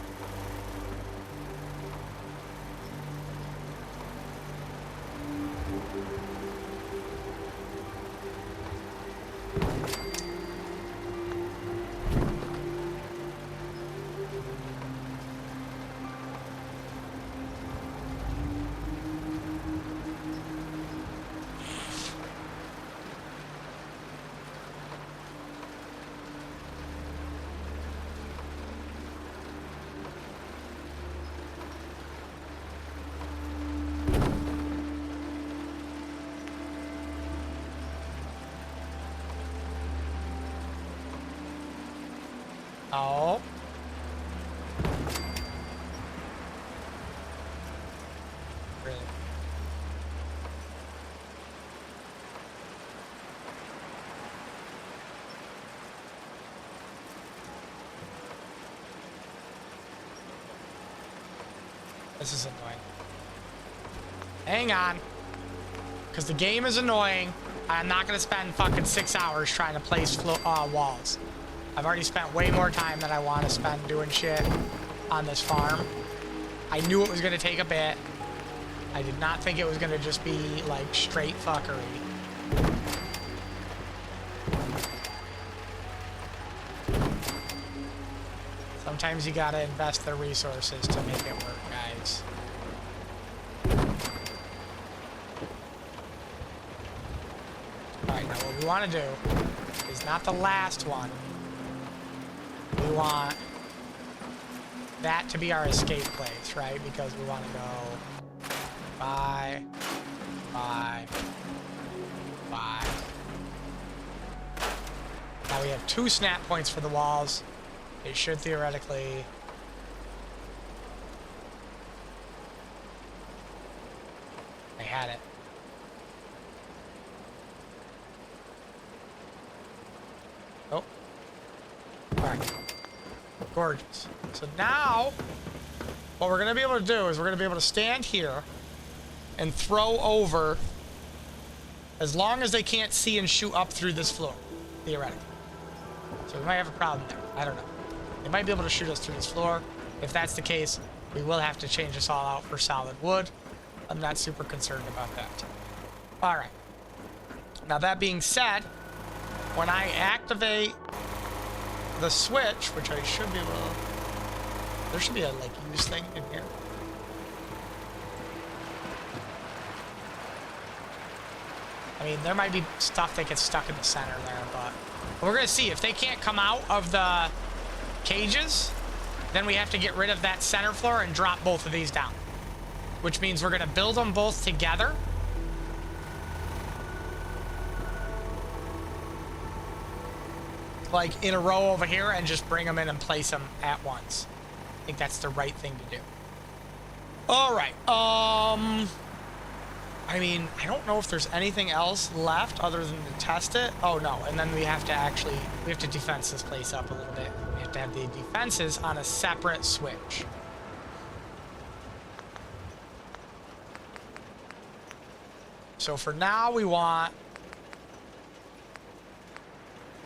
A: Oh. Really? This is annoying. Hang on. Because the game is annoying. I'm not going to spend fucking 6 hours trying to place walls. I've already spent way more time than I want to spend doing shit on this farm. I knew it was going to take a bit. I did not think it was going to just be, like, straight fuckery. Sometimes you gotta invest the resources to make it work, guys. Alright, now what we want to do is not the last one. We want that to be our escape place, right? Because we want to go by. Now we have 2 snap points for the walls. It should theoretically... I had it. Oh. Alright. Gorgeous. So now, what we're going to be able to do is we're going to be able to stand here and throw over as long as they can't see and shoot up through this floor, theoretically. So we might have a problem there. I don't know. They might be able to shoot us through this floor. If that's the case, we will have to change this all out for solid wood. I'm not super concerned about that. Alright. Now that being said, when I activate the switch, which I should be able to... There should be a, like, use thing in here. I mean, there might be stuff that gets stuck in the center there, but... We're gonna see. If they can't come out of the cages, then we have to get rid of that center floor and drop both of these down. Which means we're gonna build them both together. like in a row over here and just bring them in and place them at once. I think that's the right thing to do. All right. I mean, I don't know if there's anything else left other than to test it. Oh no, and then we have to defense this place up a little bit. We have to have the defenses on a separate switch. So for now,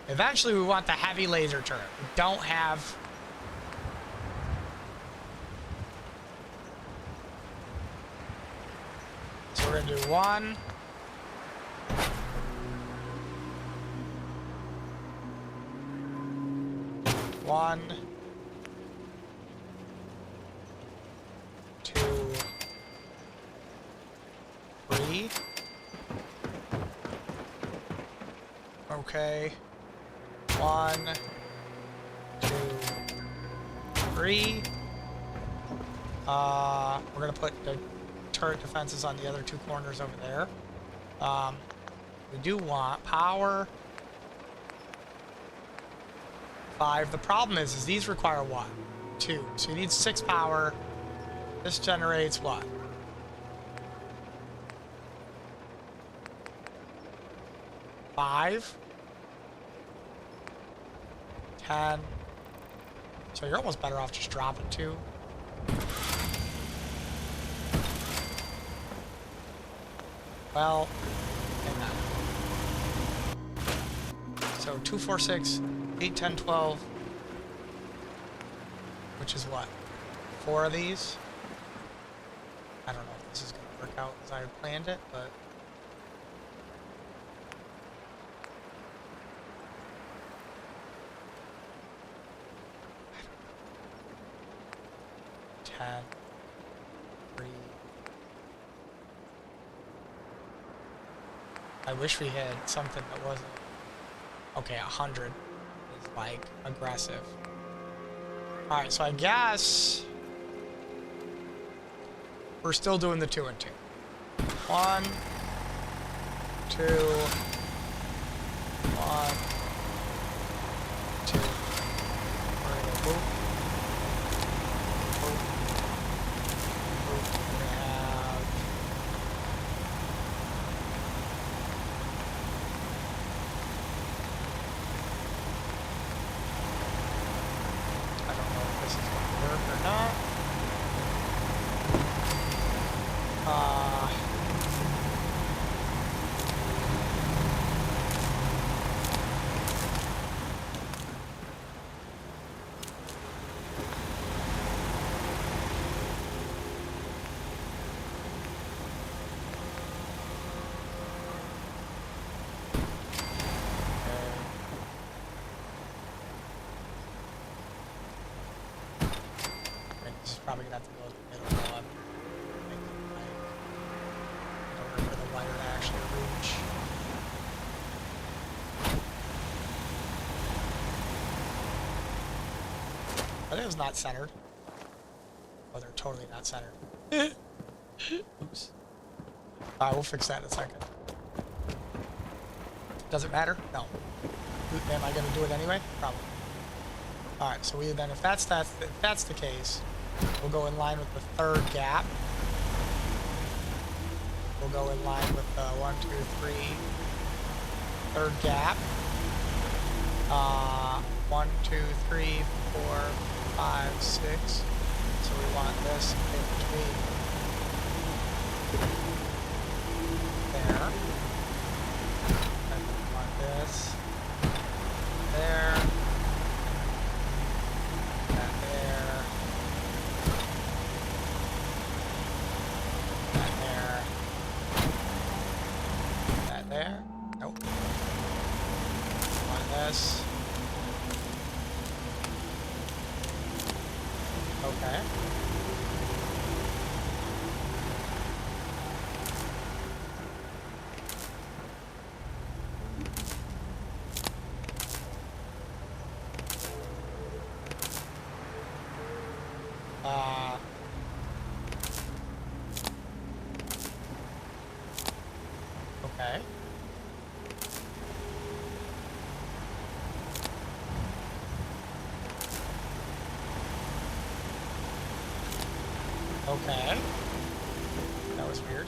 A: eventually we want the heavy laser turret. We don't have... So we're gonna do 1. 1, 2, 3. Okay. 1, 2, 3. We're gonna put the turret defenses on the other 2 corners over there. We do want power 5. The problem is these require what? 2. So you need 6 power. This generates what? 5. 10. So you're almost better off just dropping 2. Well, hang on. So 2, 4, 6, 8, 10, 12. Which is what? 4 of these? I don't know if this is going to work out as I planned it, but... I don't know. 10, 3... I wish we had something that wasn't... Okay, 100 is, like, aggressive. Alright, so I guess... we're still doing the 2 and 2. 1, 2... 1, 2... We're gonna boop. Boop. Boop. We're gonna have... I don't know if this is going to work or not. This is probably gonna have to go in the middle one. Make it like in order for the wire to actually reach. But it was not centered. Oh, they're totally not centered. Oops. Alright, we'll fix that in a second. Does it matter? No. Am I gonna do it anyway? Probably. Alright, so we then, if that's the case, we'll go in line with the 3rd gap. We'll go in line with the 1, 2, 3, 3rd gap. 1, 2, 3, 4, 5, 6. So we want this in between there. And we want this there. That there. That there. That there. Nope. Want this. Okay. Okay. Okay. That was weird.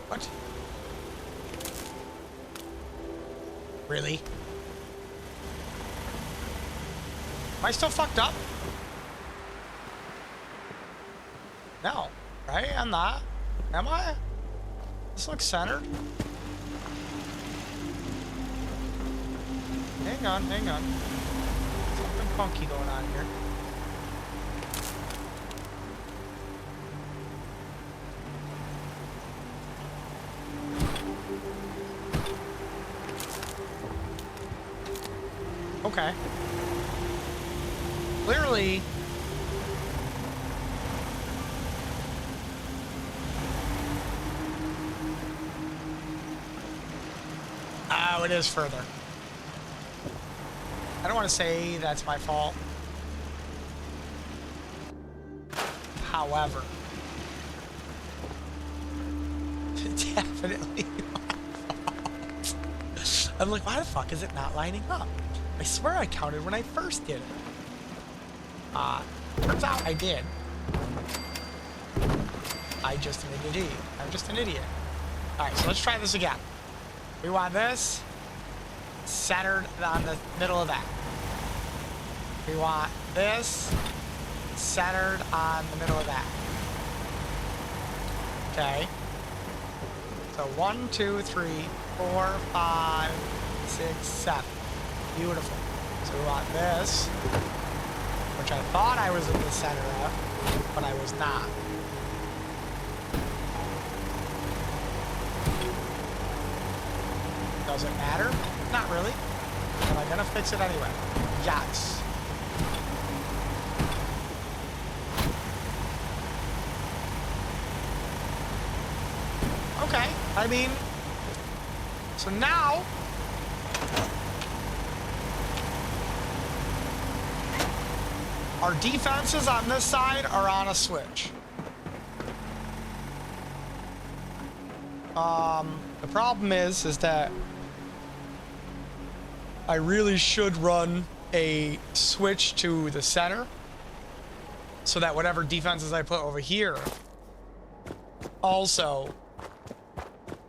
A: What? Really? Am I still fucked up? No, right? I'm not. Am I? This looks centered. Hang on, hang on. Something funky going on here. Okay. Clearly, oh, it is further. I don't want to say that's my fault. However, definitely my fault. I'm like, why the fuck is it not lining up? I swear I counted when I first did it. Turns out I did. I'm just an idiot. Alright, so let's try this again. We want this centered on the middle of that. We want this centered on the middle of that. Okay. So 1, 2, 3, 4, 5, 6, 7. Beautiful. So we want this, which I thought I was in the center of, but I was not. Does it matter? Not really. Am I gonna fix it anyway? Yes. Okay, I mean, so now our defenses on this side are on a switch. The problem is that I really should run a switch to the center so that whatever defenses I put over here also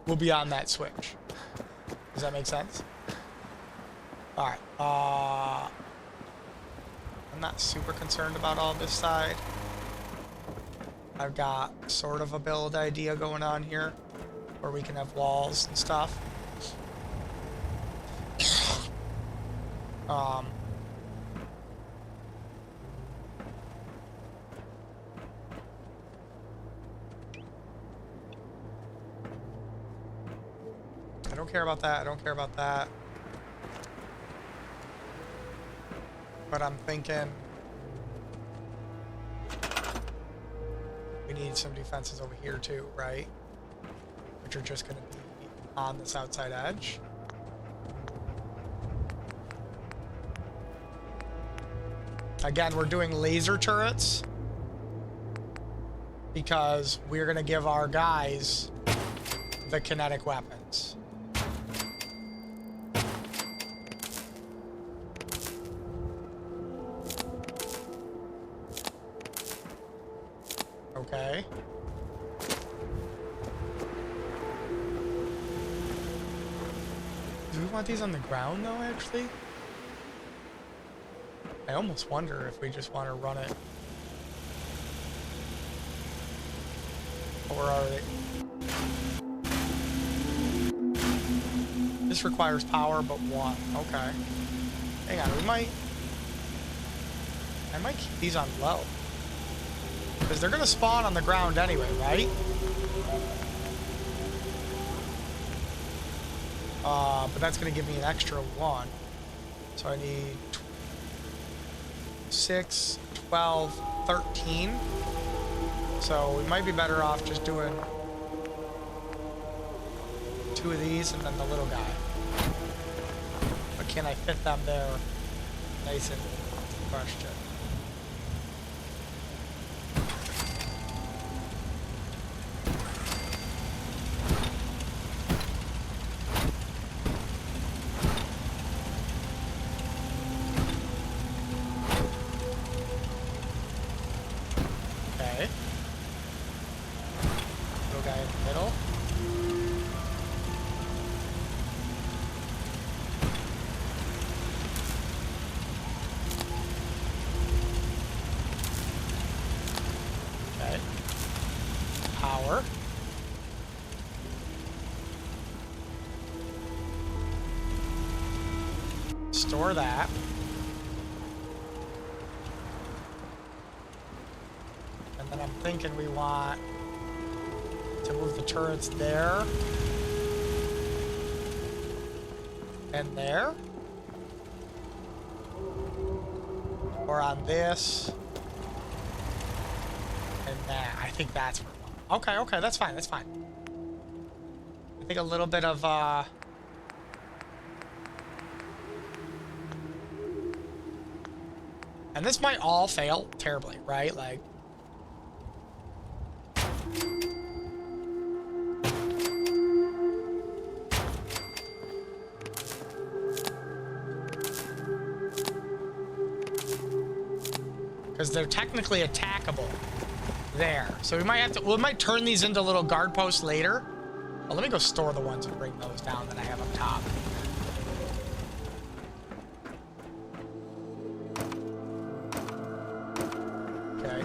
A: will be on that switch. Does that make sense? All right. I'm not super concerned about all this side. I've got sort of a build idea going on here where we can have walls and stuff. I don't care about that. I don't care about that. But I'm thinking we need some defenses over here too, right? Which are just going to be on this outside edge. Again, we're doing laser turrets because we're going to give our guys the kinetic weapons. Okay. Do we want these on the ground though, actually? I almost wonder if we just want to run it. Or are they? This requires power, but 1. Okay. Hang on, I might keep these on low. Because they're going to spawn on the ground anyway, right? But that's going to give me an extra 1. So I need 6, 12, 13. So we might be better off just doing 2 of these and then the little guy. But can I fit them there? Nice and question. power. Store that. And then I'm thinking we want to move the turrets there. And there. Or on this. And that. I think that's where we want. Okay, okay, that's fine, that's fine. I think a little bit of, and this might all fail terribly, right? Like... because they're technically attackable there. So we might have to, we might turn these into little guard posts later. Well, let me go store the ones and bring those down that I have up top. Okay.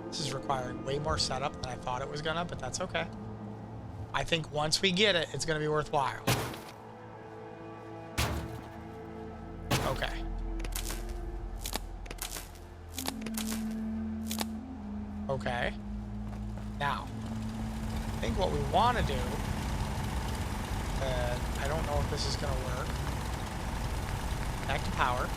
A: This is requiring way more setup than I thought it was gonna, but that's okay. I think once we get it, it's gonna be worthwhile. Okay. Okay. Now, I think what we want to do, I don't know if this is going to work. Back to power.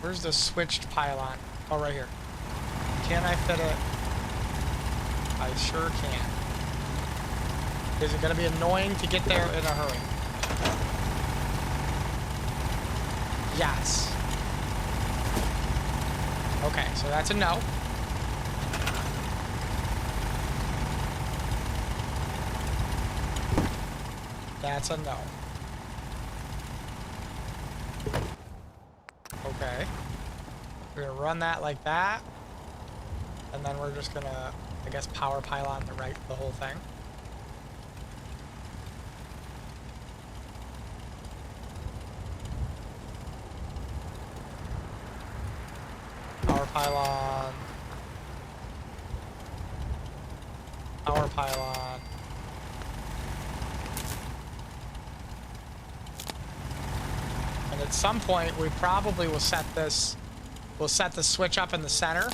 A: Where's the switched pylon? Oh, right here. Can I fit it? I sure can. Is it going to be annoying to get there in a hurry? Yes. Okay, so that's a no. That's a no. Okay. We're gonna run that like that. And then we're just gonna, I guess, power pylon the whole thing. Power pylon. Power pylon. And at some point, we probably will set this, we'll set the switch up in the center.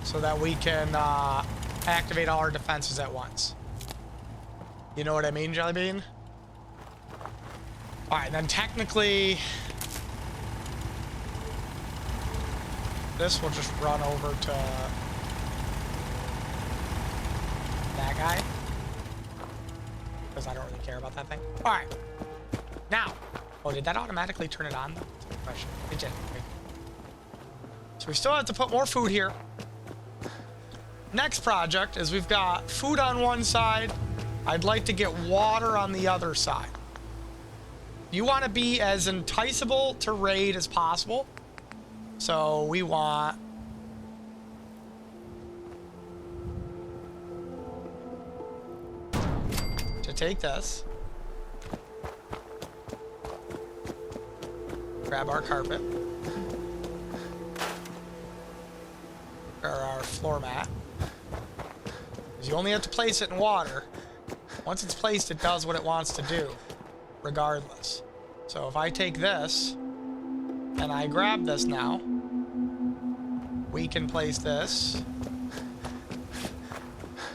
A: So that we can activate all our defenses at once. You know what I mean, Jellybean? Alright, then technically... this will just run over to... that guy. Because I don't really care about that thing. Alright. Now. Oh, did that automatically turn it on? That's a good question. It did. Okay. So we still have to put more food here. Next project is we've got food on one side. I'd like to get water on the other side. You want to be as enticable to raid as possible. So we want... to take this. Grab our carpet. Or our floor mat. Because you only have to place it in water. Once it's placed, it does what it wants to do. Regardless. So if I take this and I grab this now, we can place this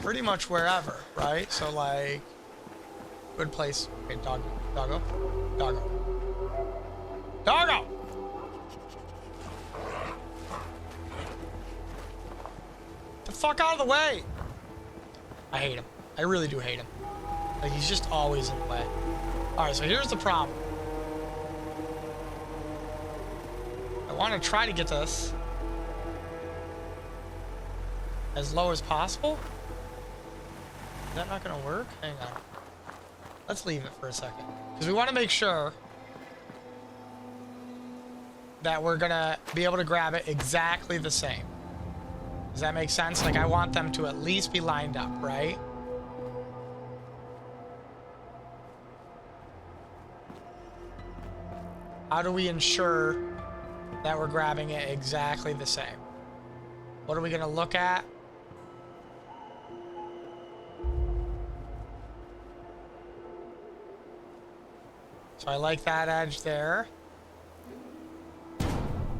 A: pretty much wherever, right? So like, good place. Okay, doggo. Doggo. The fuck out of the way! I hate him. I really do hate him. Like, he's just always in the way. Alright, so here's the problem. I want to try to get this as low as possible. Is that not going to work? Hang on. Let's leave it for a second. Because we want to make sure that we're going to be able to grab it exactly the same. Does that make sense? Like, I want them to at least be lined up, right? How do we ensure that we're grabbing it exactly the same? What are we gonna look at? So I like that edge there.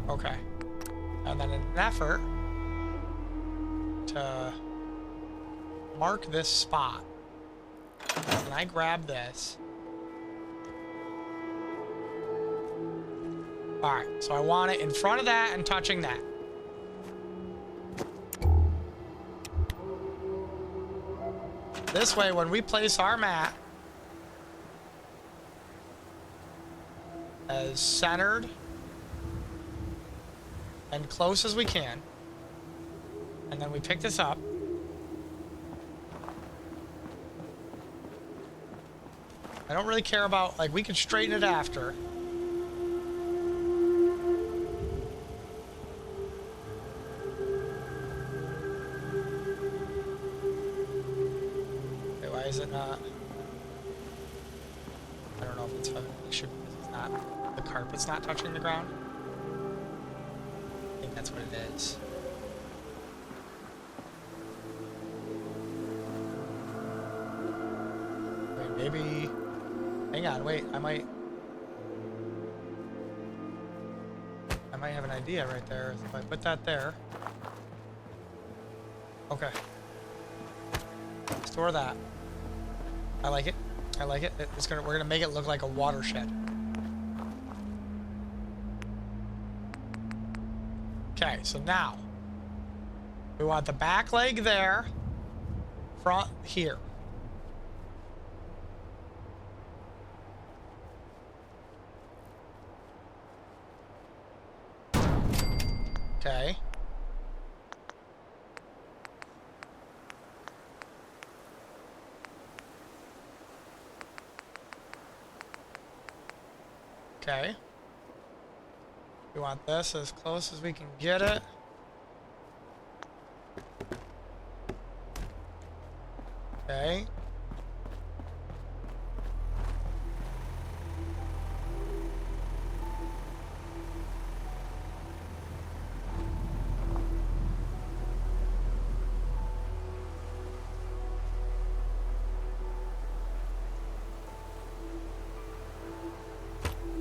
A: Okay. And then in an effort to mark this spot, can I grab this? Alright, so I want it in front of that and touching that. This way, when we place our mat as centered and close as we can, and then we pick this up, I don't really care about, like, we can straighten it after. Okay, why is it not? I don't know if it's, it should, it's not, the carpet's not touching the ground. I think that's what it is. Wait, maybe, hang on, wait, I might have an idea right there. If I put that there. Okay. Store that. I like it. I like it. We're gonna make it look like a watershed. Okay, so now we want the back leg there, front here. Okay. Okay. We want this as close as we can get it. Okay.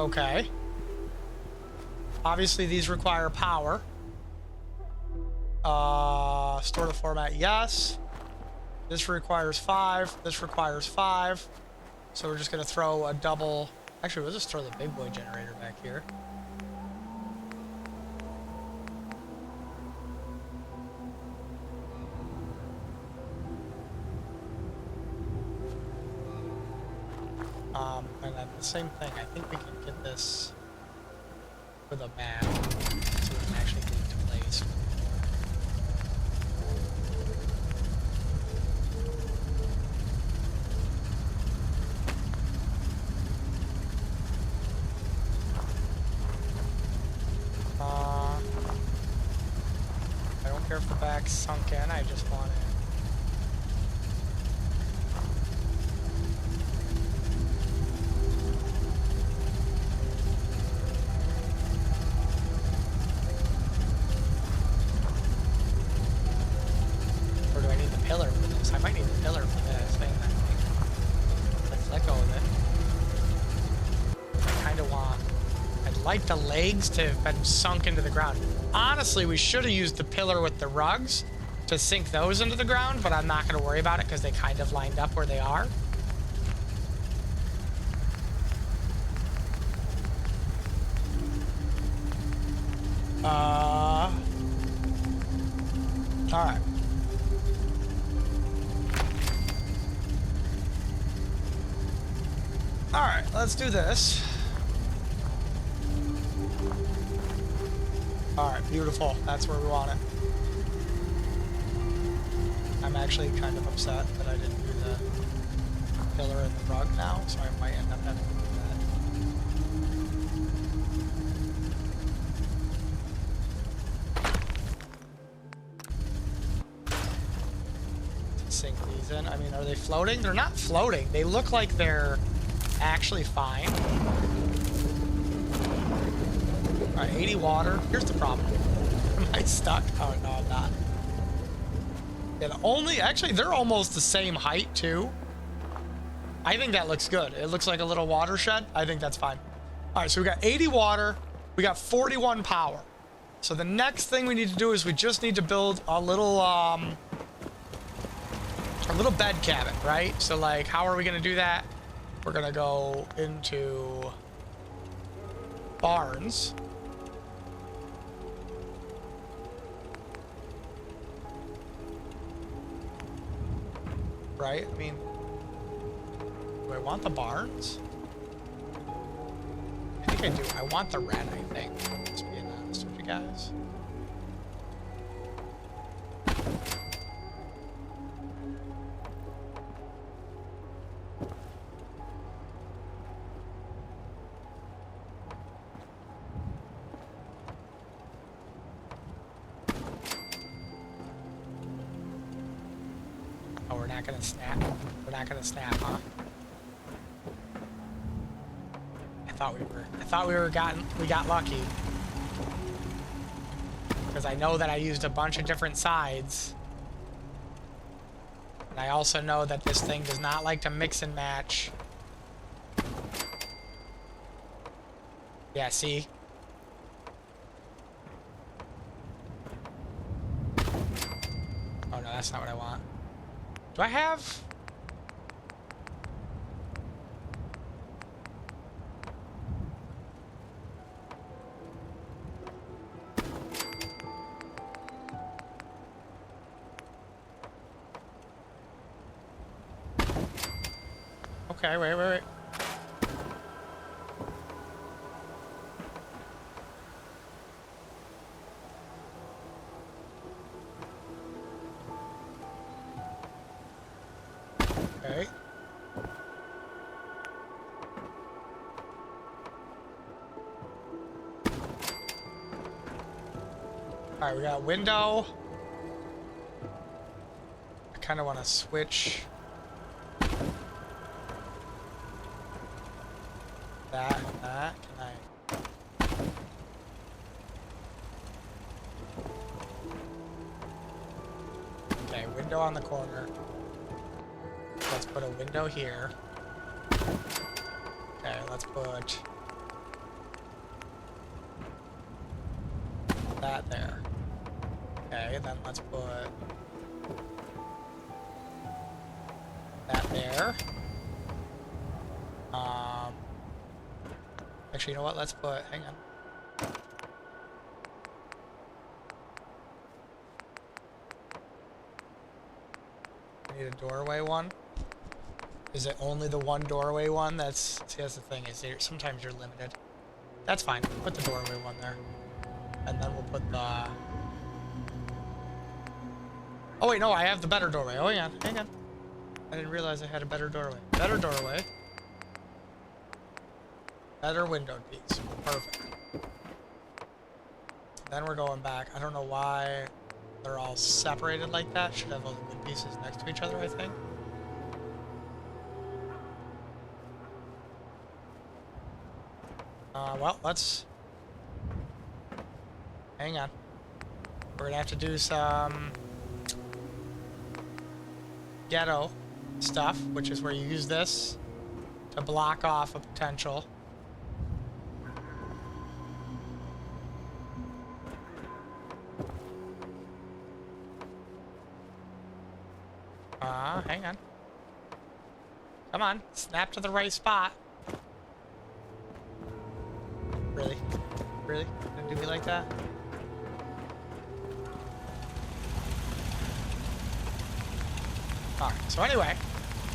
A: Okay. Obviously, these require power. Store the format, yes. This requires 5. This requires 5. So we're just gonna throw a double. Actually, we'll just throw the big boy generator back here. And then the same thing. I think we can get this with a map so we can actually get it to place. I don't care if the back's sunk in, I just want it. The legs to have been sunk into the ground. Honestly, we should have used the pillar with the rugs to sink those into the ground, but I'm not going to worry about it because they kind of lined up where they are. All right. All right, let's do this. Alright, beautiful. That's where we want it. I'm actually kind of upset that I didn't do the pillar and the rug now, so I might end up having to do that. sink these in. I mean, are they floating? They're not floating. They look like they're actually fine. All right, 80 water. Here's the problem. Am I stuck? Oh, no, I'm not. Actually, they're almost the same height, too. I think that looks good. It looks like a little watershed. I think that's fine. All right, so we got 80 water. We got 41 power. So the next thing we need to do is we just need to build a little bed cabin, right? So, like, how are we going to do that? We're going to go into barns. Right? I mean, do I want the barns? I think I do. I want the red, I think. Just being honest with you guys. Oh, we're not gonna snap. We're not gonna snap, huh? I thought we got lucky. Because I know that I used a bunch of different sides. And I also know that this thing does not like to mix and match. Yeah, see? Oh no, that's not what I want. Do I have... Okay, wait. Okay. Alright, we got a window. I kind of want to switch that and that. Can I? Okay, window on the corner. Let's put a window here. Okay, let's put that there. Okay, then let's put that there. Actually, you know what? Let's put, hang on. I need a doorway one. Is it only the one doorway one? See, that's the thing, is sometimes you're limited. That's fine. Put the doorway one there. And then we'll put the... Oh wait, no, I have the better doorway. Oh, hang on. I didn't realize I had a better doorway. Better doorway. Better window piece. Perfect. Then we're going back. I don't know why they're all separated like that. Should have all the wood pieces next to each other, I think. Well, let's... Hang on. We're gonna have to do some... ghetto stuff, which is where you use this to block off a potential. Hang on. Come on, snap to the right spot. Really? Really? Gonna do me like that? Alright, so anyway,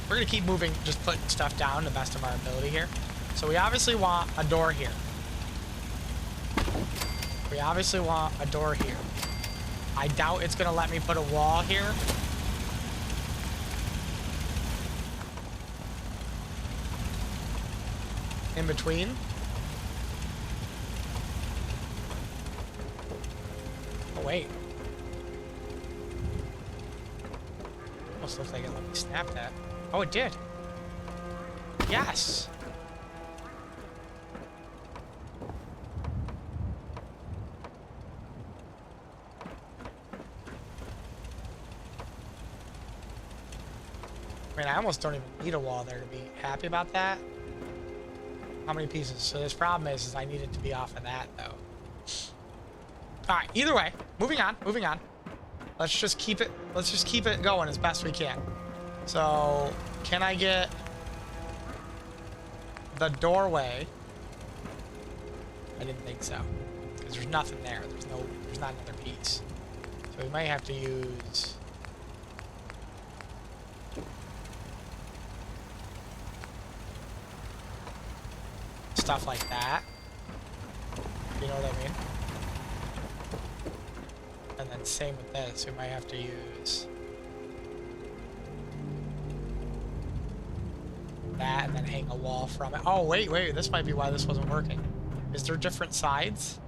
A: we're gonna keep moving, just putting stuff down to the best of our ability here. So we obviously want a door here. We obviously want a door here. I doubt it's gonna let me put a wall here. In between. Oh, wait. Oh, almost looks like it let me snap that. Oh, it did. Yes. I mean, I almost don't even need a wall there to be happy about that. How many pieces? So this problem is I need it to be off of that, though. Alright, either way, moving on. Let's just keep it going as best we can. So, can I get the doorway? I didn't think so. Because there's nothing there. There's not another piece. So we might have to use... stuff like that. You know what I mean? And then same with this, we might have to use that and then hang a wall from it. Oh, wait, this might be why this wasn't working. Is there different sides?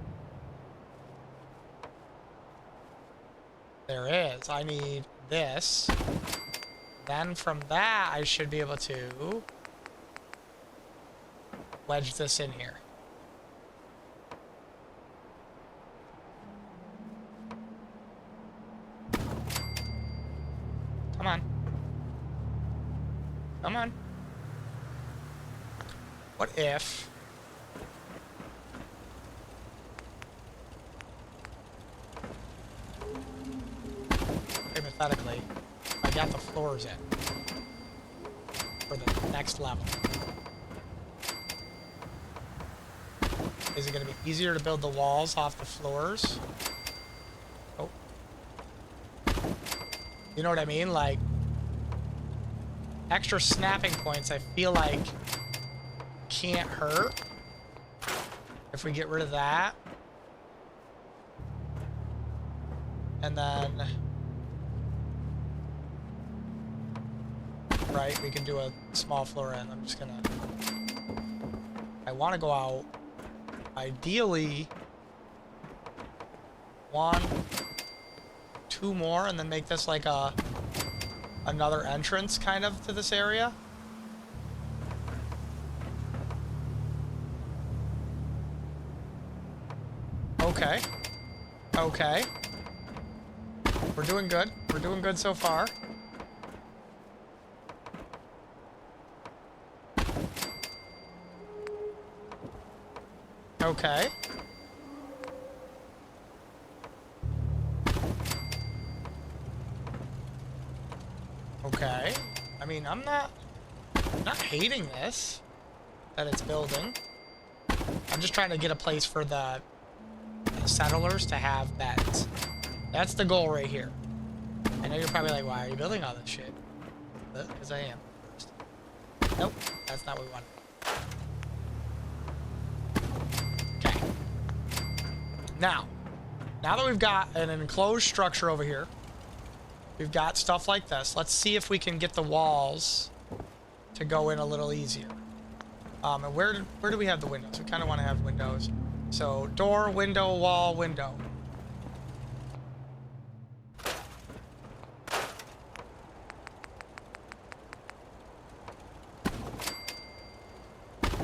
A: There is. I need this. Then from that, I should be able to wedge this in here. Come on. Come on. What if... hypothetically, I got the floors in for the next level. Is it going to be easier to build the walls off the floors? Oh. You know what I mean? Like, extra snapping points, I feel like, can't hurt if we get rid of that. And then... right, we can do a small floor in. I'm just gonna... I want to go out... ideally, 1, 2 more, and then make this like another entrance kind of to this area. Okay. Okay. We're doing good. We're doing good so far. Okay. Okay. I mean, I'm not hating this, that it's building. I'm just trying to get a place for the settlers to have beds. That's the goal right here. I know you're probably like, why are you building all this shit? Because I am. Nope, that's not what we want. Now that we've got an enclosed structure over here, we've got stuff like this. Let's see if we can get the walls to go in a little easier. And where do we have the windows? We kind of want to have windows. So door, window, wall, window.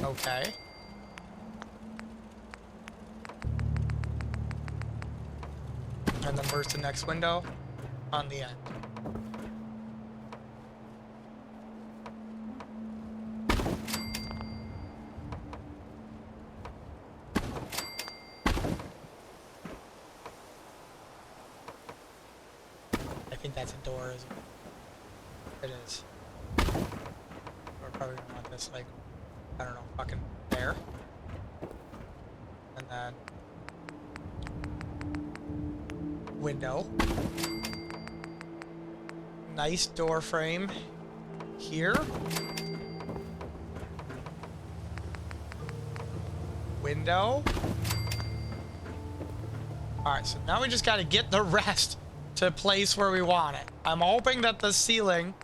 A: Okay. And then where's the next window? On the end. I think that's a door, isn't it? It is. We're probably gonna want this, like, I don't know, fucking there. And then window. Nice door frame here. Window. Alright, so now we just gotta get the rest to place where we want it. I'm hoping that the ceiling...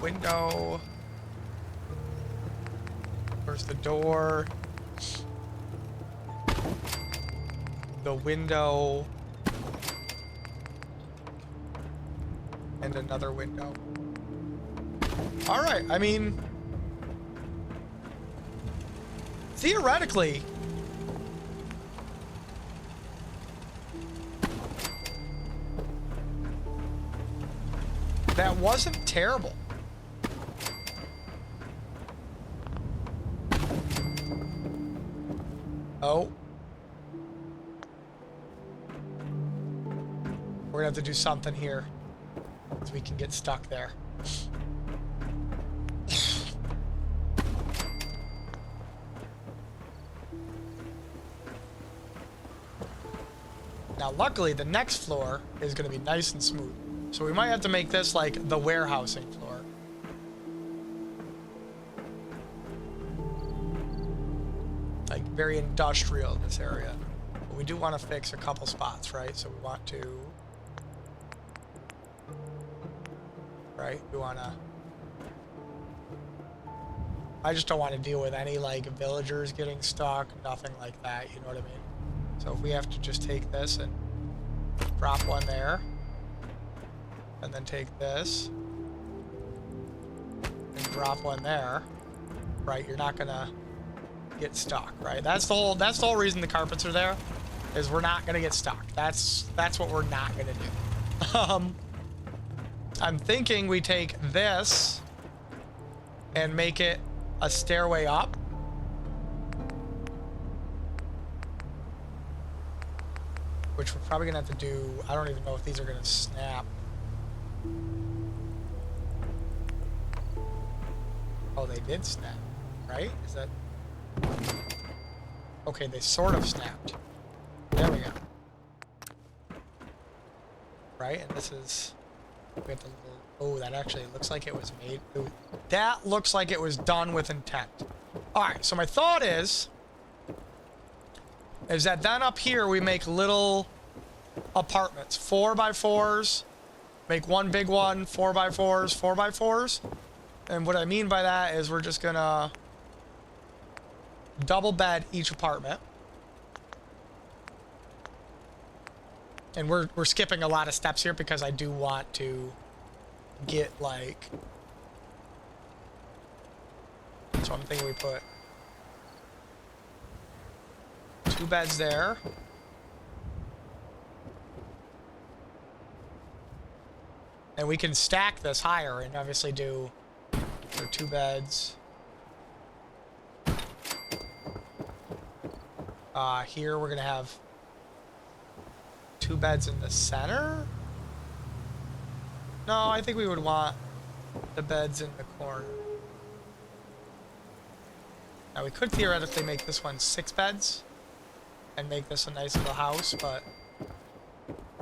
A: Window. Where's the door? The window. And another window. Alright, I mean... theoretically... that wasn't terrible. Oh. We're gonna have to do something here, so we can get stuck there. Now, luckily, the next floor is gonna be nice and smooth. So we might have to make this like the warehousing floor. Like very industrial, this area. But we do want to fix a couple spots, right? So we want to... right? We want to... I just don't want to deal with any like villagers getting stuck, nothing like that, you know what I mean? So if we have to just take this and drop one there, and then take this and drop one there, right? You're not gonna get stuck, right? That's the whole reason the carpets are there, is we're not gonna get stuck. That's what we're not gonna do. I'm thinking we take this and make it a stairway up. Which we're probably gonna have to do. I don't even know if these are gonna snap. Oh, they did snap, right? Is that... okay, they sort of snapped. There we go. Right, and this is... we have the little... oh, that actually looks like it was made... ooh, that looks like it was done with intent. Alright, so my thought is that then up here we make little apartments. 4x4s. Make one big one, 4x4s, 4x4s. And what I mean by that is we're just gonna double bed each apartment. And we're skipping a lot of steps here because I do want to get like... so I'm thinking we put 2 beds there. And we can stack this higher and obviously do... so 2 beds. Here we're gonna have 2 beds in the center. No, I think we would want the beds in the corner. Now we could theoretically make this one 6 beds and make this a nice little house, but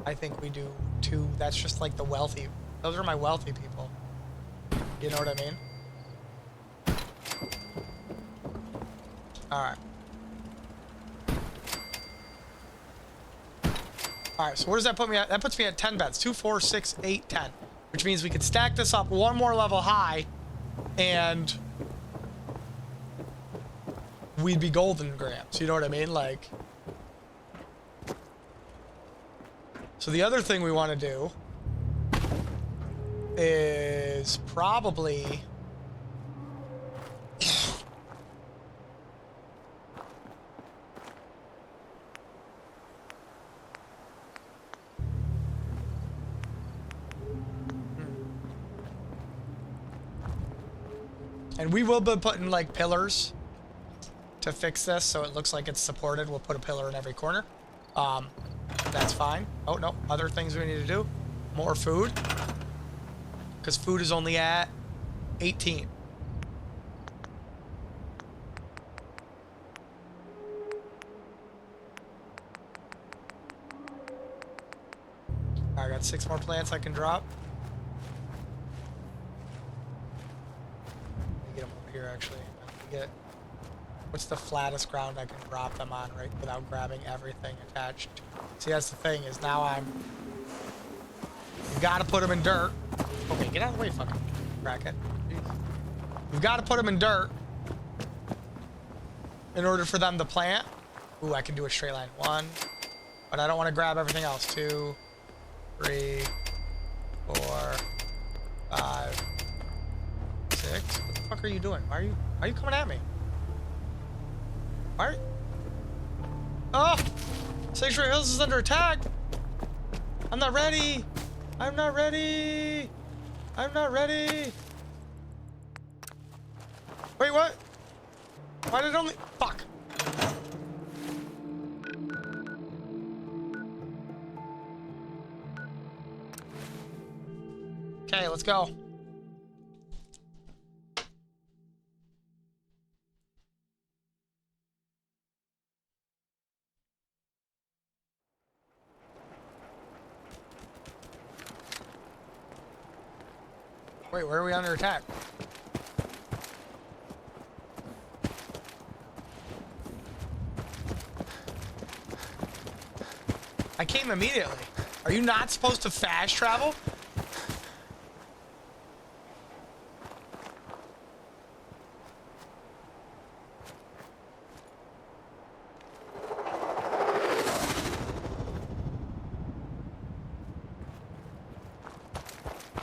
A: I think we do 2. That's just like the wealthy. Those are my wealthy people. You know what I mean? Alright. Alright, so where does that put me at? That puts me at 10 beds. 2, 4, 6, 8, 10. Which means we could stack this up one more level high, and we'd be golden grams. You know what I mean? Like... so the other thing we want to do is probably... and we will be putting like pillars to fix this so it looks like it's supported. We'll put a pillar in every corner. That's fine. Oh no, other things we need to do. More food. Because food is only at 18. I got 6 more plants I can drop. Let me get them over here actually. What's the flattest ground I can drop them on, right? Without grabbing everything attached. See, that's the thing, is now I'm You gotta put them in dirt. Okay, get out of the way, fucking bracket. You've got to put them in dirt in order for them to plant. Ooh, I can do a straight line. 1, but I don't want to grab everything else. 2, 3, 4, 5, 6. What the fuck are you doing? Why are you coming at me? Why are you... Oh! Sanctuary Hills is under attack! I'm not ready! I'm not ready! I'm not ready! Wait, what? Why did it only... Fuck! Okay, let's go. Wait, where are we under attack? I came immediately. Are you not supposed to fast travel?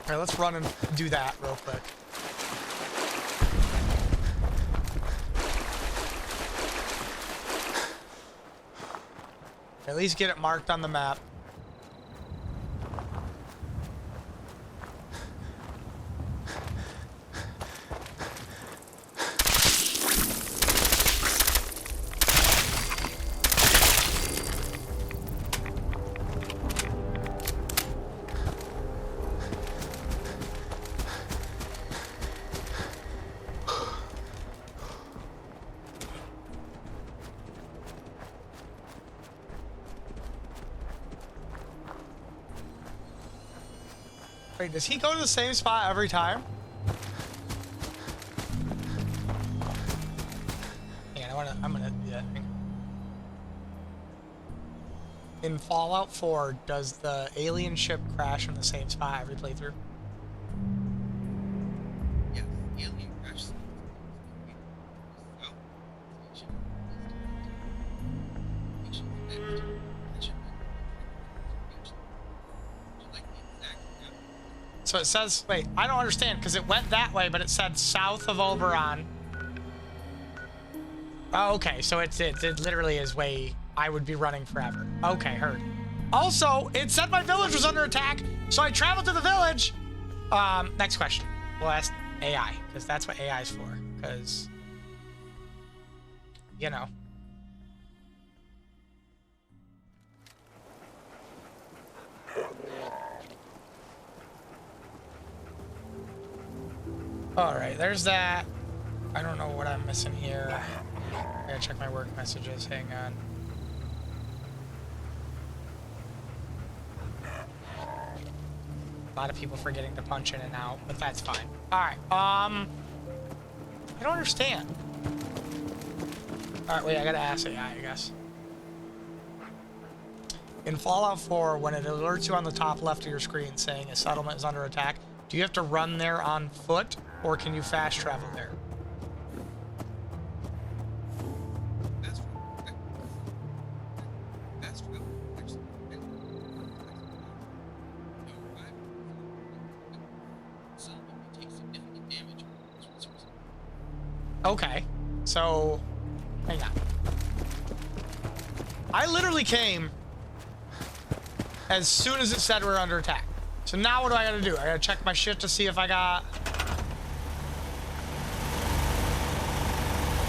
A: All right, let's run and do that real quick. At least get it marked on the map. Wait, does he go to the same spot every time? Hang on, I'm gonna do that. In Fallout 4, does the alien ship crash in the same spot every playthrough?
H: Yes, the alien crashes.
A: So it says, wait, I don't understand, because it went that way, but it said south of Oberon. Oh, okay, so it literally is way I would be running forever. Okay, heard. Also, it said my village was under attack, so I traveled to the village. Next question. We'll ask AI, because that's what AI is for, because, you know. Alright, there's that. I don't know what I'm missing here. I gotta check my work messages. Hang on. A lot of people forgetting to punch in and out, but that's fine. Alright, I don't understand. Alright, wait, I gotta ask AI, I guess. In Fallout 4, when it alerts you on the top left of your screen saying a settlement is under attack, do you have to run there on foot? Or can you fast travel there? Okay, so hang on. I literally came as soon as it said we're under attack. So now what do I gotta do? I gotta check my shit to see if I got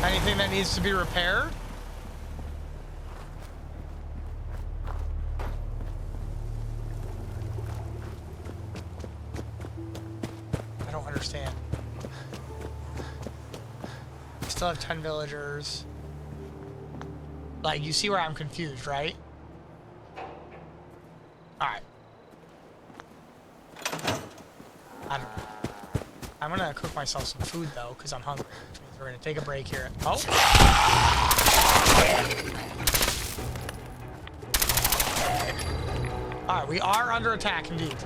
A: anything that needs to be repaired? I don't understand. I still have 10 villagers. Like, you see where I'm confused, right? Alright. I don't know. I'm gonna cook myself some food, though, because I'm hungry. Which means we're gonna take a break here. Oh! Alright, we are under attack, indeed.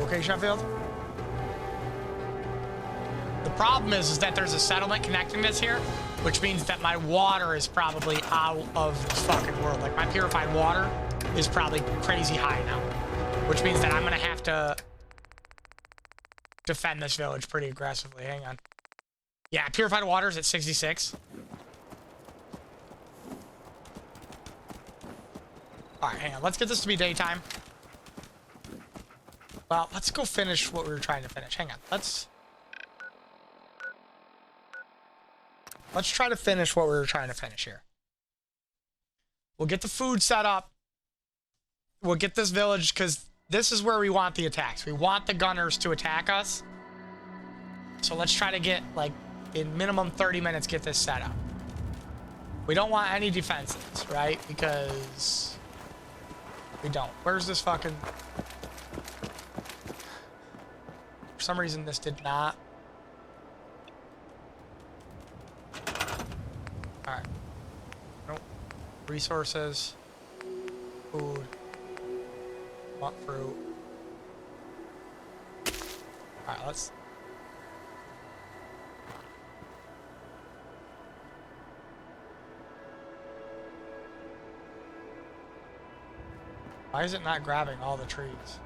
A: Okay, Sheffield? The problem is that there's a settlement connecting this here, which means that my water is probably out of this fucking world. Like, my purified water is probably crazy high now, which means that I'm gonna have to defend this village pretty aggressively. Hang on. Yeah, purified water is at 66. All right, hang on. Let's get this to be daytime. Well, let's go finish what we were trying to finish. Hang on. Let's try to finish what we were trying to finish here. We'll get the food set up. We'll get this village, because this is where we want the attacks. We want the gunners to attack us. So let's try to get, like, in minimum 30 minutes, get this set up. We don't want any defenses, right? Because we don't. Where's this fucking... For some reason, this did not... Alright. Nope. Resources. Food. What fruit? Alright, let's... Why is it not grabbing all the trees?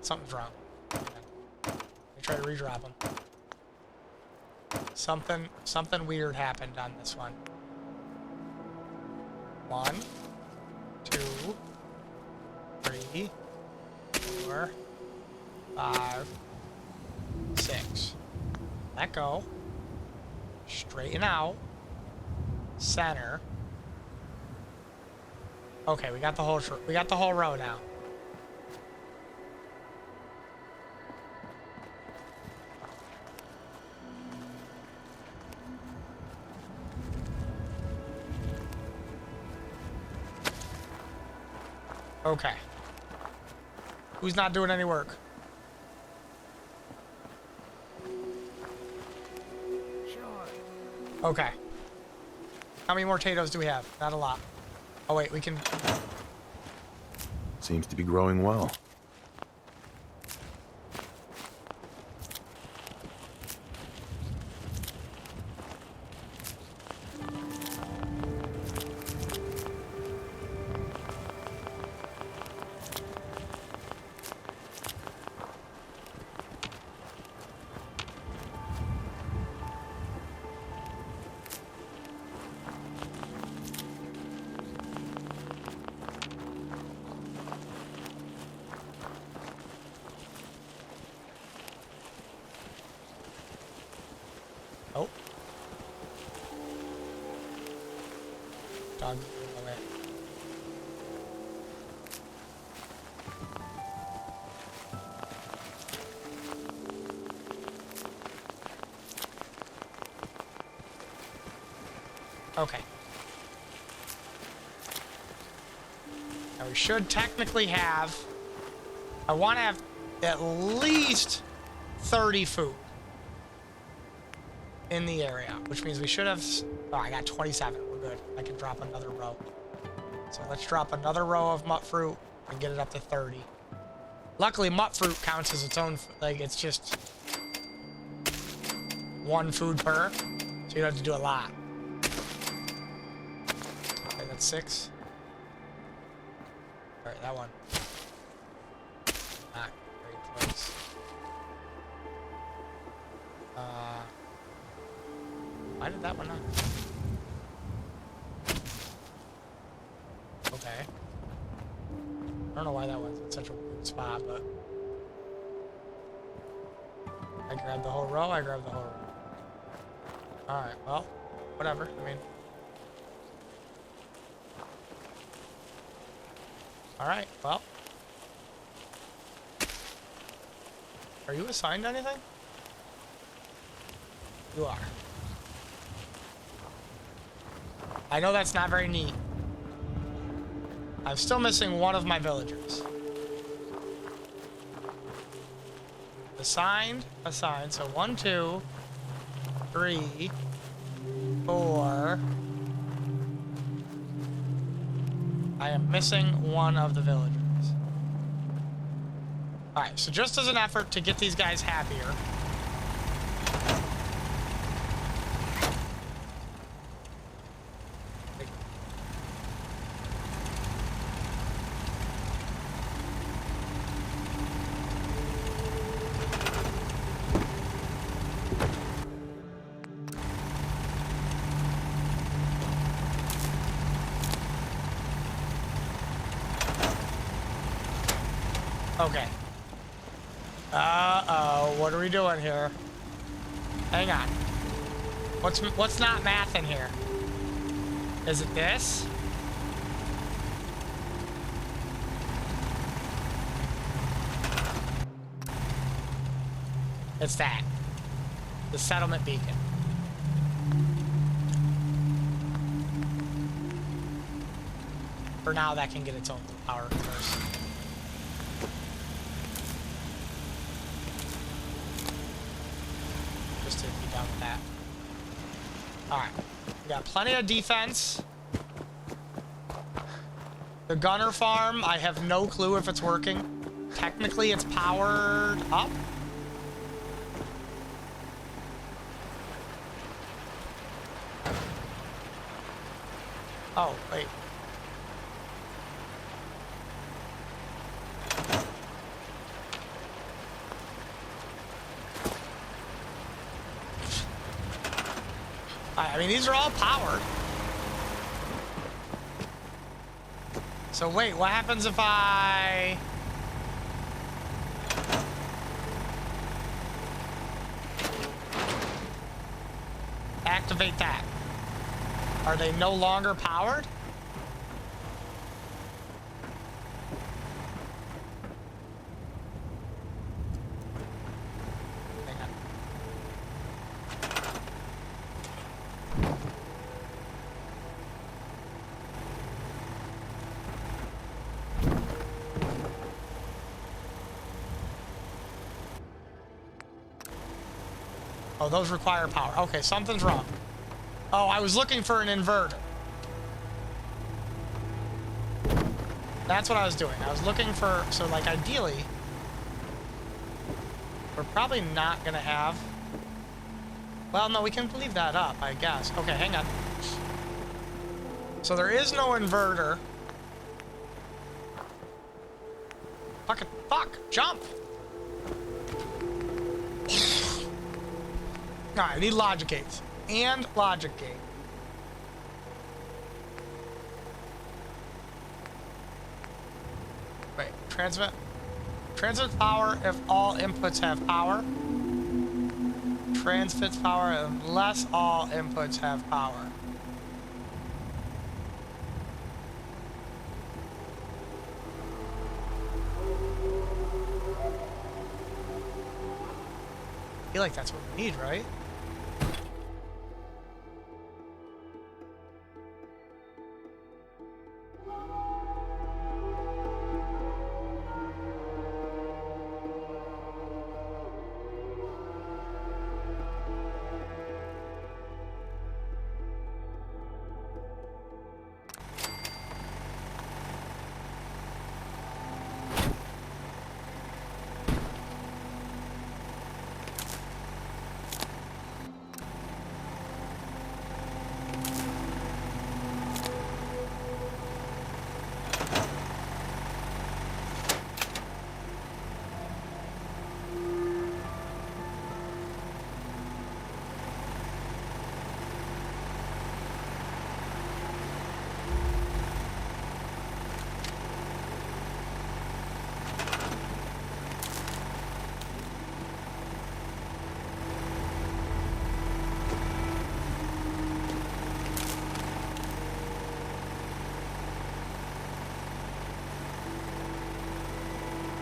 A: Something's wrong. Let me try to redrop them. Something weird happened on this one. 1, 2, 3, 4, 5, 6. Let go. Straighten out. Center. Okay, we got the whole row now. Okay. Who's not doing any work? Okay. How many more potatoes do we have? Not a lot. Oh wait, we can...
C: Seems to be growing well. Oh. Dog away. Okay. Now we should technically have... I want to have at least 30 food in the area, which means we should have... Oh, I got 27. We're good. I can drop another row. So let's drop another row of mut fruit and get it up to 30. Luckily, mut fruit counts as its own... Like, it's just... 1 food per. So you don't have to do a lot. Okay, that's 6. Alright, that one. Not very close. Why did that one not? Okay. I don't know why that one's in such a weird spot, but... I grabbed the whole row, I grabbed the whole row. Alright, well, whatever, I mean... Alright, well... Are you assigned anything? You are. I know that's not very neat. I'm still missing one of my villagers. Assigned. So 1, 2, 3, 4,
A: I am missing one of the villagers. Alright, so just as an effort to get these guys happier. Okay. Uh-oh, what are we doing here? Hang on. What's not math in here? Is it this? It's that. The settlement beacon. For now, that can get its own power first. Just to be done with that. Alright. We got plenty of defense. The gunner farm, I have no clue if it's working. Technically, it's powered up. Oh, wait. I mean, these are all powered. So wait, what happens if I... activate that? Are they no longer powered? Hang on. Oh, those require power. Okay, something's wrong. Oh, I was looking for an inverter. That's what I was doing. I was looking for... So, like, ideally... we're probably not going to have... Well, no, we can leave that up, I guess. Okay, hang on. So there is no inverter. Fucking fuck! Jump! Alright, I need logic gates. And logic gate. Wait, transmit. Transmit power if all inputs have power. Transmits power unless all inputs have power. I feel like that's what we need, right?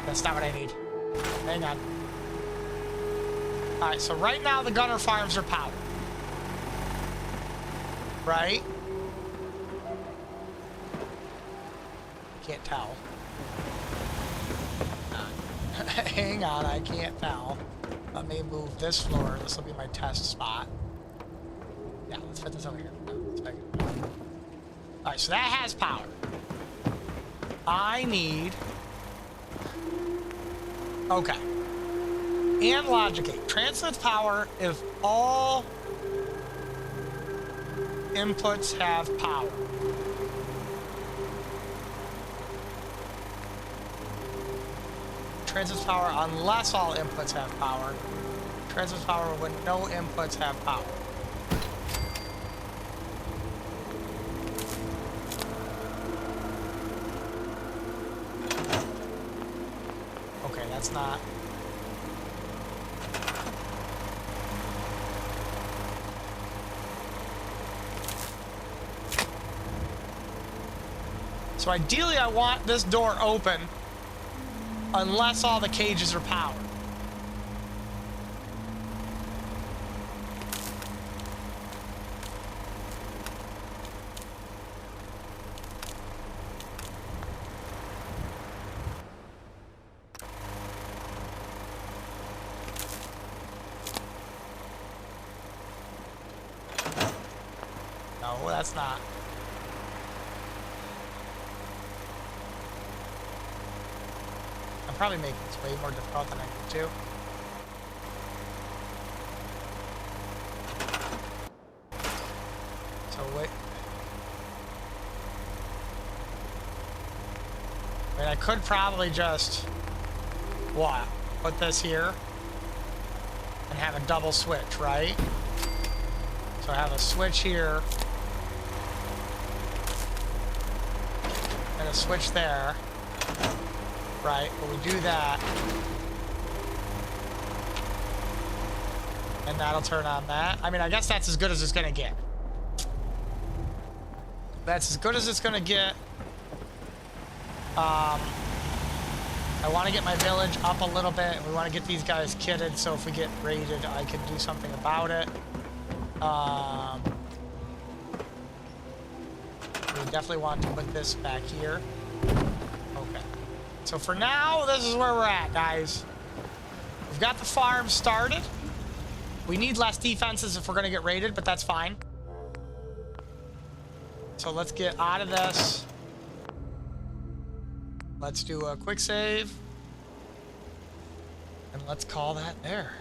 A: That's not what I need. Hang on. Alright, so right now the gunner farms are powered. Right? Can't tell. Hang on, I can't tell. Let me move this floor. This will be my test spot. Yeah, let's put this over here. No, let's make it. Alright, so that has power. I need... Okay. And logic gate. Transmits power if all inputs have power. Transmits power unless all inputs have power. Transmits power when no inputs have power. Okay, that's not... So ideally I want this door open unless all the cages are powered. No, that's not. I'm probably making this way more difficult than I need to. So wait. I mean, I could probably just, what? Put this here and have a double switch, right? So I have a switch here and a switch there. Right, but we do that. And that'll turn on that. I mean, I guess that's as good as it's gonna get. That's as good as it's gonna get. I want to get my village up a little bit, and we want to get these guys kitted, so if we get raided, I can do something about it. We definitely want to put this back here. Okay. So for now, this is where we're at, guys. We've got the farm started. We need less defenses if we're going to get raided, but that's fine. So let's get out of this. Let's do a quick save. And let's call that there.